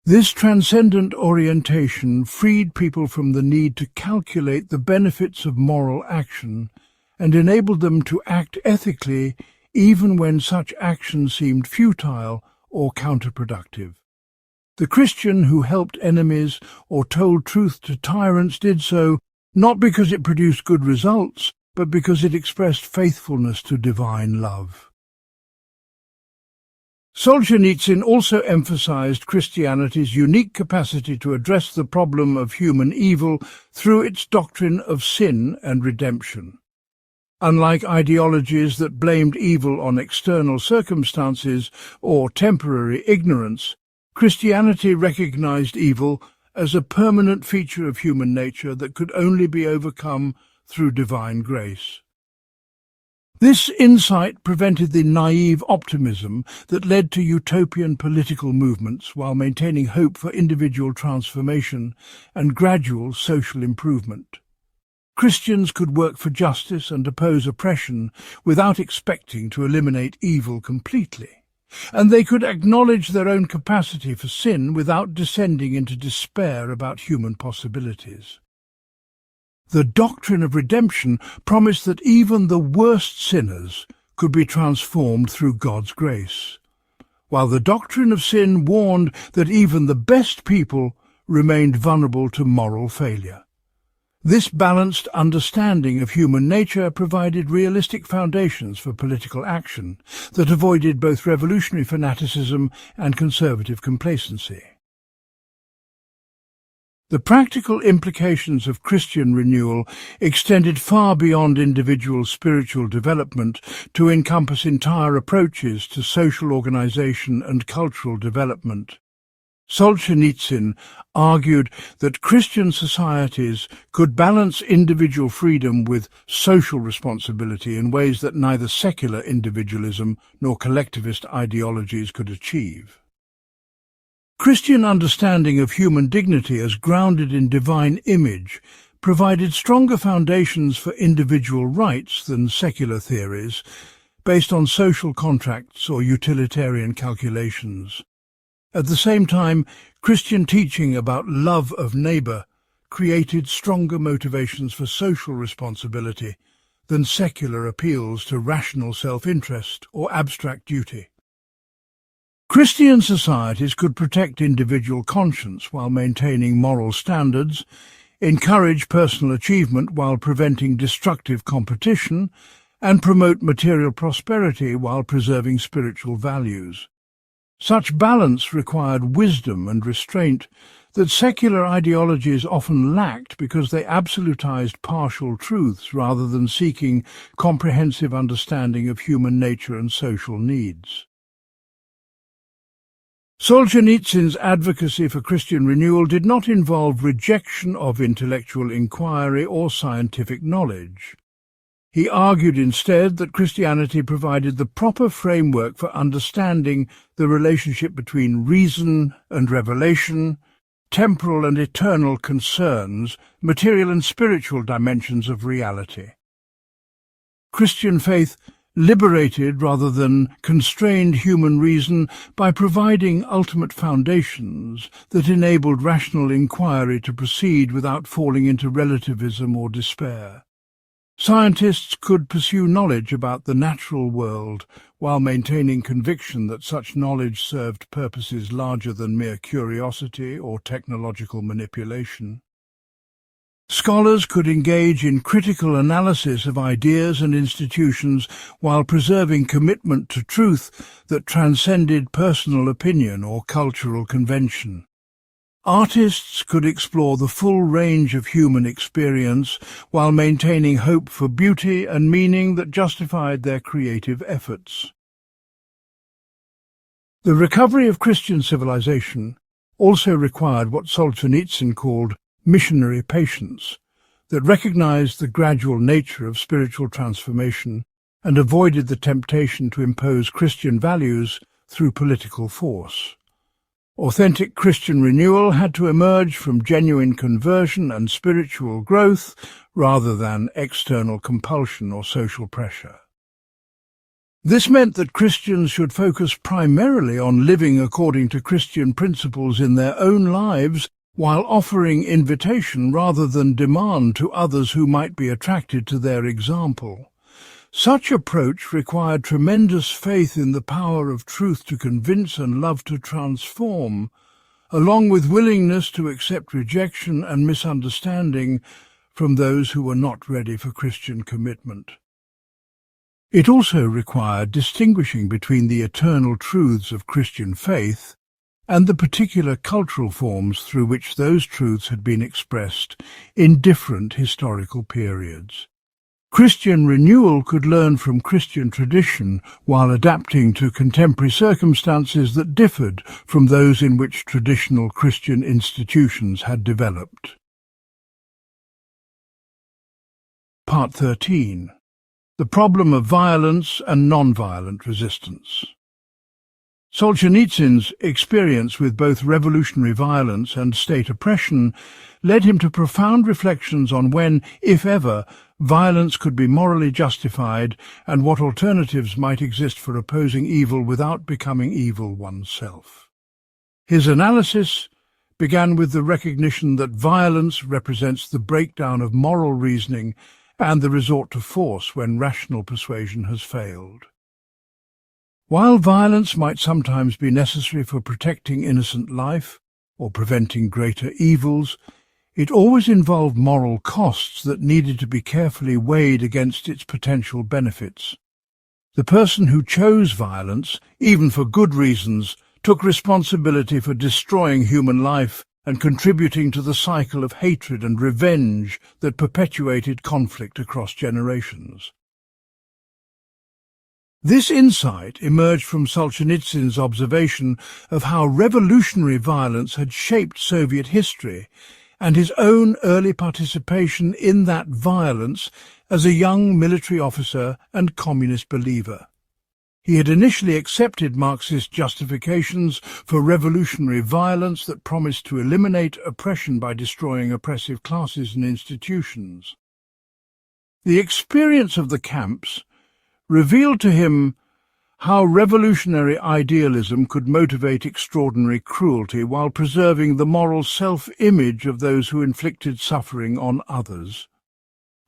This transcendent orientation freed people from the need to calculate the benefits of moral action and enabled them to act ethically even when such action seemed futile or counterproductive. The Christian who helped enemies or told truth to tyrants did so not because it produced good results, but because it expressed faithfulness to divine love. Solzhenitsyn also emphasized Christianity's unique capacity to address the problem of human evil through its doctrine of sin and redemption. Unlike ideologies that blamed evil on external circumstances or temporary ignorance, Christianity recognized evil as a permanent feature of human nature that could only be overcome through divine grace. This insight prevented the naive optimism that led to utopian political movements while maintaining hope for individual transformation and gradual social improvement. Christians could work for justice and oppose oppression without expecting to eliminate evil completely, and they could acknowledge their own capacity for sin without descending into despair about human possibilities. The doctrine of redemption promised that even the worst sinners could be transformed through God's grace, while the doctrine of sin warned that even the best people remained vulnerable to moral failure. This balanced understanding of human nature provided realistic foundations for political action that avoided both revolutionary fanaticism and conservative complacency. The practical implications of Christian renewal extended far beyond individual spiritual development to encompass entire approaches to social organization and cultural development. Solzhenitsyn argued that Christian societies could balance individual freedom with social responsibility in ways that neither secular individualism nor collectivist ideologies could achieve. Christian understanding of human dignity as grounded in divine image provided stronger foundations for individual rights than secular theories based on social contracts or utilitarian calculations. At the same time, Christian teaching about love of neighbour created stronger motivations for social responsibility than secular appeals to rational self-interest or abstract duty. Christian societies could protect individual conscience while maintaining moral standards, encourage personal achievement while preventing destructive competition, and promote material prosperity while preserving spiritual values. Such balance required wisdom and restraint that secular ideologies often lacked because they absolutized partial truths rather than seeking comprehensive understanding of human nature and social needs. Solzhenitsyn's advocacy for Christian renewal did not involve rejection of intellectual inquiry or scientific knowledge. He argued instead that Christianity provided the proper framework for understanding the relationship between reason and revelation, temporal and eternal concerns, material and spiritual dimensions of reality. Christian faith liberated rather than constrained human reason by providing ultimate foundations that enabled rational inquiry to proceed without falling into relativism or despair. Scientists could pursue knowledge about the natural world while maintaining conviction that such knowledge served purposes larger than mere curiosity or technological manipulation. Scholars could engage in critical analysis of ideas and institutions while preserving commitment to truth that transcended personal opinion or cultural convention. Artists could explore the full range of human experience while maintaining hope for beauty and meaning that justified their creative efforts. The recovery of Christian civilization also required what Solzhenitsyn called missionary patience, that recognized the gradual nature of spiritual transformation and avoided the temptation to impose Christian values through political force. Authentic Christian renewal had to emerge from genuine conversion and spiritual growth rather than external compulsion or social pressure. This meant that Christians should focus primarily on living according to Christian principles in their own lives while offering invitation rather than demand to others who might be attracted to their example. Such approach required tremendous faith in the power of truth to convince and love to transform, along with willingness to accept rejection and misunderstanding from those who were not ready for Christian commitment. It also required distinguishing between the eternal truths of Christian faith and the particular cultural forms through which those truths had been expressed in different historical periods. Christian renewal could learn from Christian tradition while adapting to contemporary circumstances that differed from those in which traditional Christian institutions had developed. Part 13. The problem of violence and non-violent resistance. Solzhenitsyn's experience with both revolutionary violence and state oppression led him to profound reflections on when, if ever, violence could be morally justified and what alternatives might exist for opposing evil without becoming evil oneself. His analysis began with the recognition that violence represents the breakdown of moral reasoning and the resort to force when rational persuasion has failed. While violence might sometimes be necessary for protecting innocent life or preventing greater evils, it always involved moral costs that needed to be carefully weighed against its potential benefits. The person who chose violence, even for good reasons, took responsibility for destroying human life and contributing to the cycle of hatred and revenge that perpetuated conflict across generations. This insight emerged from Solzhenitsyn's observation of how revolutionary violence had shaped Soviet history and his own early participation in that violence as a young military officer and communist believer. He had initially accepted Marxist justifications for revolutionary violence that promised to eliminate oppression by destroying oppressive classes and institutions. The experience of the camps revealed to him how revolutionary idealism could motivate extraordinary cruelty while preserving the moral self-image of those who inflicted suffering on others.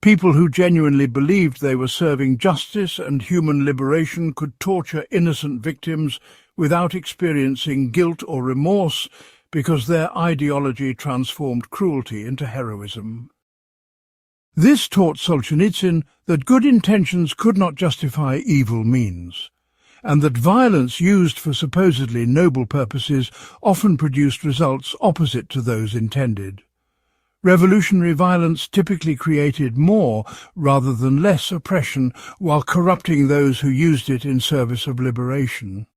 People who genuinely believed they were serving justice and human liberation could torture innocent victims without experiencing guilt or remorse because their ideology transformed cruelty into heroism. This taught Solzhenitsyn that good intentions could not justify evil means, and that violence used for supposedly noble purposes often produced results opposite to those intended. Revolutionary violence typically created more rather than less oppression while corrupting those who used it in service of liberation.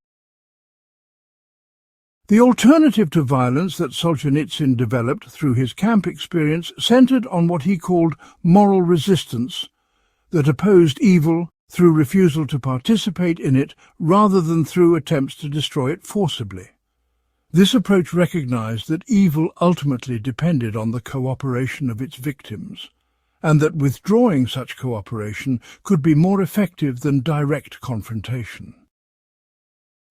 The alternative to violence that Solzhenitsyn developed through his camp experience centered on what he called moral resistance, that opposed evil through refusal to participate in it rather than through attempts to destroy it forcibly. This approach recognized that evil ultimately depended on the cooperation of its victims, and that withdrawing such cooperation could be more effective than direct confrontation.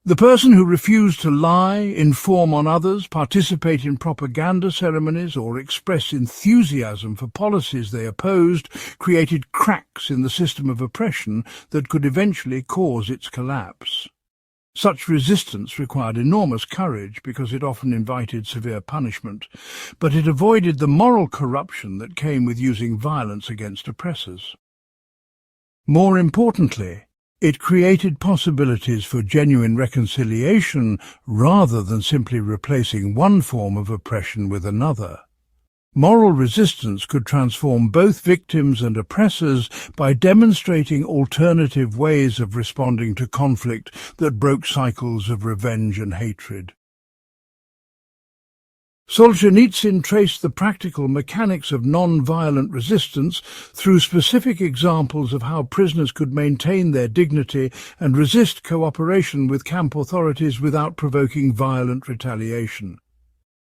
The person who refused to lie, inform on others, participate in propaganda ceremonies, or express enthusiasm for policies they opposed created cracks in the system of oppression that could eventually cause its collapse. Such resistance required enormous courage because it often invited severe punishment, but it avoided the moral corruption that came with using violence against oppressors. More importantly, it created possibilities for genuine reconciliation rather than simply replacing one form of oppression with another. Moral resistance could transform both victims and oppressors by demonstrating alternative ways of responding to conflict that broke cycles of revenge and hatred. Solzhenitsyn traced the practical mechanics of non-violent resistance through specific examples of how prisoners could maintain their dignity and resist cooperation with camp authorities without provoking violent retaliation.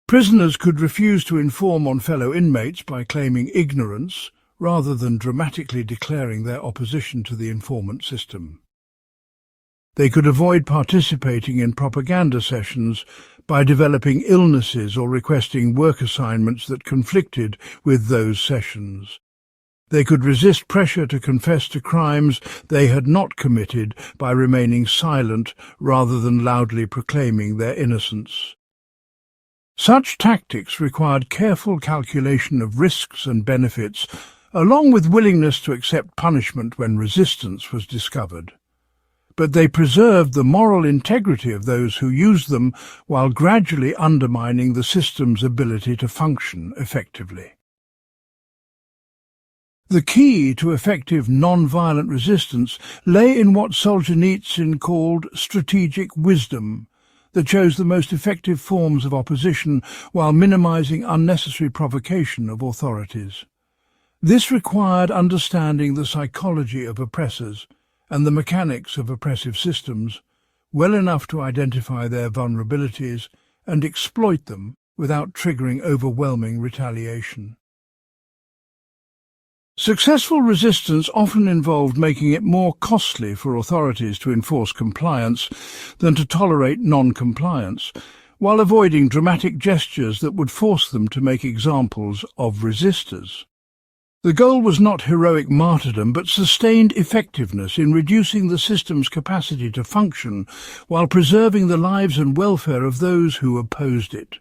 Prisoners could refuse to inform on fellow inmates by claiming ignorance, rather than dramatically declaring their opposition to the informant system. They could avoid participating in propaganda sessions by developing illnesses or requesting work assignments that conflicted with those sessions. They could resist pressure to confess to crimes they had not committed by remaining silent rather than loudly proclaiming their innocence. Such tactics required careful calculation of risks and benefits, along with willingness to accept punishment when resistance was discovered. But they preserved the moral integrity of those who used them while gradually undermining the system's ability to function effectively. The key to effective non-violent resistance lay in what Solzhenitsyn called strategic wisdom, that chose the most effective forms of opposition while minimizing unnecessary provocation of authorities. This required understanding the psychology of oppressors and the mechanics of oppressive systems well enough to identify their vulnerabilities and exploit them without triggering overwhelming retaliation. Successful resistance often involved making it more costly for authorities to enforce compliance than to tolerate non-compliance, while avoiding dramatic gestures that would force them to make examples of resistors. The goal was not heroic martyrdom, but sustained effectiveness in reducing the system's capacity to function while preserving the lives and welfare of those who opposed it.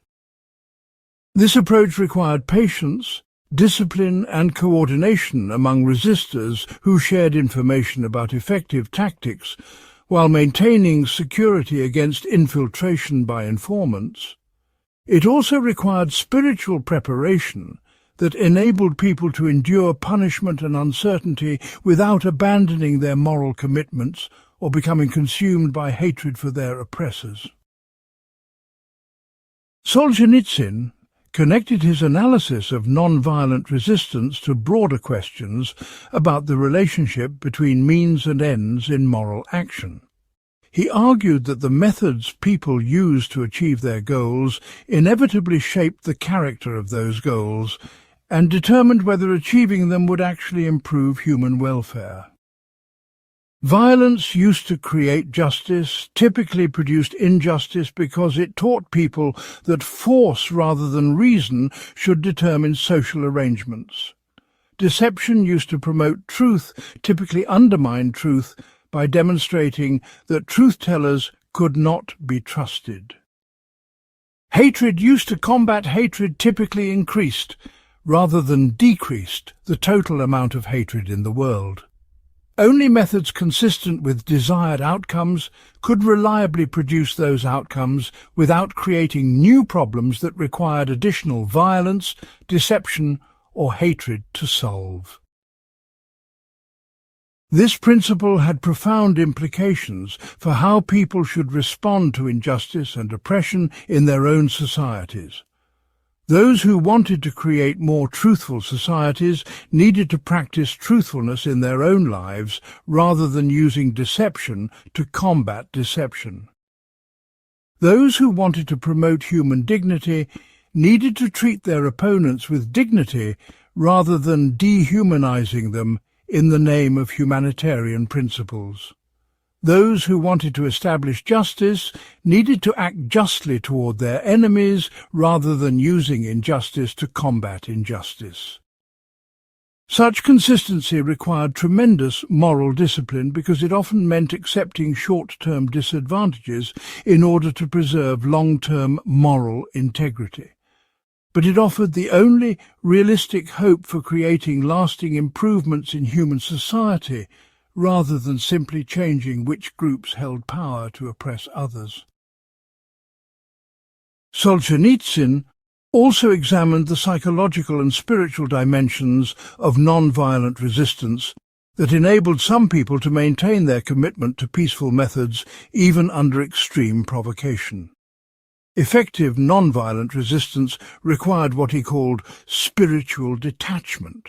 This approach required patience, discipline and coordination among resistors who shared information about effective tactics while maintaining security against infiltration by informants. It also required spiritual preparation that enabled people to endure punishment and uncertainty without abandoning their moral commitments or becoming consumed by hatred for their oppressors. Solzhenitsyn connected his analysis of non-violent resistance to broader questions about the relationship between means and ends in moral action. He argued that the methods people use to achieve their goals inevitably shaped the character of those goals and determined whether achieving them would actually improve human welfare. Violence used to create justice, typically produced injustice because it taught people that force rather than reason should determine social arrangements. Deception used to promote truth, typically undermined truth by demonstrating that truth-tellers could not be trusted. Hatred used to combat hatred, typically increased, rather than decreased, the total amount of hatred in the world. Only methods consistent with desired outcomes could reliably produce those outcomes without creating new problems that required additional violence, deception, or hatred to solve. This principle had profound implications for how people should respond to injustice and oppression in their own societies. Those who wanted to create more truthful societies needed to practice truthfulness in their own lives rather than using deception to combat deception. Those who wanted to promote human dignity needed to treat their opponents with dignity rather than dehumanizing them in the name of humanitarian principles. Those who wanted to establish justice needed to act justly toward their enemies rather than using injustice to combat injustice. Such consistency required tremendous moral discipline because it often meant accepting short-term disadvantages in order to preserve long-term moral integrity. But it offered the only realistic hope for creating lasting improvements in human society, rather than simply changing which groups held power to oppress others. Solzhenitsyn also examined the psychological and spiritual dimensions of non-violent resistance that enabled some people to maintain their commitment to peaceful methods even under extreme provocation. Effective non-violent resistance required what he called spiritual detachment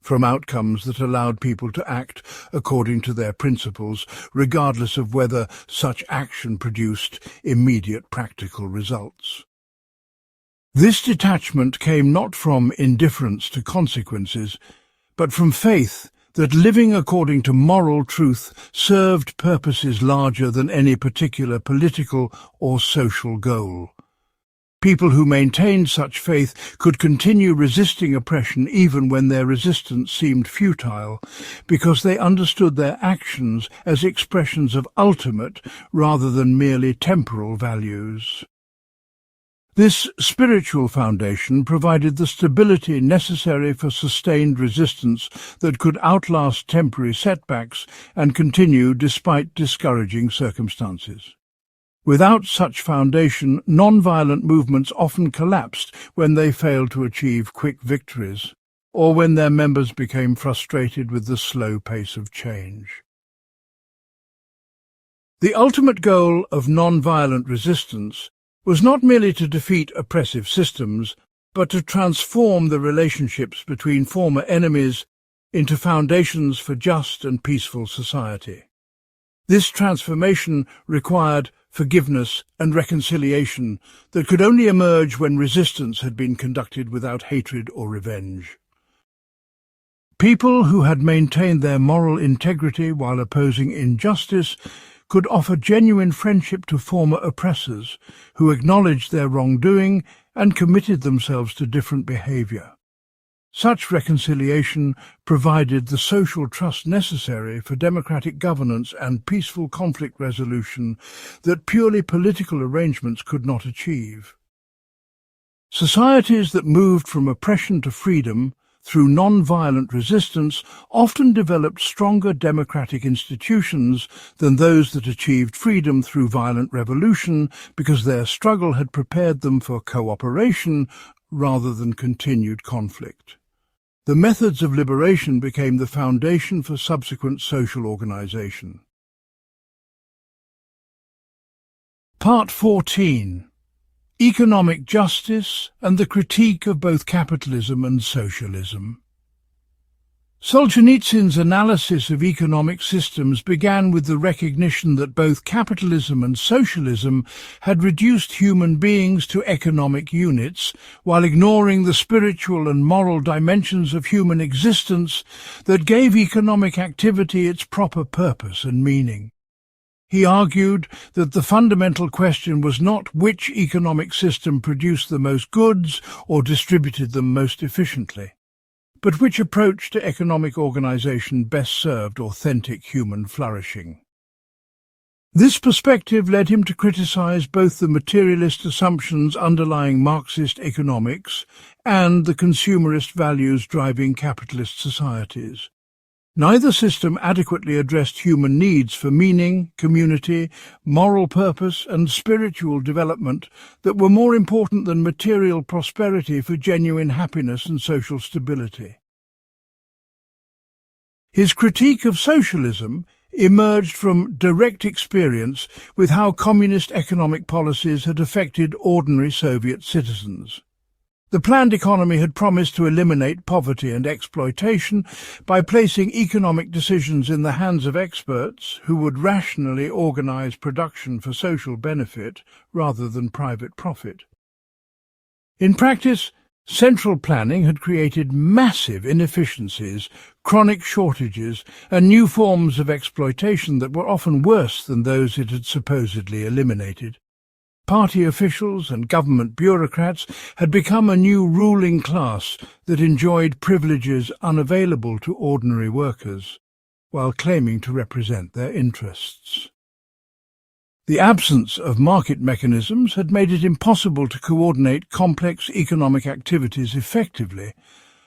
from outcomes that allowed people to act according to their principles, regardless of whether such action produced immediate practical results. This detachment came not from indifference to consequences, but from faith that living according to moral truth served purposes larger than any particular political or social goal. People who maintained such faith could continue resisting oppression even when their resistance seemed futile, because they understood their actions as expressions of ultimate rather than merely temporal values. This spiritual foundation provided the stability necessary for sustained resistance that could outlast temporary setbacks and continue despite discouraging circumstances. Without such foundation, non-violent movements often collapsed when they failed to achieve quick victories, or when their members became frustrated with the slow pace of change. The ultimate goal of non-violent resistance was not merely to defeat oppressive systems, but to transform the relationships between former enemies into foundations for just and peaceful society. This transformation required forgiveness and reconciliation that could only emerge when resistance had been conducted without hatred or revenge. People who had maintained their moral integrity while opposing injustice could offer genuine friendship to former oppressors who acknowledged their wrongdoing and committed themselves to different behavior. Such reconciliation provided the social trust necessary for democratic governance and peaceful conflict resolution that purely political arrangements could not achieve. Societies that moved from oppression to freedom through non-violent resistance often developed stronger democratic institutions than those that achieved freedom through violent revolution, because their struggle had prepared them for cooperation rather than continued conflict. The methods of liberation became the foundation for subsequent social organization. Part 14. Economic Justice and the Critique of both Capitalism and Socialism. Solzhenitsyn's analysis of economic systems began with the recognition that both capitalism and socialism had reduced human beings to economic units, while ignoring the spiritual and moral dimensions of human existence that gave economic activity its proper purpose and meaning. He argued that the fundamental question was not which economic system produced the most goods or distributed them most efficiently, but which approach to economic organization best served authentic human flourishing. This perspective led him to criticize both the materialist assumptions underlying Marxist economics and the consumerist values driving capitalist societies. Neither system adequately addressed human needs for meaning, community, moral purpose and spiritual development that were more important than material prosperity for genuine happiness and social stability. His critique of socialism emerged from direct experience with how communist economic policies had affected ordinary Soviet citizens. The planned economy had promised to eliminate poverty and exploitation by placing economic decisions in the hands of experts who would rationally organize production for social benefit rather than private profit. In practice, central planning had created massive inefficiencies, chronic shortages, and new forms of exploitation that were often worse than those it had supposedly eliminated. Party officials and government bureaucrats had become a new ruling class that enjoyed privileges unavailable to ordinary workers, while claiming to represent their interests. The absence of market mechanisms had made it impossible to coordinate complex economic activities effectively,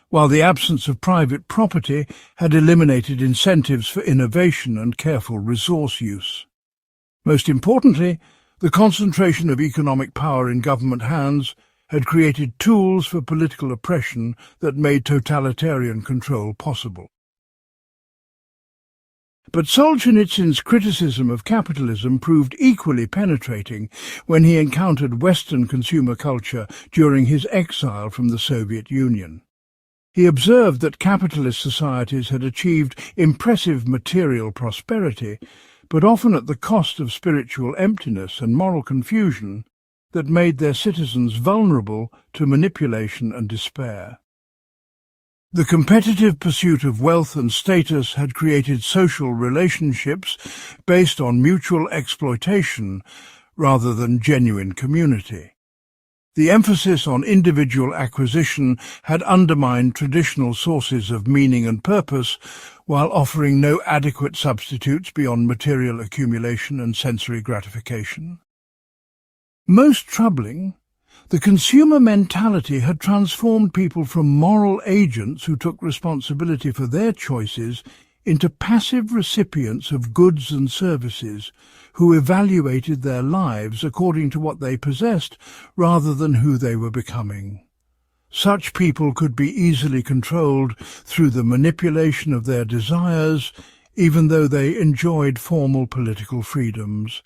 while the absence of private property had eliminated incentives for innovation and careful resource use. Most importantly, the concentration of economic power in government hands had created tools for political oppression that made totalitarian control possible. But Solzhenitsyn's criticism of capitalism proved equally penetrating when he encountered Western consumer culture during his exile from the Soviet Union. He observed that capitalist societies had achieved impressive material prosperity, but often at the cost of spiritual emptiness and moral confusion that made their citizens vulnerable to manipulation and despair. The competitive pursuit of wealth and status had created social relationships based on mutual exploitation rather than genuine community. The emphasis on individual acquisition had undermined traditional sources of meaning and purpose, while offering no adequate substitutes beyond material accumulation and sensory gratification. Most troubling, the consumer mentality had transformed people from moral agents who took responsibility for their choices into passive recipients of goods and services who evaluated their lives according to what they possessed rather than who they were becoming. Such people could be easily controlled through the manipulation of their desires, even though they enjoyed formal political freedoms.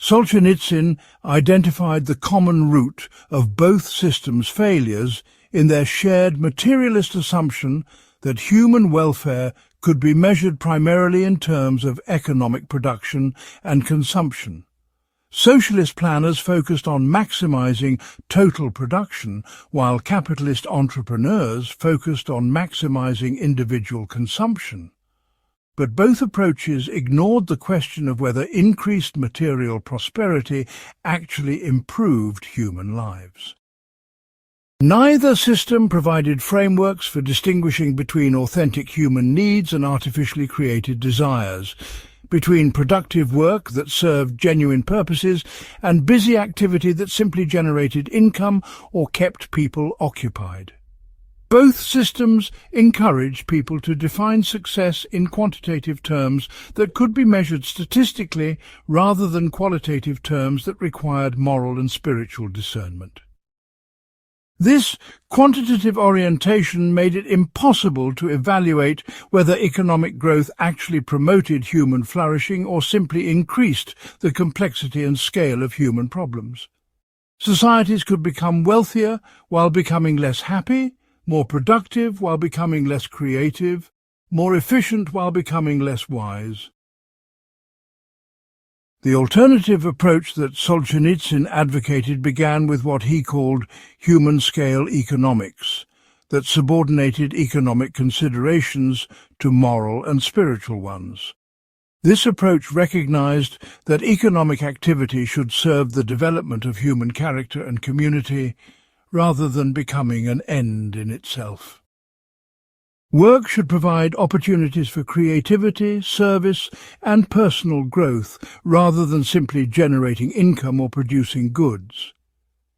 Solzhenitsyn identified the common root of both systems' failures in their shared materialist assumption that human welfare could be measured primarily in terms of economic production and consumption. Socialist planners focused on maximizing total production, while capitalist entrepreneurs focused on maximizing individual consumption. But both approaches ignored the question of whether increased material prosperity actually improved human lives. Neither system provided frameworks for distinguishing between authentic human needs and artificially created desires, between productive work that served genuine purposes and busy activity that simply generated income or kept people occupied. Both systems encouraged people to define success in quantitative terms that could be measured statistically rather than qualitative terms that required moral and spiritual discernment. This quantitative orientation made it impossible to evaluate whether economic growth actually promoted human flourishing or simply increased the complexity and scale of human problems. Societies could become wealthier while becoming less happy, more productive while becoming less creative, more efficient while becoming less wise. The alternative approach that Solzhenitsyn advocated began with what he called human-scale economics, that subordinated economic considerations to moral and spiritual ones. This approach recognized that economic activity should serve the development of human character and community rather than becoming an end in itself. Work should provide opportunities for creativity, service, and personal growth rather than simply generating income or producing goods.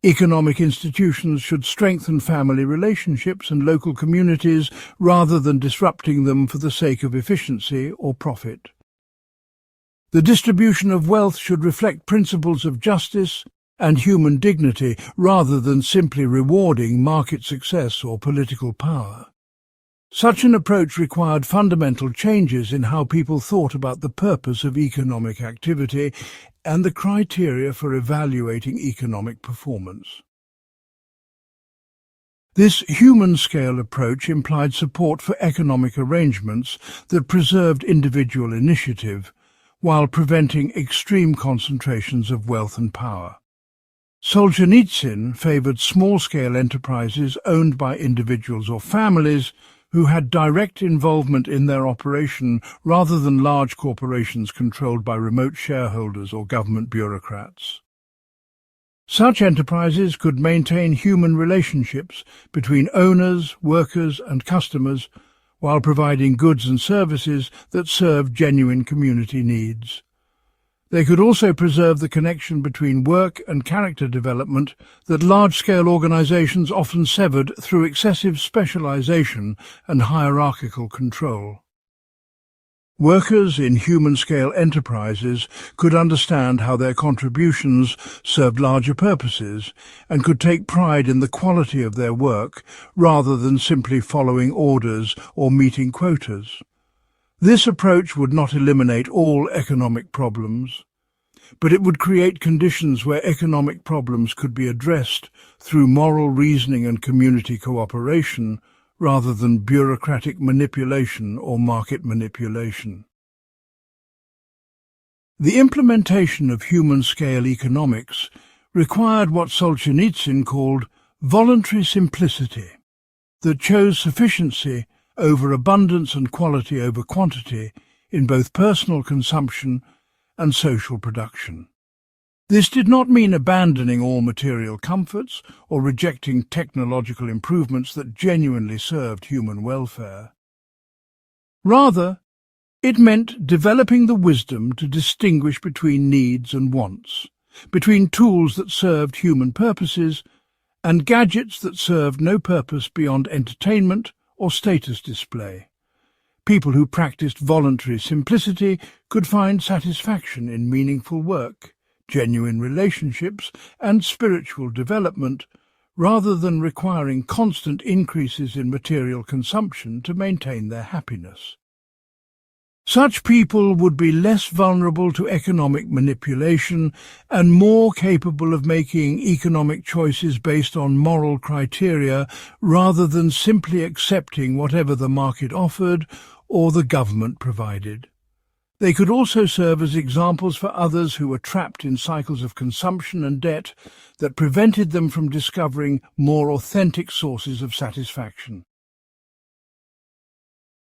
Economic institutions should strengthen family relationships and local communities rather than disrupting them for the sake of efficiency or profit. The distribution of wealth should reflect principles of justice and human dignity rather than simply rewarding market success or political power. Such an approach required fundamental changes in how people thought about the purpose of economic activity and the criteria for evaluating economic performance. This human-scale approach implied support for economic arrangements that preserved individual initiative while preventing extreme concentrations of wealth and power. Solzhenitsyn favored small-scale enterprises owned by individuals or families who had direct involvement in their operation rather than large corporations controlled by remote shareholders or government bureaucrats. Such enterprises could maintain human relationships between owners, workers, and customers while providing goods and services that served genuine community needs. They could also preserve the connection between work and character development that large-scale organizations often severed through excessive specialization and hierarchical control. Workers in human-scale enterprises could understand how their contributions served larger purposes and could take pride in the quality of their work rather than simply following orders or meeting quotas. This approach would not eliminate all economic problems, but it would create conditions where economic problems could be addressed through moral reasoning and community cooperation rather than bureaucratic manipulation or market manipulation. The implementation of human-scale economics required what Solzhenitsyn called voluntary simplicity, that chose sufficiency over abundance and quality over quantity in both personal consumption and social production. This did not mean abandoning all material comforts or rejecting technological improvements that genuinely served human welfare. Rather, it meant developing the wisdom to distinguish between needs and wants, between tools that served human purposes and gadgets that served no purpose beyond entertainment or status display. People who practiced voluntary simplicity could find satisfaction in meaningful work, genuine relationships, and spiritual development, rather than requiring constant increases in material consumption to maintain their happiness. Such people would be less vulnerable to economic manipulation and more capable of making economic choices based on moral criteria rather than simply accepting whatever the market offered or the government provided. They could also serve as examples for others who were trapped in cycles of consumption and debt that prevented them from discovering more authentic sources of satisfaction.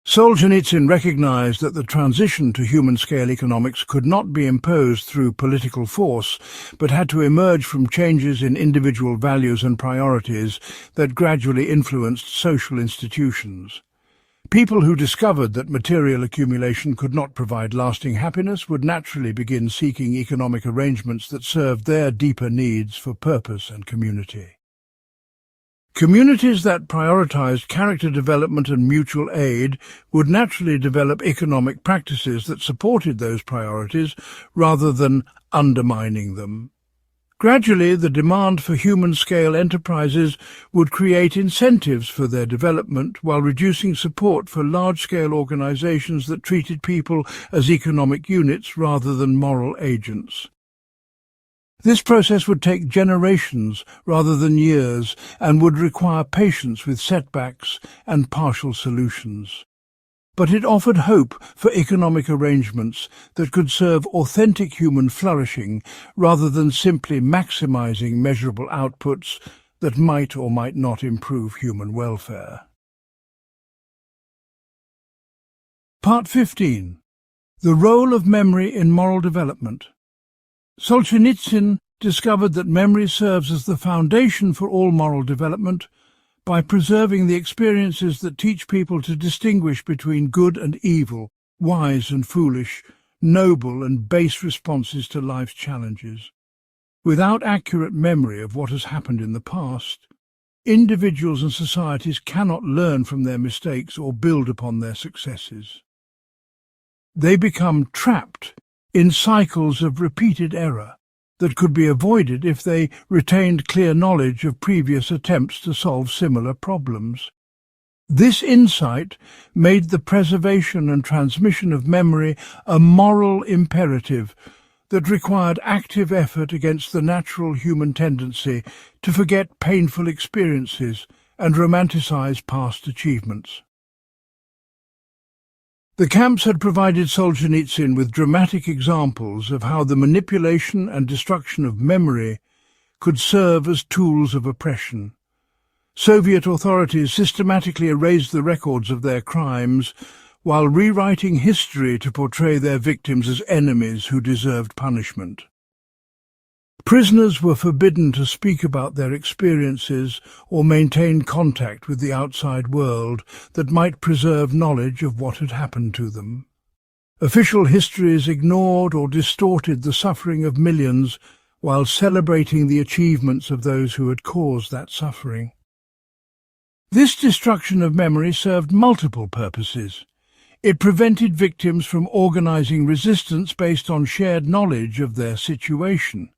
Solzhenitsyn recognized that the transition to human-scale economics could not be imposed through political force, but had to emerge from changes in individual values and priorities that gradually influenced social institutions. People who discovered that material accumulation could not provide lasting happiness would naturally begin seeking economic arrangements that served their deeper needs for purpose and community. Communities that prioritized character development and mutual aid would naturally develop economic practices that supported those priorities rather than undermining them. Gradually, the demand for human-scale enterprises would create incentives for their development while reducing support for large-scale organizations that treated people as economic units rather than moral agents. This process would take generations rather than years and would require patience with setbacks and partial solutions. But it offered hope for economic arrangements that could serve authentic human flourishing rather than simply maximizing measurable outputs that might or might not improve human welfare. Part 15. The role of memory in moral development. Solzhenitsyn discovered that memory serves as the foundation for all moral development by preserving the experiences that teach people to distinguish between good and evil, wise and foolish, noble and base responses to life's challenges. Without accurate memory of what has happened in the past, individuals and societies cannot learn from their mistakes or build upon their successes. They become trapped in cycles of repeated error that could be avoided if they retained clear knowledge of previous attempts to solve similar problems. This insight made the preservation and transmission of memory a moral imperative that required active effort against the natural human tendency to forget painful experiences and romanticize past achievements. The camps had provided Solzhenitsyn with dramatic examples of how the manipulation and destruction of memory could serve as tools of oppression. Soviet authorities systematically erased the records of their crimes while rewriting history to portray their victims as enemies who deserved punishment. Prisoners were forbidden to speak about their experiences or maintain contact with the outside world that might preserve knowledge of what had happened to them. Official histories ignored or distorted the suffering of millions while celebrating the achievements of those who had caused that suffering. This destruction of memory served multiple purposes. It prevented victims from organizing resistance based on shared knowledge of their situation.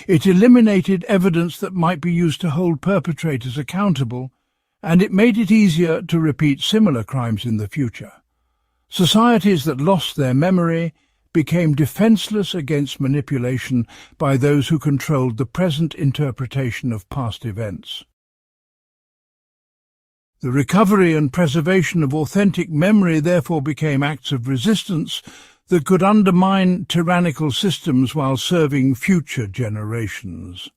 It eliminated evidence that might be used to hold perpetrators accountable, and it made it easier to repeat similar crimes in the future. Societies that lost their memory became defenseless against manipulation by those who controlled the present interpretation of past events. The recovery and preservation of authentic memory therefore became acts of resistance that could undermine tyrannical systems while serving future generations.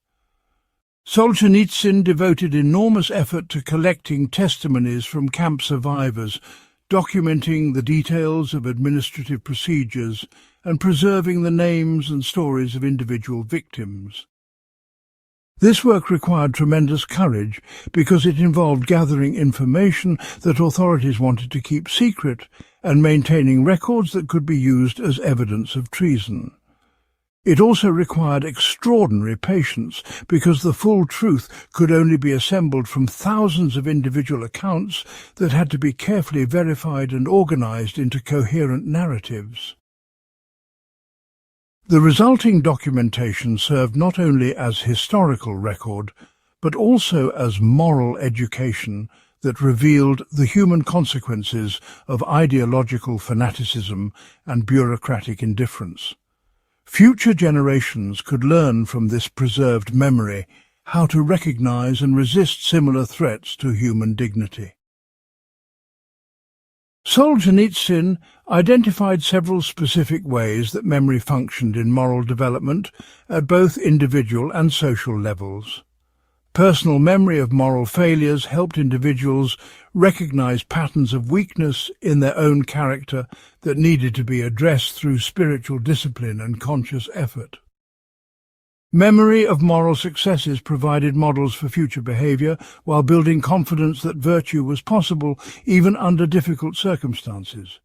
Solzhenitsyn devoted enormous effort to collecting testimonies from camp survivors, documenting the details of administrative procedures and preserving the names and stories of individual victims. This work required tremendous courage because it involved gathering information that authorities wanted to keep secret and maintaining records that could be used as evidence of treason. It also required extraordinary patience because the full truth could only be assembled from thousands of individual accounts that had to be carefully verified and organized into coherent narratives. The resulting documentation served not only as historical record, but also as moral education that revealed the human consequences of ideological fanaticism and bureaucratic indifference. Future generations could learn from this preserved memory how to recognize and resist similar threats to human dignity. Solzhenitsyn identified several specific ways that memory functioned in moral development at both individual and social levels. Personal memory of moral failures helped individuals recognize patterns of weakness in their own character that needed to be addressed through spiritual discipline and conscious effort. Memory of moral successes provided models for future behavior while building confidence that virtue was possible even under difficult circumstances.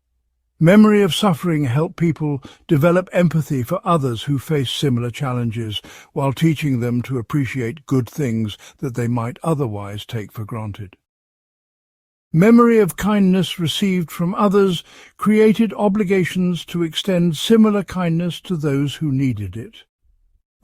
Memory of suffering helped people develop empathy for others who face similar challenges while teaching them to appreciate good things that they might otherwise take for granted. Memory of kindness received from others created obligations to extend similar kindness to those who needed it.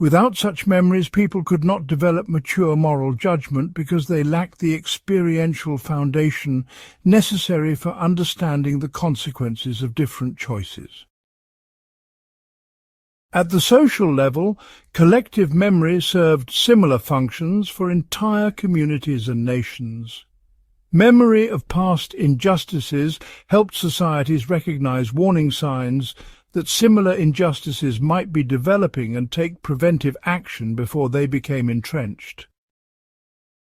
Without such memories, people could not develop mature moral judgment because they lacked the experiential foundation necessary for understanding the consequences of different choices. At the social level, collective memory served similar functions for entire communities and nations. Memory of past injustices helped societies recognize warning signs that similar injustices might be developing and take preventive action before they became entrenched.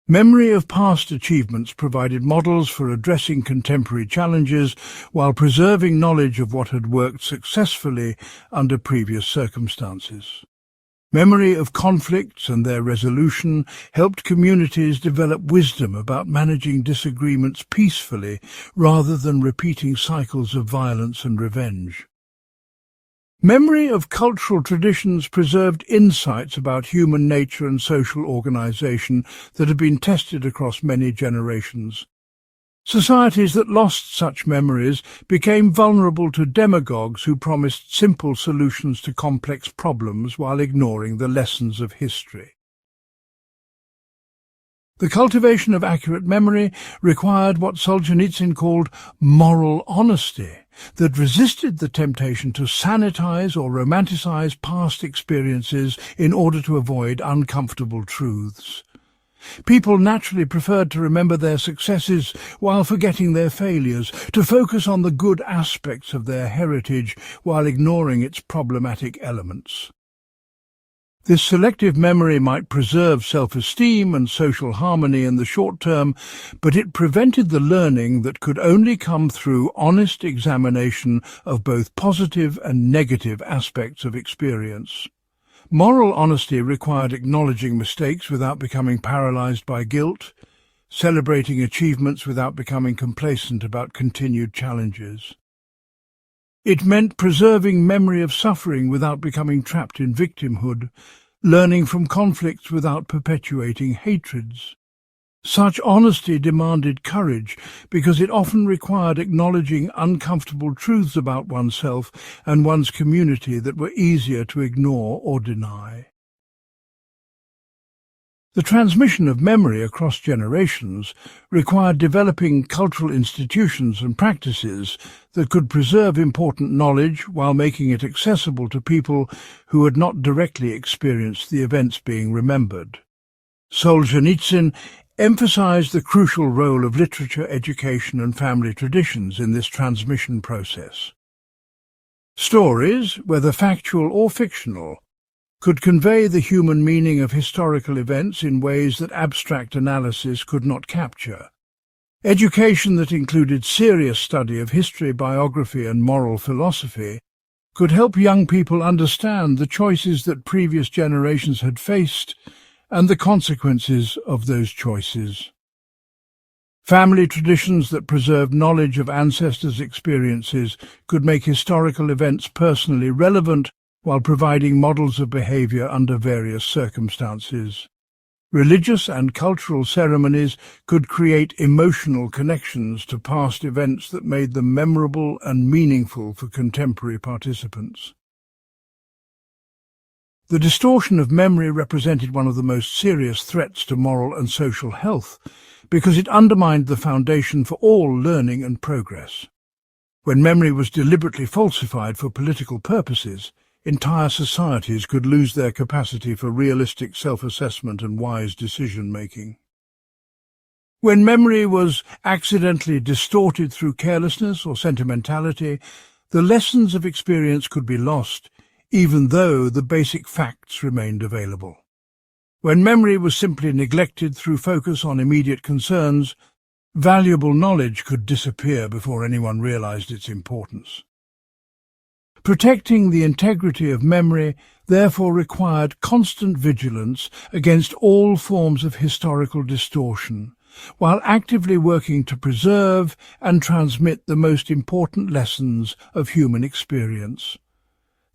Memory of past achievements provided models for addressing contemporary challenges while preserving knowledge of what had worked successfully under previous circumstances. Memory of conflicts and their resolution helped communities develop wisdom about managing disagreements peacefully rather than repeating cycles of violence and revenge. Memory of cultural traditions preserved insights about human nature and social organization that had been tested across many generations. Societies that lost such memories became vulnerable to demagogues who promised simple solutions to complex problems while ignoring the lessons of history. The cultivation of accurate memory required what Solzhenitsyn called moral honesty, that resisted the temptation to sanitize or romanticize past experiences in order to avoid uncomfortable truths. People naturally preferred to remember their successes while forgetting their failures, to focus on the good aspects of their heritage while ignoring its problematic elements. This selective memory might preserve self-esteem and social harmony in the short term, but it prevented the learning that could only come through honest examination of both positive and negative aspects of experience. Moral honesty required acknowledging mistakes without becoming paralyzed by guilt, celebrating achievements without becoming complacent about continued challenges. It meant preserving memory of suffering without becoming trapped in victimhood, learning from conflicts without perpetuating hatreds. Such honesty demanded courage because it often required acknowledging uncomfortable truths about oneself and one's community that were easier to ignore or deny. The transmission of memory across generations required developing cultural institutions and practices that could preserve important knowledge while making it accessible to people who had not directly experienced the events being remembered. Solzhenitsyn emphasized the crucial role of literature, education and family traditions in this transmission process. Stories, whether factual or fictional, could convey the human meaning of historical events in ways that abstract analysis could not capture. Education that included serious study of history, biography and moral philosophy could help young people understand the choices that previous generations had faced and the consequences of those choices. Family traditions that preserved knowledge of ancestors' experiences could make historical events personally relevant while providing models of behavior under various circumstances. Religious and cultural ceremonies could create emotional connections to past events that made them memorable and meaningful for contemporary participants. The distortion of memory represented one of the most serious threats to moral and social health because it undermined the foundation for all learning and progress. When memory was deliberately falsified for political purposes, entire societies could lose their capacity for realistic self-assessment and wise decision-making. When memory was accidentally distorted through carelessness or sentimentality, the lessons of experience could be lost, even though the basic facts remained available. When memory was simply neglected through focus on immediate concerns, valuable knowledge could disappear before anyone realized its importance. Protecting the integrity of memory therefore required constant vigilance against all forms of historical distortion, while actively working to preserve and transmit the most important lessons of human experience.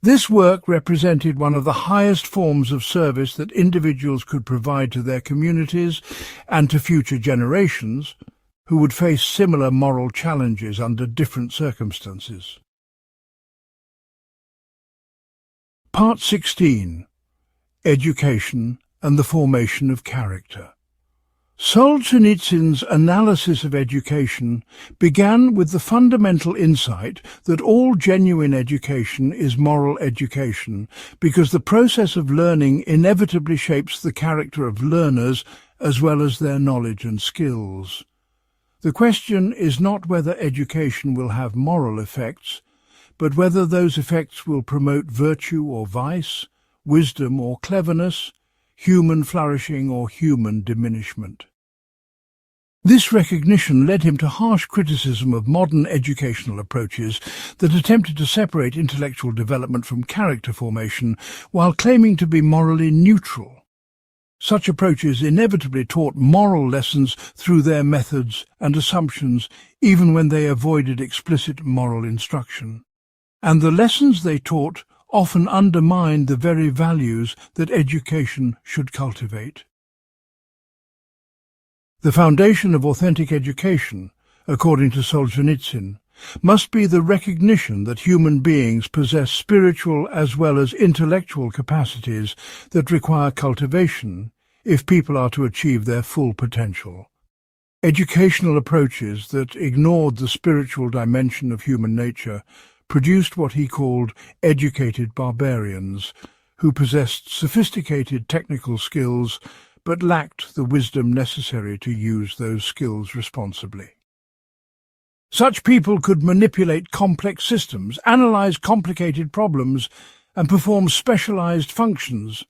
This work represented one of the highest forms of service that individuals could provide to their communities and to future generations who would face similar moral challenges under different circumstances. Part 16. Education and the Formation of Character. Solzhenitsyn's analysis of education began with the fundamental insight that all genuine education is moral education, because the process of learning inevitably shapes the character of learners as well as their knowledge and skills. The question is not whether education will have moral effects, but whether those effects will promote virtue or vice, wisdom or cleverness, human flourishing or human diminishment. This recognition led him to harsh criticism of modern educational approaches that attempted to separate intellectual development from character formation while claiming to be morally neutral. Such approaches inevitably taught moral lessons through their methods and assumptions, even when they avoided explicit moral instruction. And the lessons they taught often undermined the very values that education should cultivate. The foundation of authentic education, according to Solzhenitsyn, must be the recognition that human beings possess spiritual as well as intellectual capacities that require cultivation if people are to achieve their full potential. Educational approaches that ignored the spiritual dimension of human nature produced what he called educated barbarians, who possessed sophisticated technical skills but lacked the wisdom necessary to use those skills responsibly. Such people could manipulate complex systems, analyze complicated problems, and perform specialized functions,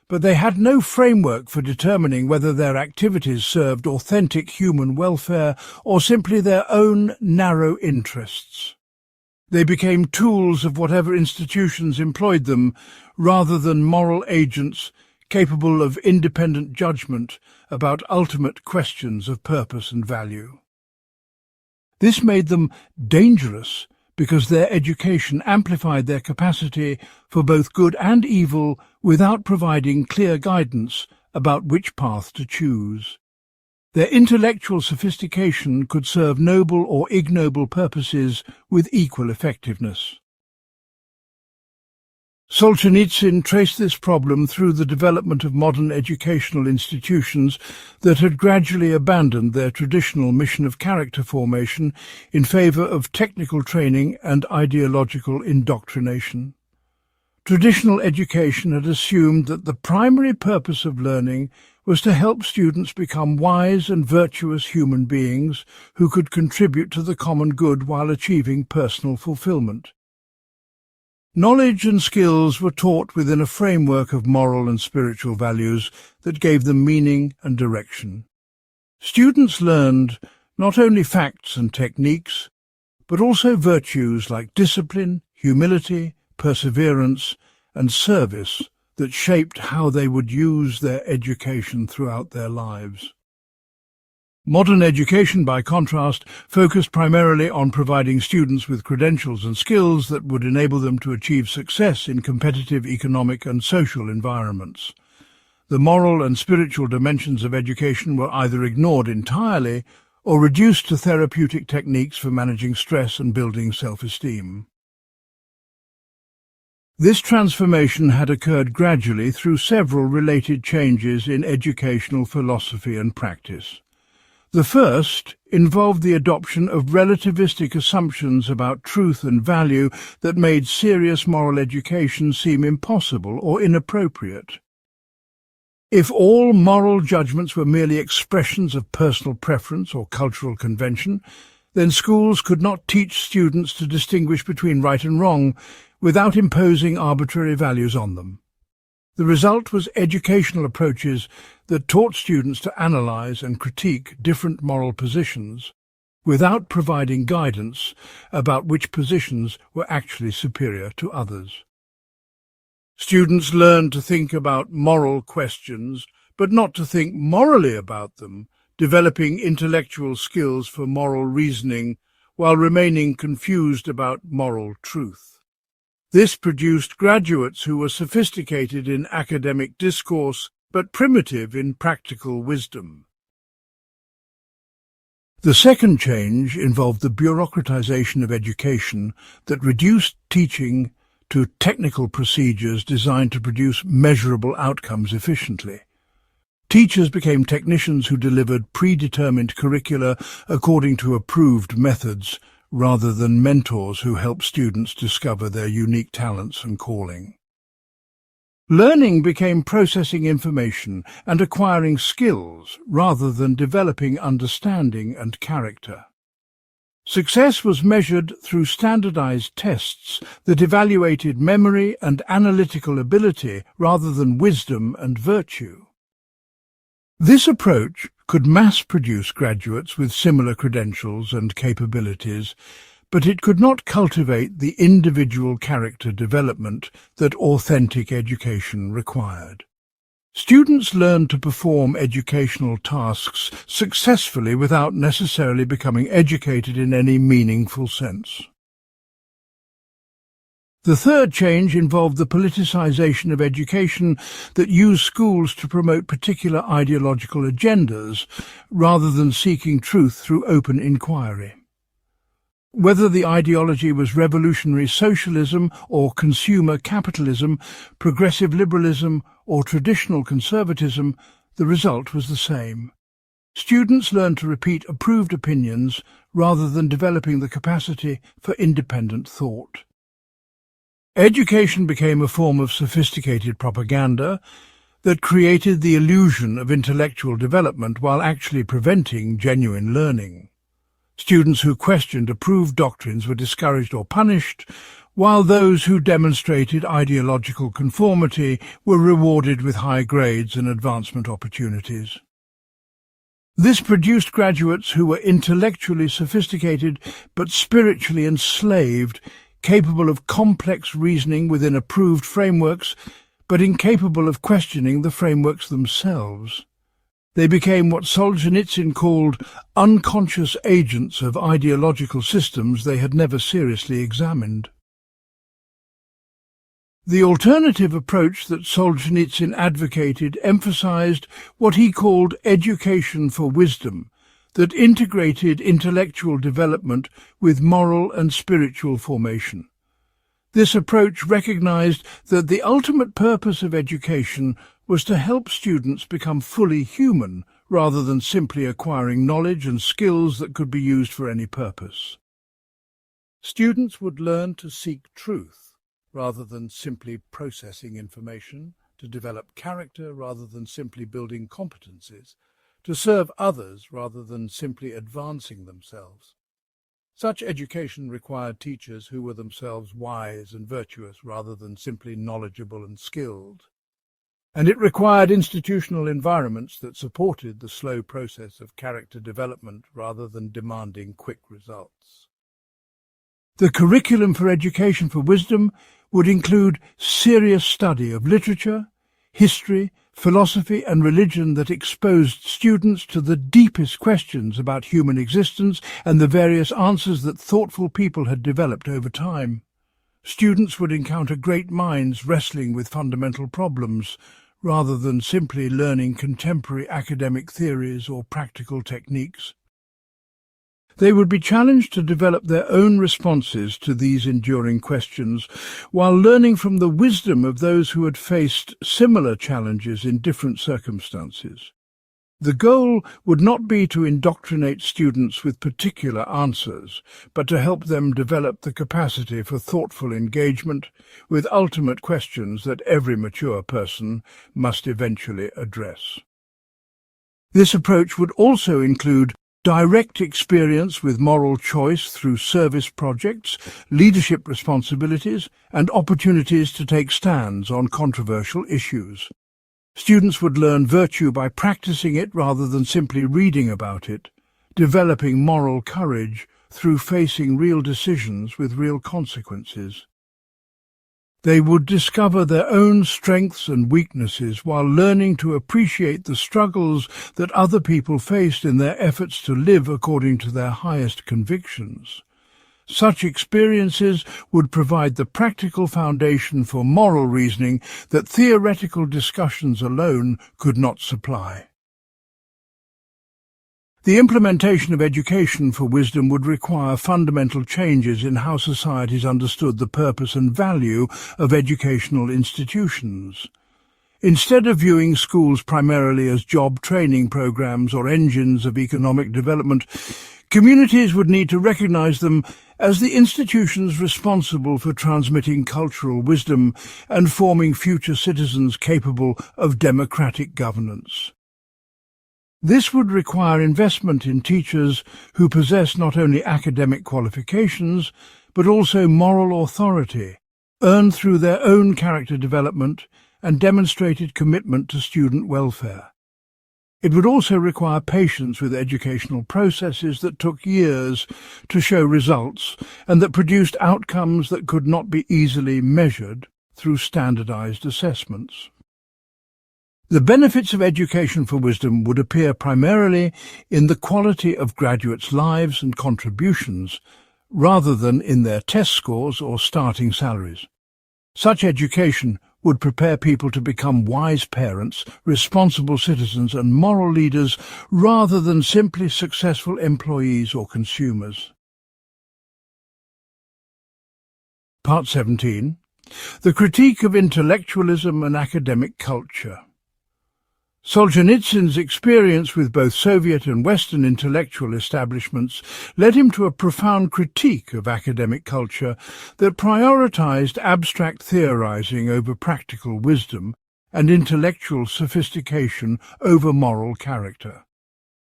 but they had no framework for determining whether their activities served authentic human welfare or simply their own narrow interests. They became tools of whatever institutions employed them, rather than moral agents capable of independent judgment about ultimate questions of purpose and value. This made them dangerous because their education amplified their capacity for both good and evil without providing clear guidance about which path to choose. Their intellectual sophistication could serve noble or ignoble purposes with equal effectiveness. Solzhenitsyn traced this problem through the development of modern educational institutions that had gradually abandoned their traditional mission of character formation in favor of technical training and ideological indoctrination. Traditional education had assumed that the primary purpose of learning was to help students become wise and virtuous human beings who could contribute to the common good while achieving personal fulfillment. Knowledge and skills were taught within a framework of moral and spiritual values that gave them meaning and direction. Students learned not only facts and techniques, but also virtues like discipline, humility, perseverance, and service that shaped how they would use their education throughout their lives. Modern education, by contrast, focused primarily on providing students with credentials and skills that would enable them to achieve success in competitive economic and social environments. The moral and spiritual dimensions of education were either ignored entirely or reduced to therapeutic techniques for managing stress and building self-esteem. This transformation had occurred gradually through several related changes in educational philosophy and practice. The first involved the adoption of relativistic assumptions about truth and value that made serious moral education seem impossible or inappropriate. If all moral judgments were merely expressions of personal preference or cultural convention, then schools could not teach students to distinguish between right and wrong without imposing arbitrary values on them. The result was educational approaches that taught students to analyze and critique different moral positions without providing guidance about which positions were actually superior to others. Students learned to think about moral questions, but not to think morally about them, developing intellectual skills for moral reasoning while remaining confused about moral truth. This produced graduates who were sophisticated in academic discourse but primitive in practical wisdom. The second change involved the bureaucratization of education that reduced teaching to technical procedures designed to produce measurable outcomes efficiently. Teachers became technicians who delivered predetermined curricula according to approved methods, rather than mentors who helped students discover their unique talents and calling. Learning became processing information and acquiring skills, rather than developing understanding and character. Success was measured through standardized tests that evaluated memory and analytical ability rather than wisdom and virtue. This approach could mass-produce graduates with similar credentials and capabilities, but it could not cultivate the individual character development that authentic education required. Students learned to perform educational tasks successfully without necessarily becoming educated in any meaningful sense. The third change involved the politicization of education that used schools to promote particular ideological agendas rather than seeking truth through open inquiry. Whether the ideology was revolutionary socialism or consumer capitalism, progressive liberalism or traditional conservatism, the result was the same. Students learned to repeat approved opinions rather than developing the capacity for independent thought. Education became a form of sophisticated propaganda that created the illusion of intellectual development while actually preventing genuine learning. Students who questioned approved doctrines were discouraged or punished, while those who demonstrated ideological conformity were rewarded with high grades and advancement opportunities. This produced graduates who were intellectually sophisticated but spiritually enslaved, capable of complex reasoning within approved frameworks, but incapable of questioning the frameworks themselves. They became what Solzhenitsyn called unconscious agents of ideological systems they had never seriously examined. The alternative approach that Solzhenitsyn advocated emphasized what he called education for wisdom, that integrated intellectual development with moral and spiritual formation. This approach recognized that the ultimate purpose of education was to help students become fully human, rather than simply acquiring knowledge and skills that could be used for any purpose. Students would learn to seek truth, rather than simply processing information, to develop character rather than simply building competencies, to serve others rather than simply advancing themselves. Such education required teachers who were themselves wise and virtuous rather than simply knowledgeable and skilled. And it required institutional environments that supported the slow process of character development rather than demanding quick results. The curriculum for education for wisdom would include serious study of literature, history, philosophy and religion that exposed students to the deepest questions about human existence and the various answers that thoughtful people had developed over time. Students would encounter great minds wrestling with fundamental problems, rather than simply learning contemporary academic theories or practical techniques. They would be challenged to develop their own responses to these enduring questions, while learning from the wisdom of those who had faced similar challenges in different circumstances. The goal would not be to indoctrinate students with particular answers, but to help them develop the capacity for thoughtful engagement with ultimate questions that every mature person must eventually address. This approach would also include direct experience with moral choice through service projects, leadership responsibilities, and opportunities to take stands on controversial issues. Students would learn virtue by practicing it rather than simply reading about it, developing moral courage through facing real decisions with real consequences. They would discover their own strengths and weaknesses while learning to appreciate the struggles that other people faced in their efforts to live according to their highest convictions. Such experiences would provide the practical foundation for moral reasoning that theoretical discussions alone could not supply. The implementation of education for wisdom would require fundamental changes in how societies understood the purpose and value of educational institutions. Instead of viewing schools primarily as job training programs or engines of economic development, communities would need to recognize them as the institutions responsible for transmitting cultural wisdom and forming future citizens capable of democratic governance. This would require investment in teachers who possess not only academic qualifications, but also moral authority, earned through their own character development and demonstrated commitment to student welfare. It would also require patience with educational processes that took years to show results and that produced outcomes that could not be easily measured through standardized assessments. The benefits of education for wisdom would appear primarily in the quality of graduates' lives and contributions, rather than in their test scores or starting salaries. Such education would prepare people to become wise parents, responsible citizens and moral leaders rather than simply successful employees or consumers. Part 17. The Critique of Intellectualism and Academic Culture. Solzhenitsyn's experience with both Soviet and Western intellectual establishments led him to a profound critique of academic culture that prioritized abstract theorizing over practical wisdom and intellectual sophistication over moral character.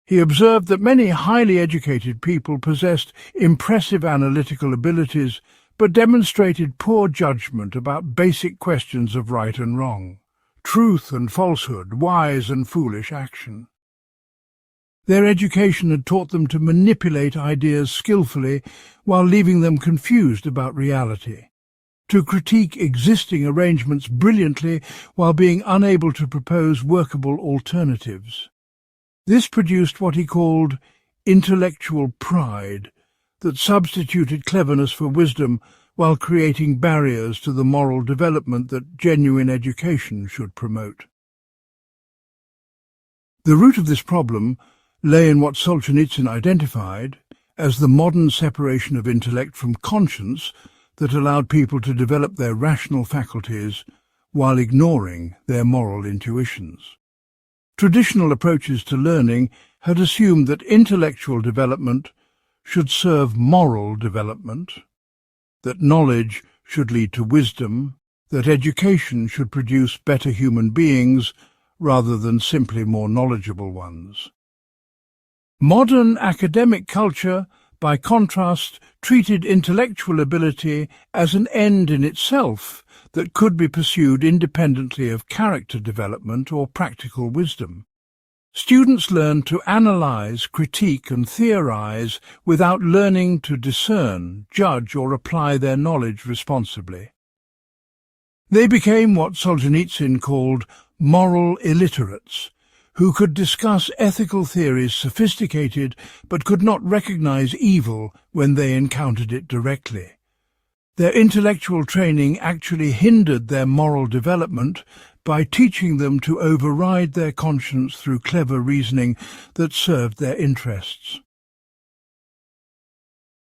He observed that many highly educated people possessed impressive analytical abilities but demonstrated poor judgment about basic questions of right and wrong, truth and falsehood, wise and foolish action. Their education had taught them to manipulate ideas skillfully while leaving them confused about reality, to critique existing arrangements brilliantly while being unable to propose workable alternatives. This produced what he called intellectual pride that substituted cleverness for wisdom while creating barriers to the moral development that genuine education should promote. The root of this problem lay in what Solzhenitsyn identified as the modern separation of intellect from conscience that allowed people to develop their rational faculties while ignoring their moral intuitions. Traditional approaches to learning had assumed that intellectual development should serve moral development, that knowledge should lead to wisdom, that education should produce better human beings rather than simply more knowledgeable ones. Modern academic culture, by contrast, treated intellectual ability as an end in itself that could be pursued independently of character development or practical wisdom. Students learn to analyze, critique and theorize without learning to discern, judge or apply their knowledge responsibly. They became what Solzhenitsyn called moral illiterates, who could discuss ethical theories sophisticated but could not recognize evil when they encountered it directly. Their intellectual training actually hindered their moral development by teaching them to override their conscience through clever reasoning that served their interests.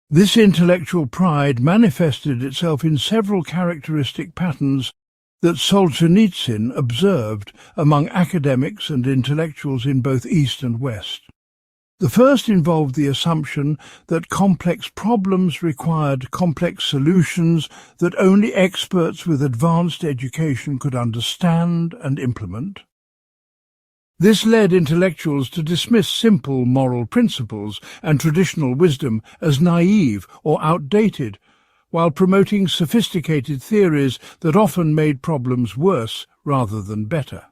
This intellectual pride manifested itself in several characteristic patterns that Solzhenitsyn observed among academics and intellectuals in both East and West. The first involved the assumption that complex problems required complex solutions that only experts with advanced education could understand and implement. This led intellectuals to dismiss simple moral principles and traditional wisdom as naive or outdated, while promoting sophisticated theories that often made problems worse rather than better.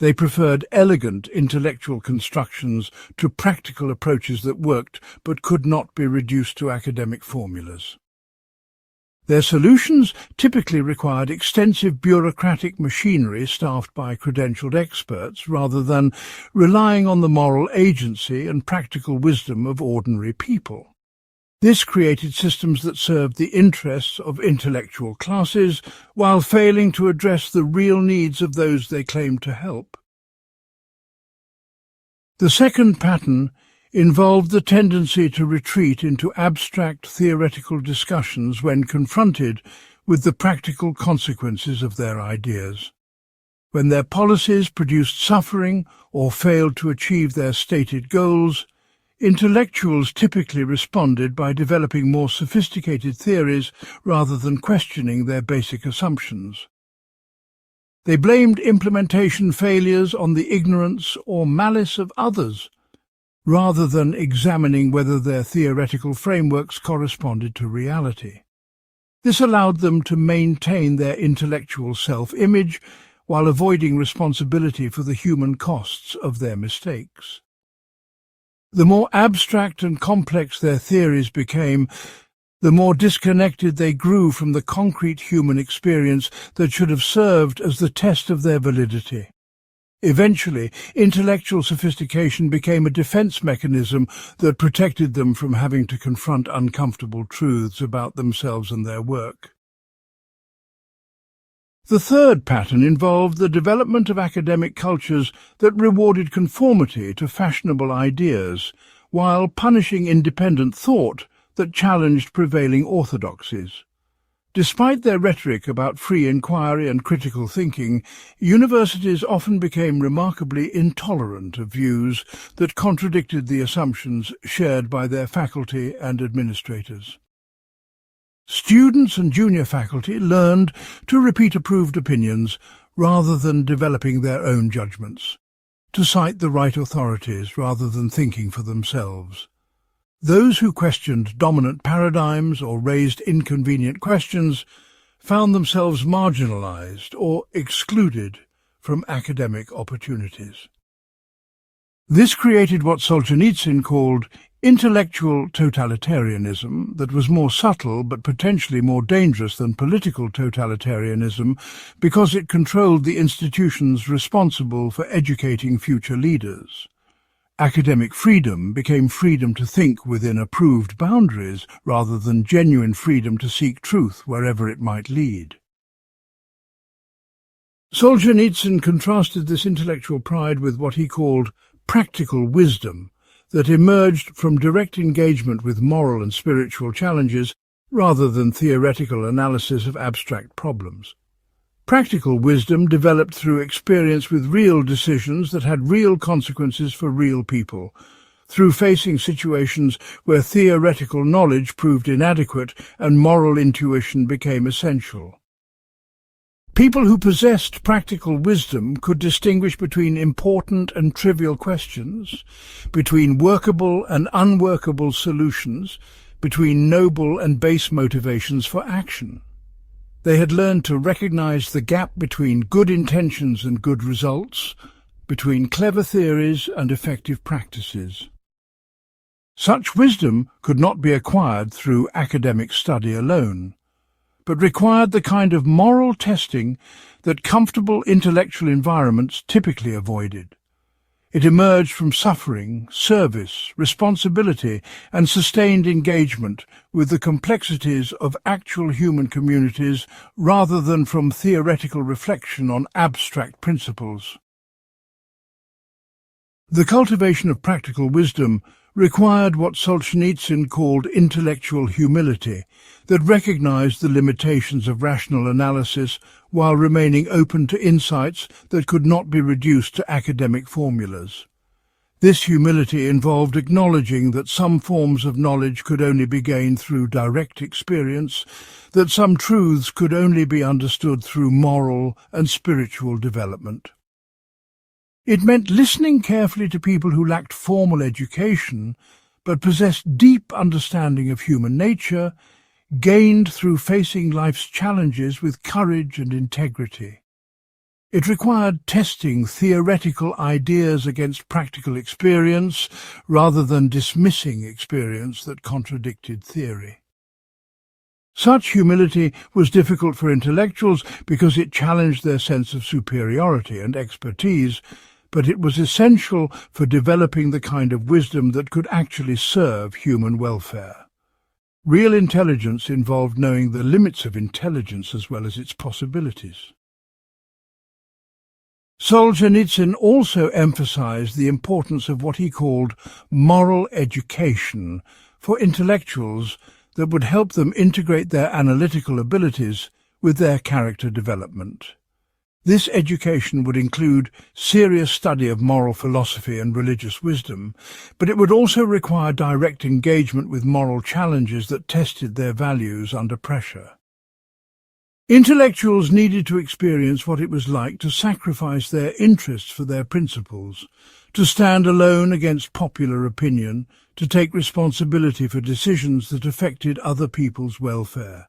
They preferred elegant intellectual constructions to practical approaches that worked but could not be reduced to academic formulas. Their solutions typically required extensive bureaucratic machinery staffed by credentialed experts rather than relying on the moral agency and practical wisdom of ordinary people. This created systems that served the interests of intellectual classes while failing to address the real needs of those they claimed to help. The second pattern involved the tendency to retreat into abstract theoretical discussions when confronted with the practical consequences of their ideas. When their policies produced suffering or failed to achieve their stated goals, intellectuals typically responded by developing more sophisticated theories rather than questioning their basic assumptions. They blamed implementation failures on the ignorance or malice of others, rather than examining whether their theoretical frameworks corresponded to reality. This allowed them to maintain their intellectual self-image while avoiding responsibility for the human costs of their mistakes. The more abstract and complex their theories became, the more disconnected they grew from the concrete human experience that should have served as the test of their validity. Eventually, intellectual sophistication became a defense mechanism that protected them from having to confront uncomfortable truths about themselves and their work. The third pattern involved the development of academic cultures that rewarded conformity to fashionable ideas, while punishing independent thought that challenged prevailing orthodoxies. Despite their rhetoric about free inquiry and critical thinking, universities often became remarkably intolerant of views that contradicted the assumptions shared by their faculty and administrators. Students and junior faculty learned to repeat approved opinions rather than developing their own judgments, to cite the right authorities rather than thinking for themselves. Those who questioned dominant paradigms or raised inconvenient questions found themselves marginalized or excluded from academic opportunities. This created what Solzhenitsyn called intellectual totalitarianism that was more subtle but potentially more dangerous than political totalitarianism because it controlled the institutions responsible for educating future leaders. Academic freedom became freedom to think within approved boundaries rather than genuine freedom to seek truth wherever it might lead. Solzhenitsyn contrasted this intellectual pride with what he called practical wisdom that emerged from direct engagement with moral and spiritual challenges rather than theoretical analysis of abstract problems. Practical wisdom developed through experience with real decisions that had real consequences for real people, through facing situations where theoretical knowledge proved inadequate and moral intuition became essential. People who possessed practical wisdom could distinguish between important and trivial questions, between workable and unworkable solutions, between noble and base motivations for action. They had learned to recognize the gap between good intentions and good results, between clever theories and effective practices. Such wisdom could not be acquired through academic study alone, but required the kind of moral testing that comfortable intellectual environments typically avoided. It emerged from suffering, service, responsibility, and sustained engagement with the complexities of actual human communities rather than from theoretical reflection on abstract principles. The cultivation of practical wisdom required what Solzhenitsyn called intellectual humility, that recognized the limitations of rational analysis while remaining open to insights that could not be reduced to academic formulas. This humility involved acknowledging that some forms of knowledge could only be gained through direct experience, that some truths could only be understood through moral and spiritual development. It meant listening carefully to people who lacked formal education, but possessed deep understanding of human nature, gained through facing life's challenges with courage and integrity. It required testing theoretical ideas against practical experience, rather than dismissing experience that contradicted theory. Such humility was difficult for intellectuals because it challenged their sense of superiority and expertise, but it was essential for developing the kind of wisdom that could actually serve human welfare. Real intelligence involved knowing the limits of intelligence as well as its possibilities. Solzhenitsyn also emphasized the importance of what he called moral education for intellectuals that would help them integrate their analytical abilities with their character development. This education would include serious study of moral philosophy and religious wisdom, but it would also require direct engagement with moral challenges that tested their values under pressure. Intellectuals needed to experience what it was like to sacrifice their interests for their principles, to stand alone against popular opinion, to take responsibility for decisions that affected other people's welfare.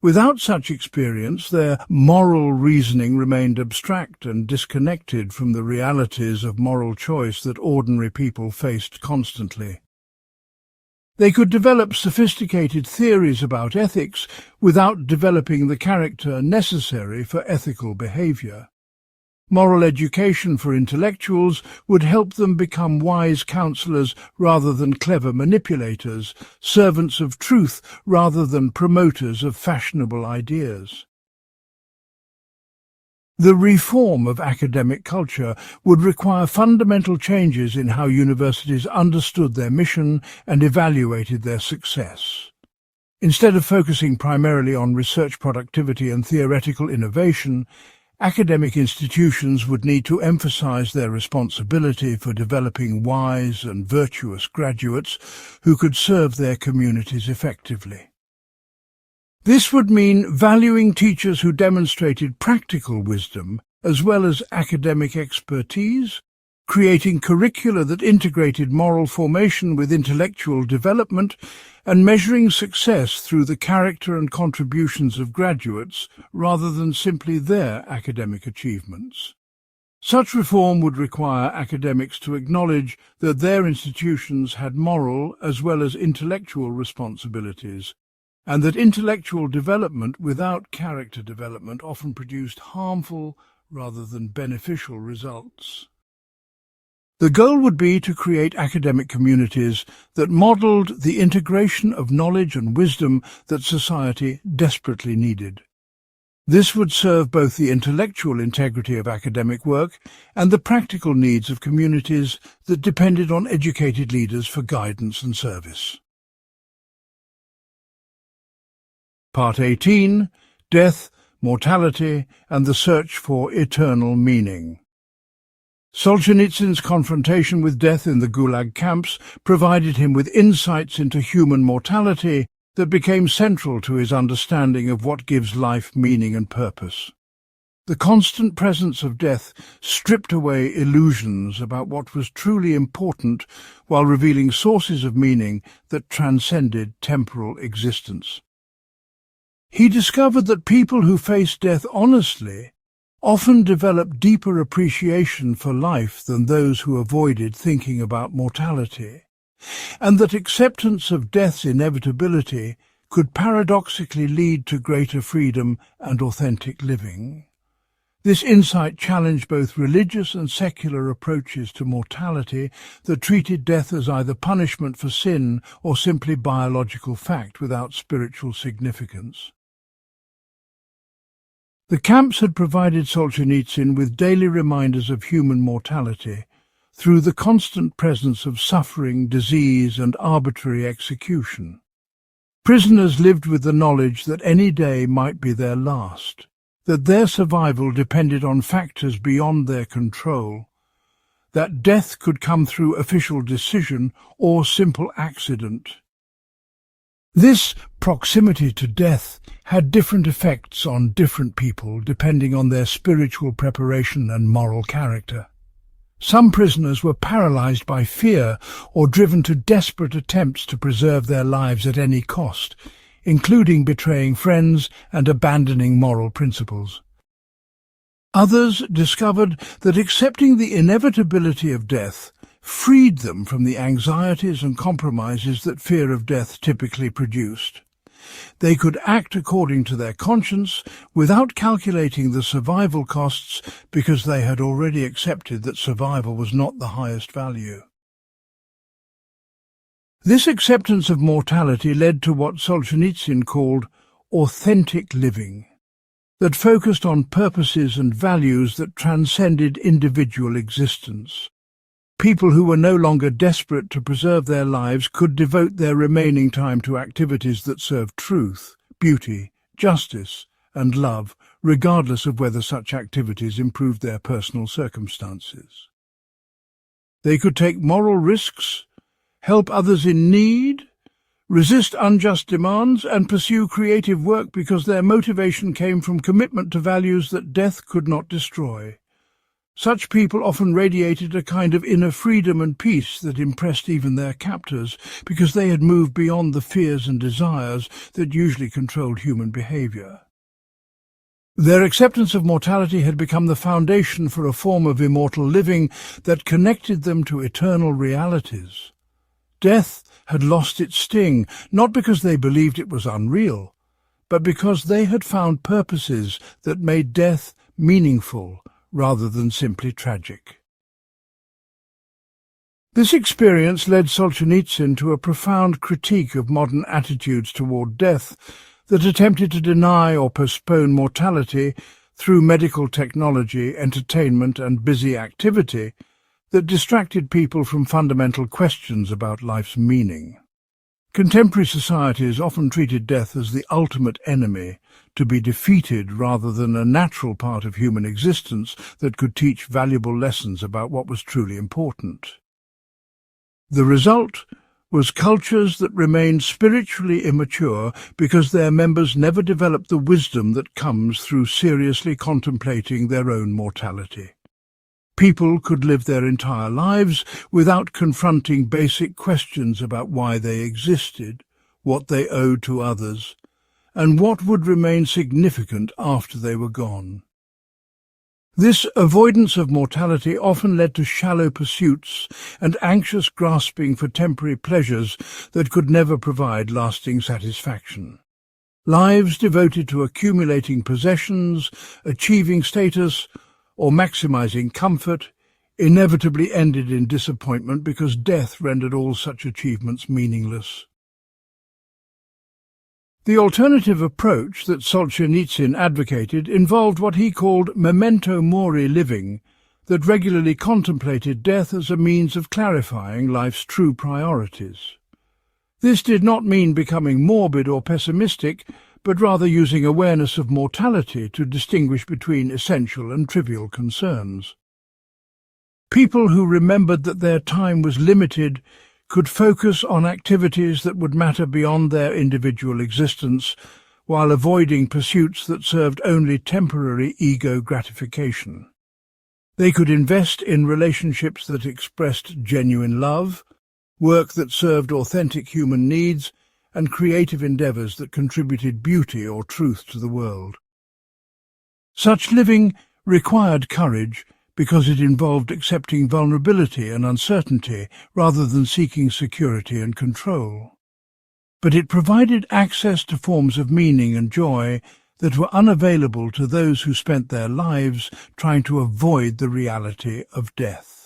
Without such experience, their moral reasoning remained abstract and disconnected from the realities of moral choice that ordinary people faced constantly. They could develop sophisticated theories about ethics without developing the character necessary for ethical behavior. Moral education for intellectuals would help them become wise counselors rather than clever manipulators, servants of truth rather than promoters of fashionable ideas. The reform of academic culture would require fundamental changes in how universities understood their mission and evaluated their success. Instead of focusing primarily on research productivity and theoretical innovation, academic institutions would need to emphasize their responsibility for developing wise and virtuous graduates who could serve their communities effectively. This would mean valuing teachers who demonstrated practical wisdom as well as academic expertise, creating curricula that integrated moral formation with intellectual development, and measuring success through the character and contributions of graduates rather than simply their academic achievements. Such reform would require academics to acknowledge that their institutions had moral as well as intellectual responsibilities, and that intellectual development without character development often produced harmful rather than beneficial results. The goal would be to create academic communities that modelled the integration of knowledge and wisdom that society desperately needed. This would serve both the intellectual integrity of academic work and the practical needs of communities that depended on educated leaders for guidance and service. Part 18. Death, Mortality, and the Search for Eternal Meaning. Solzhenitsyn's confrontation with death in the Gulag camps provided him with insights into human mortality that became central to his understanding of what gives life meaning and purpose. The constant presence of death stripped away illusions about what was truly important while revealing sources of meaning that transcended temporal existence. He discovered that people who faced death honestly often develop deeper appreciation for life than those who avoided thinking about mortality, and that acceptance of death's inevitability could paradoxically lead to greater freedom and authentic living. This insight challenged both religious and secular approaches to mortality that treated death as either punishment for sin or simply biological fact without spiritual significance. The camps had provided Solzhenitsyn with daily reminders of human mortality through the constant presence of suffering, disease, and arbitrary execution. Prisoners lived with the knowledge that any day might be their last, that their survival depended on factors beyond their control, that death could come through official decision or simple accident. This proximity to death had different effects on different people depending on their spiritual preparation and moral character. Some prisoners were paralyzed by fear or driven to desperate attempts to preserve their lives at any cost, including betraying friends and abandoning moral principles. Others discovered that accepting the inevitability of death freed them from the anxieties and compromises that fear of death typically produced. They could act according to their conscience without calculating the survival costs because they had already accepted that survival was not the highest value. This acceptance of mortality led to what Solzhenitsyn called authentic living, that focused on purposes and values that transcended individual existence. People who were no longer desperate to preserve their lives could devote their remaining time to activities that served truth, beauty, justice, and love, regardless of whether such activities improved their personal circumstances. They could take moral risks, help others in need, resist unjust demands, and pursue creative work because their motivation came from commitment to values that death could not destroy. Such people often radiated a kind of inner freedom and peace that impressed even their captors, because they had moved beyond the fears and desires that usually controlled human behavior. Their acceptance of mortality had become the foundation for a form of immortal living that connected them to eternal realities. Death had lost its sting, not because they believed it was unreal, but because they had found purposes that made death meaningful rather than simply tragic. This experience led Solzhenitsyn to a profound critique of modern attitudes toward death that attempted to deny or postpone mortality through medical technology, entertainment, and busy activity that distracted people from fundamental questions about life's meaning. Contemporary societies often treated death as the ultimate enemy, to be defeated rather than a natural part of human existence that could teach valuable lessons about what was truly important. The result was cultures that remained spiritually immature because their members never developed the wisdom that comes through seriously contemplating their own mortality. People could live their entire lives without confronting basic questions about why they existed, what they owed to others, and what would remain significant after they were gone. This avoidance of mortality often led to shallow pursuits and anxious grasping for temporary pleasures that could never provide lasting satisfaction. Lives devoted to accumulating possessions, achieving status, or maximizing comfort inevitably ended in disappointment because death rendered all such achievements meaningless. The alternative approach that Solzhenitsyn advocated involved what he called memento mori living, that regularly contemplated death as a means of clarifying life's true priorities. This did not mean becoming morbid or pessimistic, but rather using awareness of mortality to distinguish between essential and trivial concerns. People who remembered that their time was limited could focus on activities that would matter beyond their individual existence, while avoiding pursuits that served only temporary ego gratification. They could invest in relationships that expressed genuine love, work that served authentic human needs, and creative endeavors that contributed beauty or truth to the world. Such living required courage because it involved accepting vulnerability and uncertainty rather than seeking security and control. But it provided access to forms of meaning and joy that were unavailable to those who spent their lives trying to avoid the reality of death.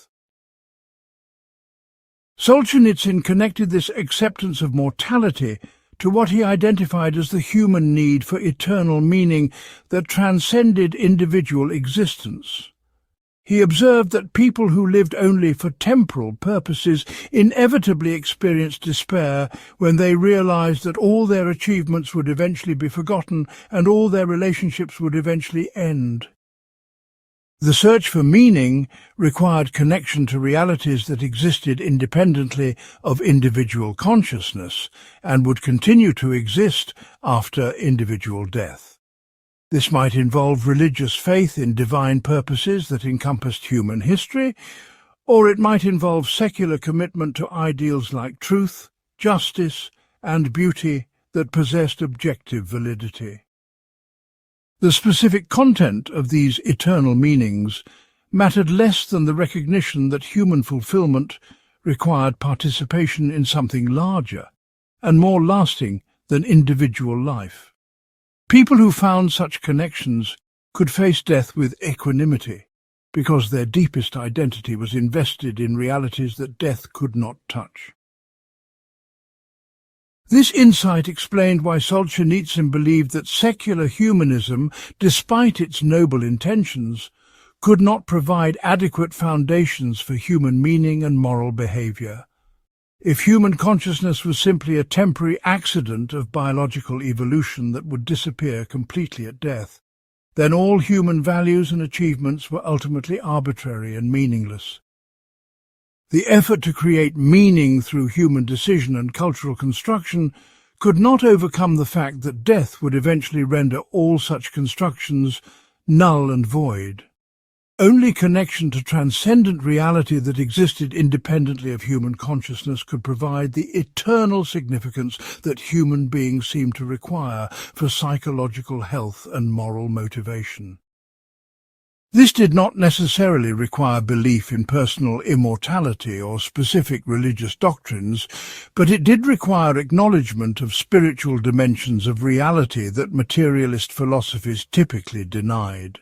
Solzhenitsyn connected this acceptance of mortality to what he identified as the human need for eternal meaning that transcended individual existence. He observed that people who lived only for temporal purposes inevitably experienced despair when they realized that all their achievements would eventually be forgotten and all their relationships would eventually end. The search for meaning required connection to realities that existed independently of individual consciousness and would continue to exist after individual death. This might involve religious faith in divine purposes that encompassed human history, or it might involve secular commitment to ideals like truth, justice, and beauty that possessed objective validity. The specific content of these eternal meanings mattered less than the recognition that human fulfillment required participation in something larger and more lasting than individual life. People who found such connections could face death with equanimity, because their deepest identity was invested in realities that death could not touch. This insight explained why Solzhenitsyn believed that secular humanism, despite its noble intentions, could not provide adequate foundations for human meaning and moral behavior. If human consciousness was simply a temporary accident of biological evolution that would disappear completely at death, then all human values and achievements were ultimately arbitrary and meaningless. The effort to create meaning through human decision and cultural construction could not overcome the fact that death would eventually render all such constructions null and void. Only connection to transcendent reality that existed independently of human consciousness could provide the eternal significance that human beings seem to require for psychological health and moral motivation. This did not necessarily require belief in personal immortality or specific religious doctrines, but it did require acknowledgement of spiritual dimensions of reality that materialist philosophies typically denied.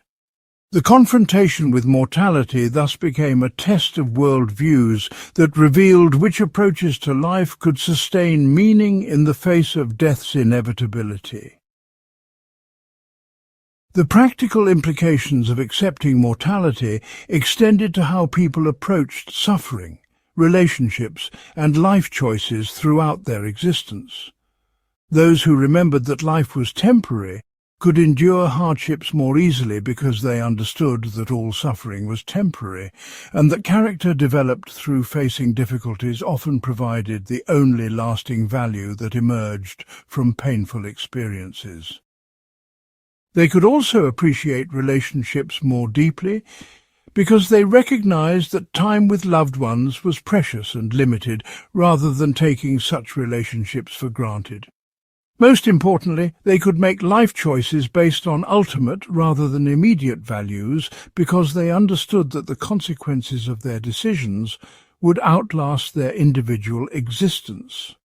The confrontation with mortality thus became a test of world views that revealed which approaches to life could sustain meaning in the face of death's inevitability. The practical implications of accepting mortality extended to how people approached suffering, relationships, and life choices throughout their existence. Those who remembered that life was temporary could endure hardships more easily because they understood that all suffering was temporary, and that character developed through facing difficulties often provided the only lasting value that emerged from painful experiences. They could also appreciate relationships more deeply because they recognized that time with loved ones was precious and limited rather than taking such relationships for granted. Most importantly, they could make life choices based on ultimate rather than immediate values because they understood that the consequences of their decisions would outlast their individual existence.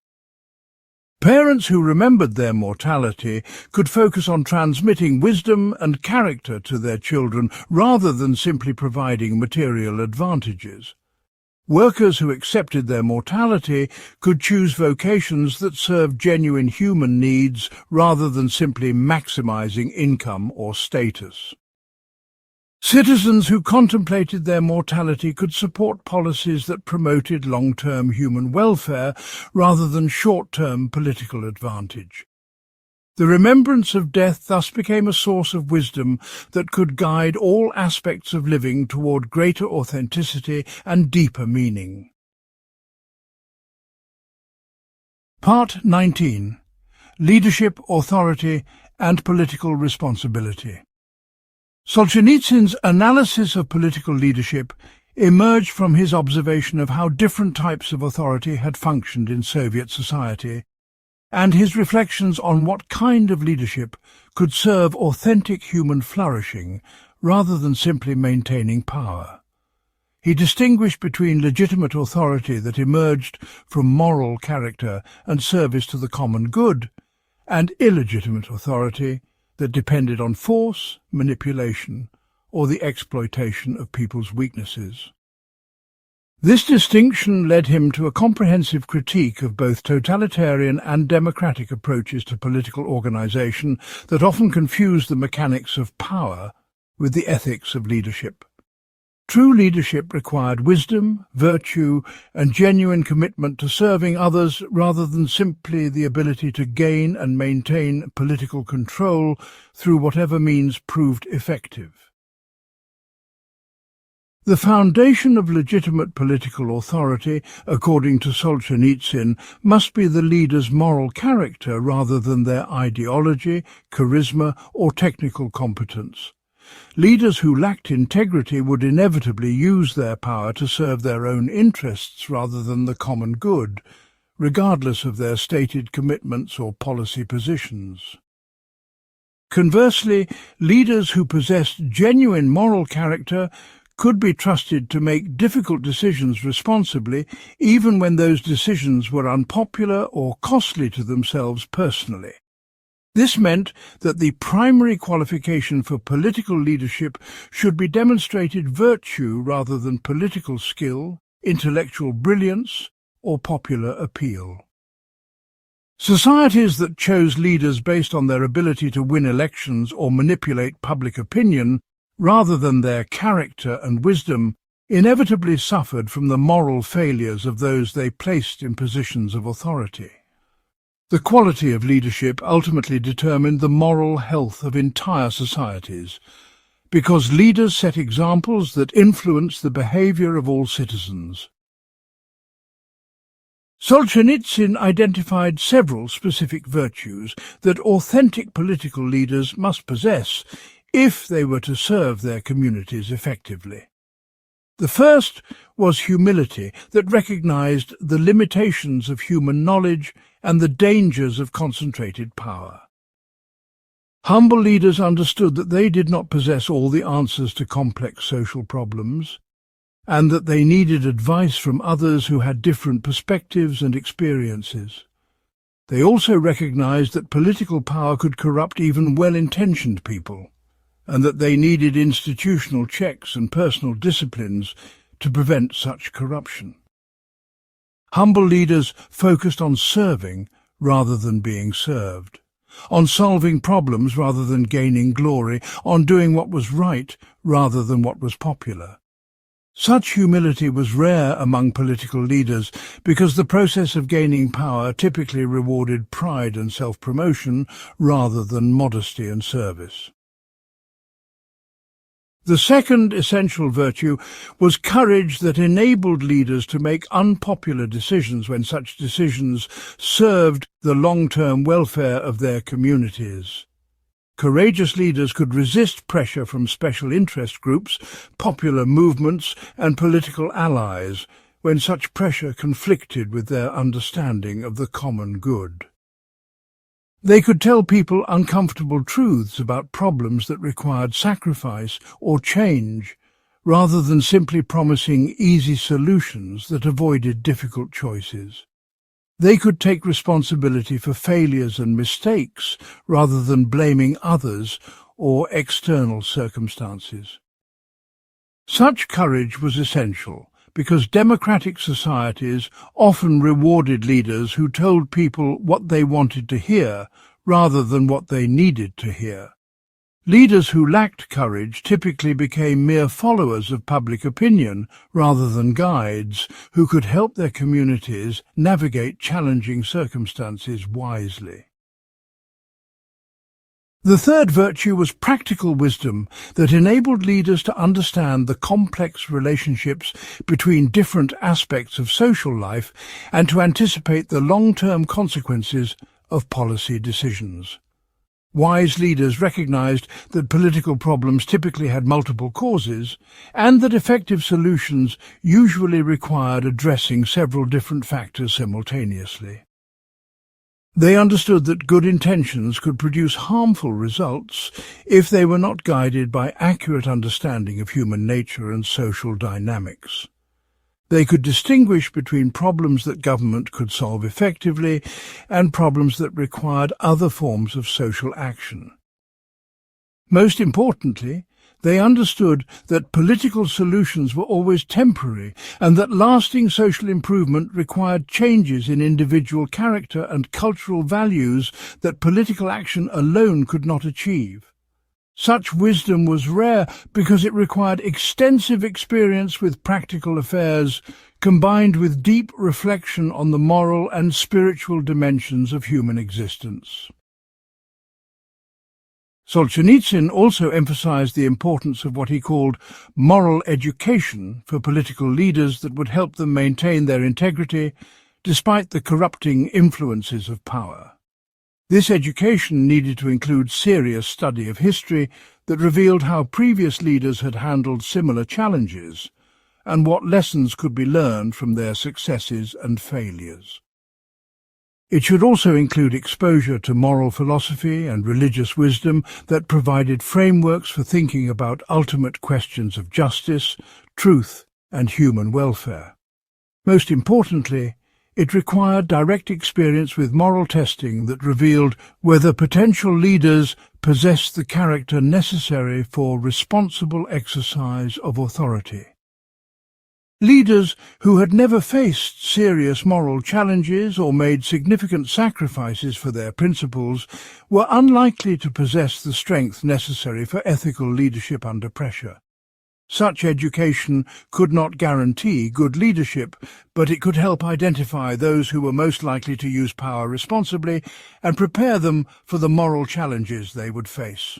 Parents who remembered their mortality could focus on transmitting wisdom and character to their children rather than simply providing material advantages. Workers who accepted their mortality could choose vocations that served genuine human needs rather than simply maximizing income or status. Citizens who contemplated their mortality could support policies that promoted long-term human welfare rather than short-term political advantage. The remembrance of death thus became a source of wisdom that could guide all aspects of living toward greater authenticity and deeper meaning. Part 19. Leadership, Authority, and Political Responsibility. Solzhenitsyn's analysis of political leadership emerged from his observation of how different types of authority had functioned in Soviet society, and his reflections on what kind of leadership could serve authentic human flourishing rather than simply maintaining power. He distinguished between legitimate authority that emerged from moral character and service to the common good, and illegitimate authority that depended on force, manipulation, or the exploitation of people's weaknesses. This distinction led him to a comprehensive critique of both totalitarian and democratic approaches to political organization that often confuse the mechanics of power with the ethics of leadership. True leadership required wisdom, virtue, and genuine commitment to serving others rather than simply the ability to gain and maintain political control through whatever means proved effective. The foundation of legitimate political authority, according to Solzhenitsyn, must be the leader's moral character rather than their ideology, charisma, or technical competence. Leaders who lacked integrity would inevitably use their power to serve their own interests rather than the common good, regardless of their stated commitments or policy positions. Conversely, leaders who possessed genuine moral character could be trusted to make difficult decisions responsibly, even when those decisions were unpopular or costly to themselves personally. This meant that the primary qualification for political leadership should be demonstrated virtue rather than political skill, intellectual brilliance, or popular appeal. Societies that chose leaders based on their ability to win elections or manipulate public opinion rather than their character and wisdom inevitably suffered from the moral failures of those they placed in positions of authority. The quality of leadership ultimately determined the moral health of entire societies, because leaders set examples that influence the behavior of all citizens. Solzhenitsyn identified several specific virtues that authentic political leaders must possess if they were to serve their communities effectively. The first was humility that recognized the limitations of human knowledge and the dangers of concentrated power. Humble leaders understood that they did not possess all the answers to complex social problems, and that they needed advice from others who had different perspectives and experiences. They also recognized that political power could corrupt even well-intentioned people, and that they needed institutional checks and personal disciplines to prevent such corruption. Humble leaders focused on serving rather than being served, on solving problems rather than gaining glory, on doing what was right rather than what was popular. Such humility was rare among political leaders because the process of gaining power typically rewarded pride and self-promotion rather than modesty and service. The second essential virtue was courage that enabled leaders to make unpopular decisions when such decisions served the long-term welfare of their communities. Courageous leaders could resist pressure from special interest groups, popular movements, and political allies when such pressure conflicted with their understanding of the common good. They could tell people uncomfortable truths about problems that required sacrifice or change, rather than simply promising easy solutions that avoided difficult choices. They could take responsibility for failures and mistakes, rather than blaming others or external circumstances. Such courage was essential, because democratic societies often rewarded leaders who told people what they wanted to hear rather than what they needed to hear. Leaders who lacked courage typically became mere followers of public opinion rather than guides who could help their communities navigate challenging circumstances wisely. The third virtue was practical wisdom that enabled leaders to understand the complex relationships between different aspects of social life and to anticipate the long-term consequences of policy decisions. Wise leaders recognized that political problems typically had multiple causes and that effective solutions usually required addressing several different factors simultaneously. They understood that good intentions could produce harmful results if they were not guided by accurate understanding of human nature and social dynamics. They could distinguish between problems that government could solve effectively and problems that required other forms of social action. Most importantly, they understood that political solutions were always temporary and that lasting social improvement required changes in individual character and cultural values that political action alone could not achieve. Such wisdom was rare because it required extensive experience with practical affairs combined with deep reflection on the moral and spiritual dimensions of human existence. Solzhenitsyn also emphasized the importance of what he called moral education for political leaders that would help them maintain their integrity despite the corrupting influences of power. This education needed to include serious study of history that revealed how previous leaders had handled similar challenges and what lessons could be learned from their successes and failures. It should also include exposure to moral philosophy and religious wisdom that provided frameworks for thinking about ultimate questions of justice, truth, and human welfare. Most importantly, it required direct experience with moral testing that revealed whether potential leaders possessed the character necessary for responsible exercise of authority. Leaders who had never faced serious moral challenges or made significant sacrifices for their principles were unlikely to possess the strength necessary for ethical leadership under pressure. Such education could not guarantee good leadership, but it could help identify those who were most likely to use power responsibly and prepare them for the moral challenges they would face.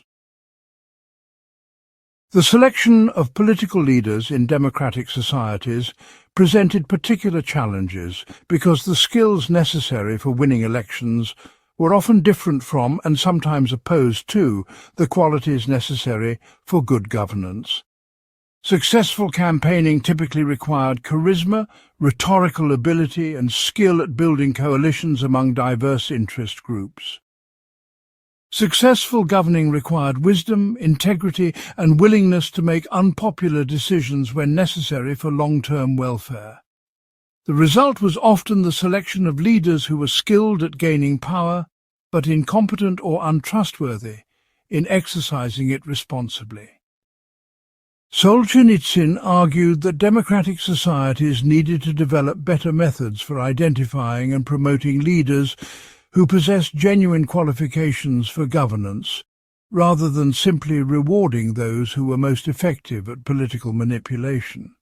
The selection of political leaders in democratic societies presented particular challenges because the skills necessary for winning elections were often different from and sometimes opposed to the qualities necessary for good governance. Successful campaigning typically required charisma, rhetorical ability, and skill at building coalitions among diverse interest groups. Successful governing required wisdom, integrity, and willingness to make unpopular decisions when necessary for long-term welfare. The result was often the selection of leaders who were skilled at gaining power, but incompetent or untrustworthy in exercising it responsibly. Solzhenitsyn argued that democratic societies needed to develop better methods for identifying and promoting leaders who possessed genuine qualifications for governance, rather than simply rewarding those who were most effective at political manipulation.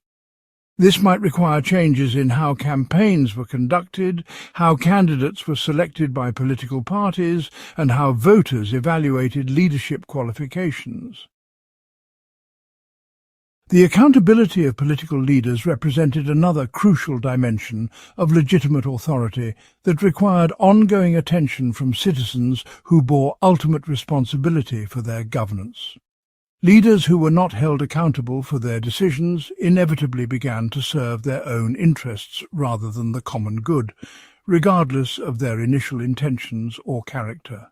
This might require changes in how campaigns were conducted, how candidates were selected by political parties, and how voters evaluated leadership qualifications. The accountability of political leaders represented another crucial dimension of legitimate authority that required ongoing attention from citizens who bore ultimate responsibility for their governance. Leaders who were not held accountable for their decisions inevitably began to serve their own interests rather than the common good, regardless of their initial intentions or character.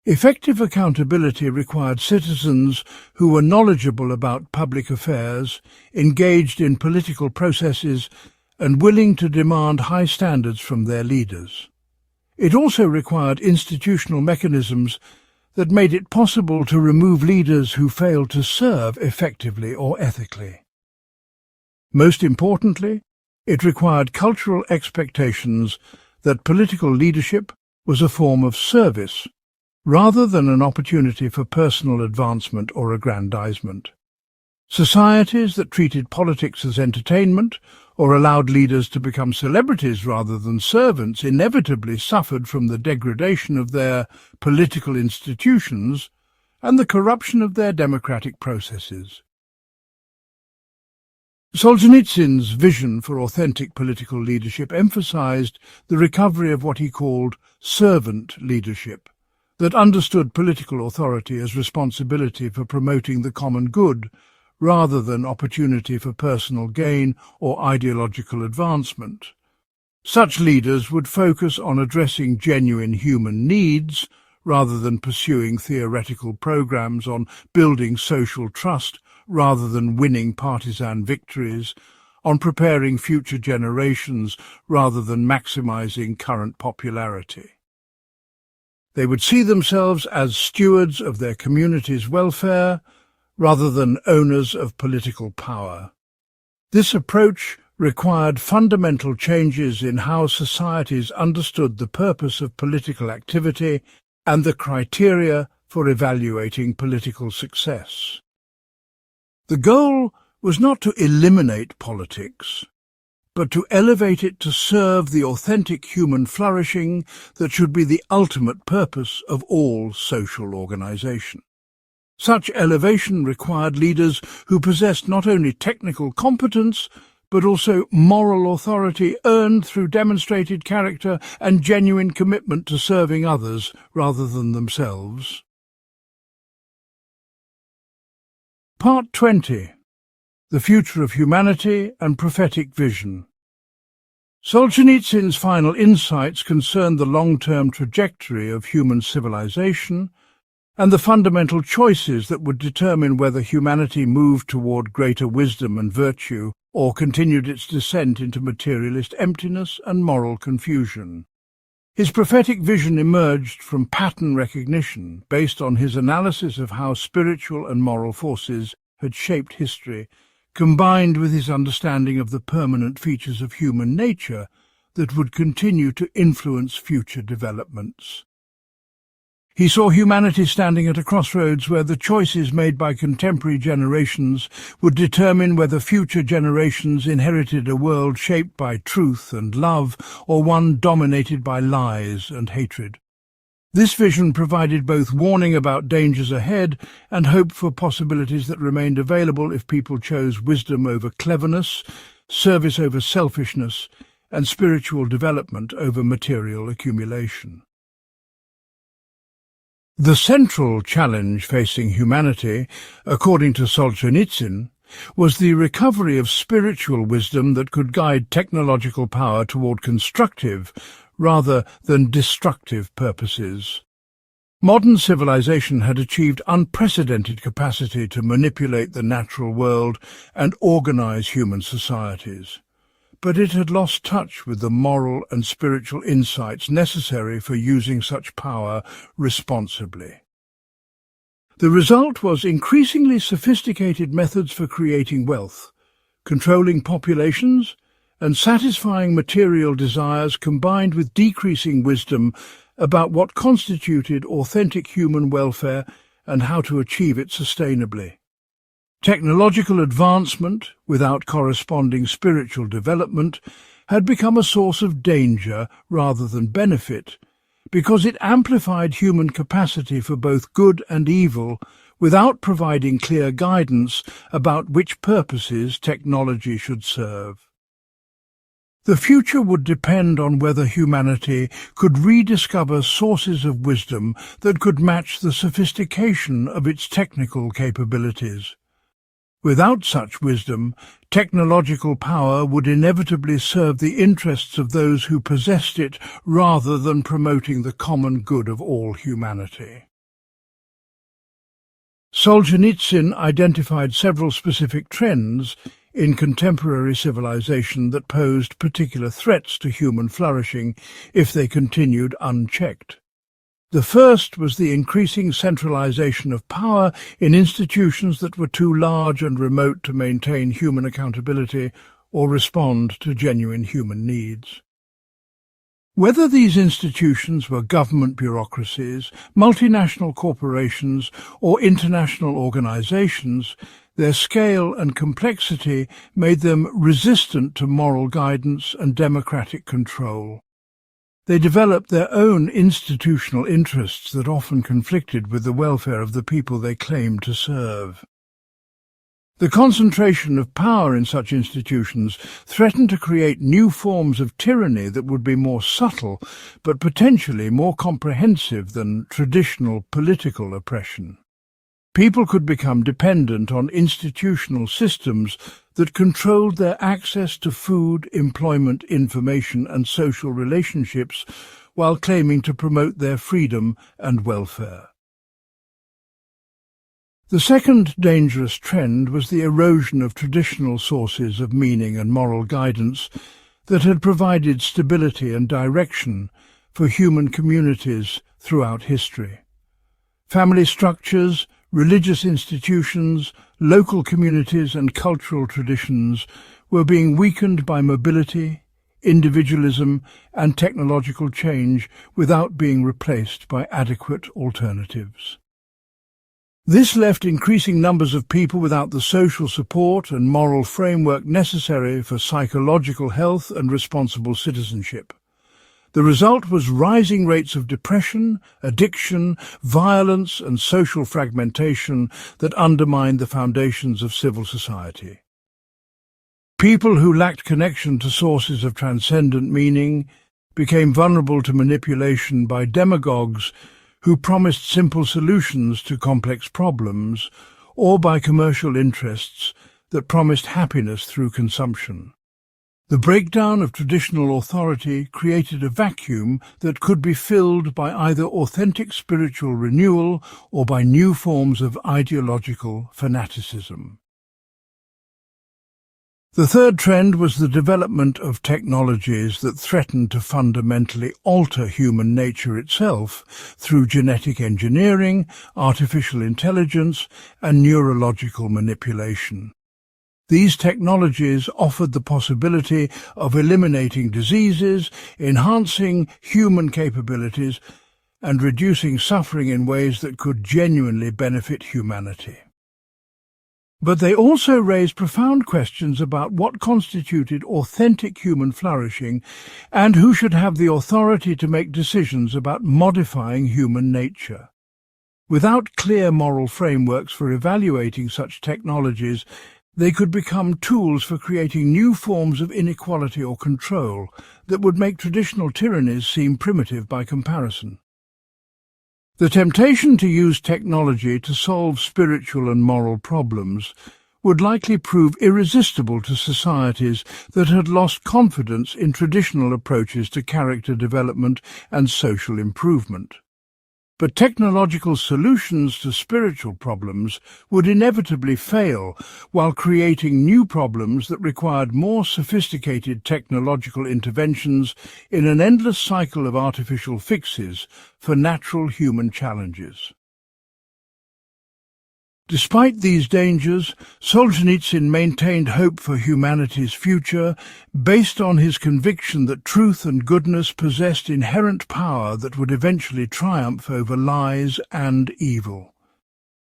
Effective accountability required citizens who were knowledgeable about public affairs, engaged in political processes, and willing to demand high standards from their leaders. It also required institutional mechanisms that made it possible to remove leaders who failed to serve effectively or ethically. Most importantly, it required cultural expectations that political leadership was a form of service, rather than an opportunity for personal advancement or aggrandizement. Societies that treated politics as entertainment or allowed leaders to become celebrities rather than servants inevitably suffered from the degradation of their political institutions and the corruption of their democratic processes. Solzhenitsyn's vision for authentic political leadership emphasized the recovery of what he called servant leadership, that understood political authority as responsibility for promoting the common good, rather than opportunity for personal gain or ideological advancement. Such leaders would focus on addressing genuine human needs, rather than pursuing theoretical programs on building social trust, rather than winning partisan victories, on preparing future generations, rather than maximizing current popularity. They would see themselves as stewards of their community's welfare, rather than owners of political power. This approach required fundamental changes in how societies understood the purpose of political activity and the criteria for evaluating political success. The goal was not to eliminate politics, but to elevate it to serve the authentic human flourishing that should be the ultimate purpose of all social organization. Such elevation required leaders who possessed not only technical competence, but also moral authority earned through demonstrated character and genuine commitment to serving others rather than themselves. Part 20. The Future of Humanity and Prophetic Vision. Solzhenitsyn's final insights concerned the long-term trajectory of human civilization and the fundamental choices that would determine whether humanity moved toward greater wisdom and virtue or continued its descent into materialist emptiness and moral confusion. His prophetic vision emerged from pattern recognition based on his analysis of how spiritual and moral forces had shaped history, combined with his understanding of the permanent features of human nature that would continue to influence future developments. He saw humanity standing at a crossroads where the choices made by contemporary generations would determine whether future generations inherited a world shaped by truth and love or one dominated by lies and hatred. This vision provided both warning about dangers ahead and hope for possibilities that remained available if people chose wisdom over cleverness, service over selfishness, and spiritual development over material accumulation. The central challenge facing humanity, according to Solzhenitsyn, was the recovery of spiritual wisdom that could guide technological power toward constructive rather than destructive purposes. Modern civilization had achieved unprecedented capacity to manipulate the natural world and organize human societies. But it had lost touch with the moral and spiritual insights necessary for using such power responsibly. The result was increasingly sophisticated methods for creating wealth, controlling populations, and satisfying material desires combined with decreasing wisdom about what constituted authentic human welfare and how to achieve it sustainably. Technological advancement, without corresponding spiritual development, had become a source of danger rather than benefit, because it amplified human capacity for both good and evil without providing clear guidance about which purposes technology should serve. The future would depend on whether humanity could rediscover sources of wisdom that could match the sophistication of its technical capabilities. Without such wisdom, technological power would inevitably serve the interests of those who possessed it rather than promoting the common good of all humanity. Solzhenitsyn identified several specific trends in contemporary civilization that posed particular threats to human flourishing if they continued unchecked. The first was the increasing centralization of power in institutions that were too large and remote to maintain human accountability or respond to genuine human needs. Whether these institutions were government bureaucracies, multinational corporations, or international organizations, their scale and complexity made them resistant to moral guidance and democratic control. They developed their own institutional interests that often conflicted with the welfare of the people they claimed to serve. The concentration of power in such institutions threatened to create new forms of tyranny that would be more subtle but potentially more comprehensive than traditional political oppression. People could become dependent on institutional systems that controlled their access to food, employment, information and social relationships while claiming to promote their freedom and welfare. The second dangerous trend was the erosion of traditional sources of meaning and moral guidance that had provided stability and direction for human communities throughout history. Family structures, religious institutions, local communities and cultural traditions were being weakened by mobility, individualism and technological change without being replaced by adequate alternatives. This left increasing numbers of people without the social support and moral framework necessary for psychological health and responsible citizenship. The result was rising rates of depression, addiction, violence and social fragmentation that undermined the foundations of civil society. People who lacked connection to sources of transcendent meaning became vulnerable to manipulation by demagogues who promised simple solutions to complex problems, or by commercial interests that promised happiness through consumption. The breakdown of traditional authority created a vacuum that could be filled by either authentic spiritual renewal or by new forms of ideological fanaticism. The third trend was the development of technologies that threatened to fundamentally alter human nature itself through genetic engineering, artificial intelligence, and neurological manipulation. These technologies offered the possibility of eliminating diseases, enhancing human capabilities, and reducing suffering in ways that could genuinely benefit humanity. But they also raised profound questions about what constituted authentic human flourishing and who should have the authority to make decisions about modifying human nature. Without clear moral frameworks for evaluating such technologies, they could become tools for creating new forms of inequality or control that would make traditional tyrannies seem primitive by comparison. The temptation to use technology to solve spiritual and moral problems would likely prove irresistible to societies that had lost confidence in traditional approaches to character development and social improvement. But technological solutions to spiritual problems would inevitably fail while creating new problems that required more sophisticated technological interventions in an endless cycle of artificial fixes for natural human challenges. Despite these dangers, Solzhenitsyn maintained hope for humanity's future based on his conviction that truth and goodness possessed inherent power that would eventually triumph over lies and evil.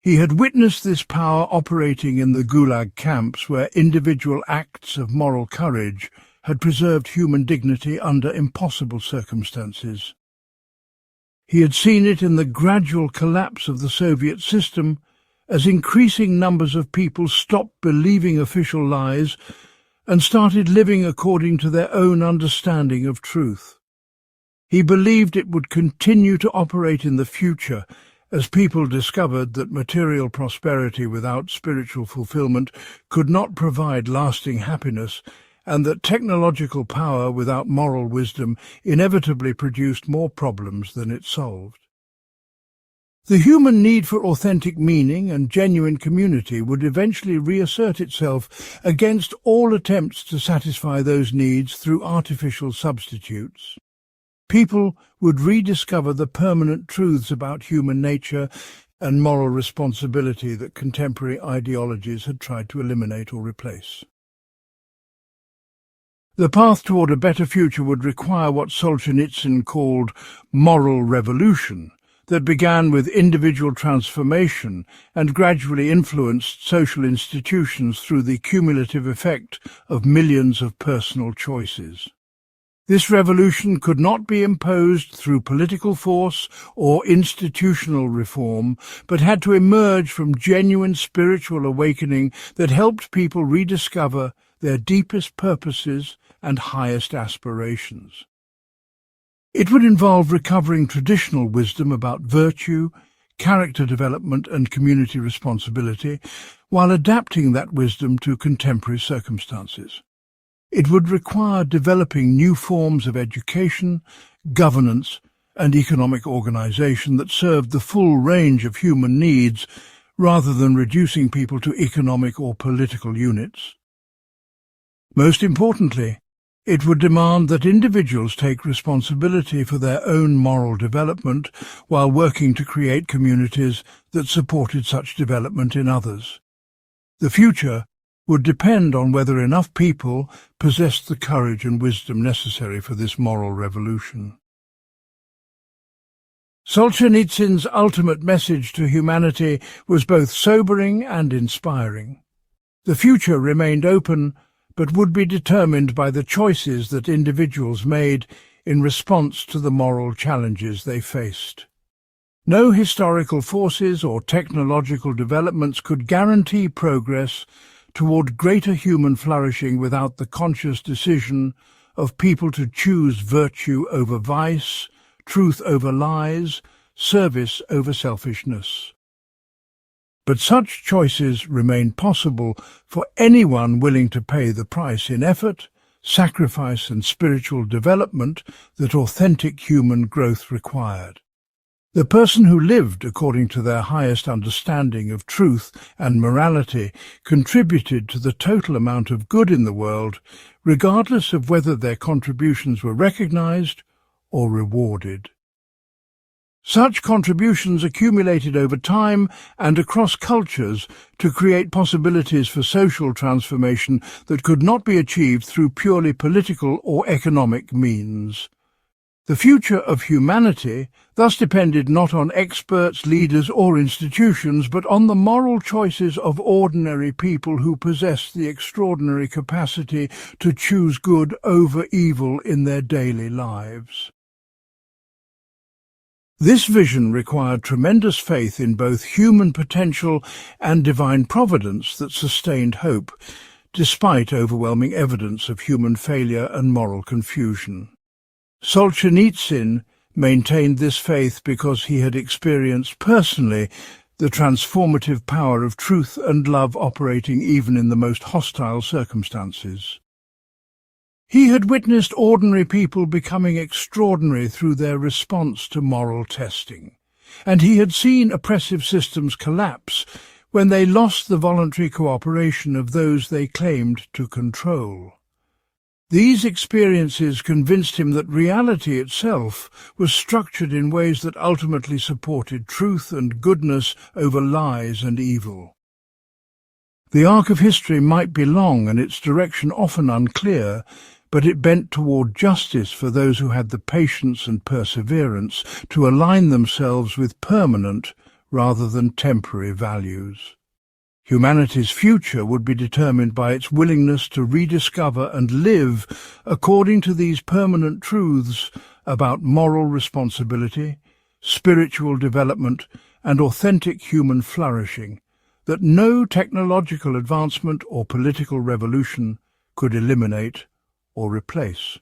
He had witnessed this power operating in the Gulag camps where individual acts of moral courage had preserved human dignity under impossible circumstances. He had seen it in the gradual collapse of the Soviet system as increasing numbers of people stopped believing official lies and started living according to their own understanding of truth. He believed it would continue to operate in the future as people discovered that material prosperity without spiritual fulfillment could not provide lasting happiness, and that technological power without moral wisdom inevitably produced more problems than it solved. The human need for authentic meaning and genuine community would eventually reassert itself against all attempts to satisfy those needs through artificial substitutes. People would rediscover the permanent truths about human nature and moral responsibility that contemporary ideologies had tried to eliminate or replace. The path toward a better future would require what Solzhenitsyn called moral revolution, that began with individual transformation and gradually influenced social institutions through the cumulative effect of millions of personal choices. This revolution could not be imposed through political force or institutional reform, but had to emerge from genuine spiritual awakening that helped people rediscover their deepest purposes and highest aspirations. It would involve recovering traditional wisdom about virtue, character development and community responsibility, while adapting that wisdom to contemporary circumstances. It would require developing new forms of education, governance and economic organization that served the full range of human needs rather than reducing people to economic or political units. Most importantly, it would demand that individuals take responsibility for their own moral development while working to create communities that supported such development in others. The future would depend on whether enough people possessed the courage and wisdom necessary for this moral revolution. Solzhenitsyn's ultimate message to humanity was both sobering and inspiring. The future remained open, but would be determined by the choices that individuals made in response to the moral challenges they faced. No historical forces or technological developments could guarantee progress toward greater human flourishing without the conscious decision of people to choose virtue over vice, truth over lies, service over selfishness. But such choices remain possible for anyone willing to pay the price in effort, sacrifice and spiritual development that authentic human growth required. The person who lived according to their highest understanding of truth and morality contributed to the total amount of good in the world, regardless of whether their contributions were recognized or rewarded. Such contributions accumulated over time and across cultures to create possibilities for social transformation that could not be achieved through purely political or economic means. The future of humanity thus depended not on experts, leaders or institutions, but on the moral choices of ordinary people who possessed the extraordinary capacity to choose good over evil in their daily lives. This vision required tremendous faith in both human potential and divine providence that sustained hope, despite overwhelming evidence of human failure and moral confusion. Solzhenitsyn maintained this faith because he had experienced personally the transformative power of truth and love operating even in the most hostile circumstances. He had witnessed ordinary people becoming extraordinary through their response to moral testing, and he had seen oppressive systems collapse when they lost the voluntary cooperation of those they claimed to control. These experiences convinced him that reality itself was structured in ways that ultimately supported truth and goodness over lies and evil. The arc of history might be long and its direction often unclear, but it bent toward justice for those who had the patience and perseverance to align themselves with permanent rather than temporary values. Humanity's future would be determined by its willingness to rediscover and live according to these permanent truths about moral responsibility, spiritual development, and authentic human flourishing that no technological advancement or political revolution could eliminate or replace.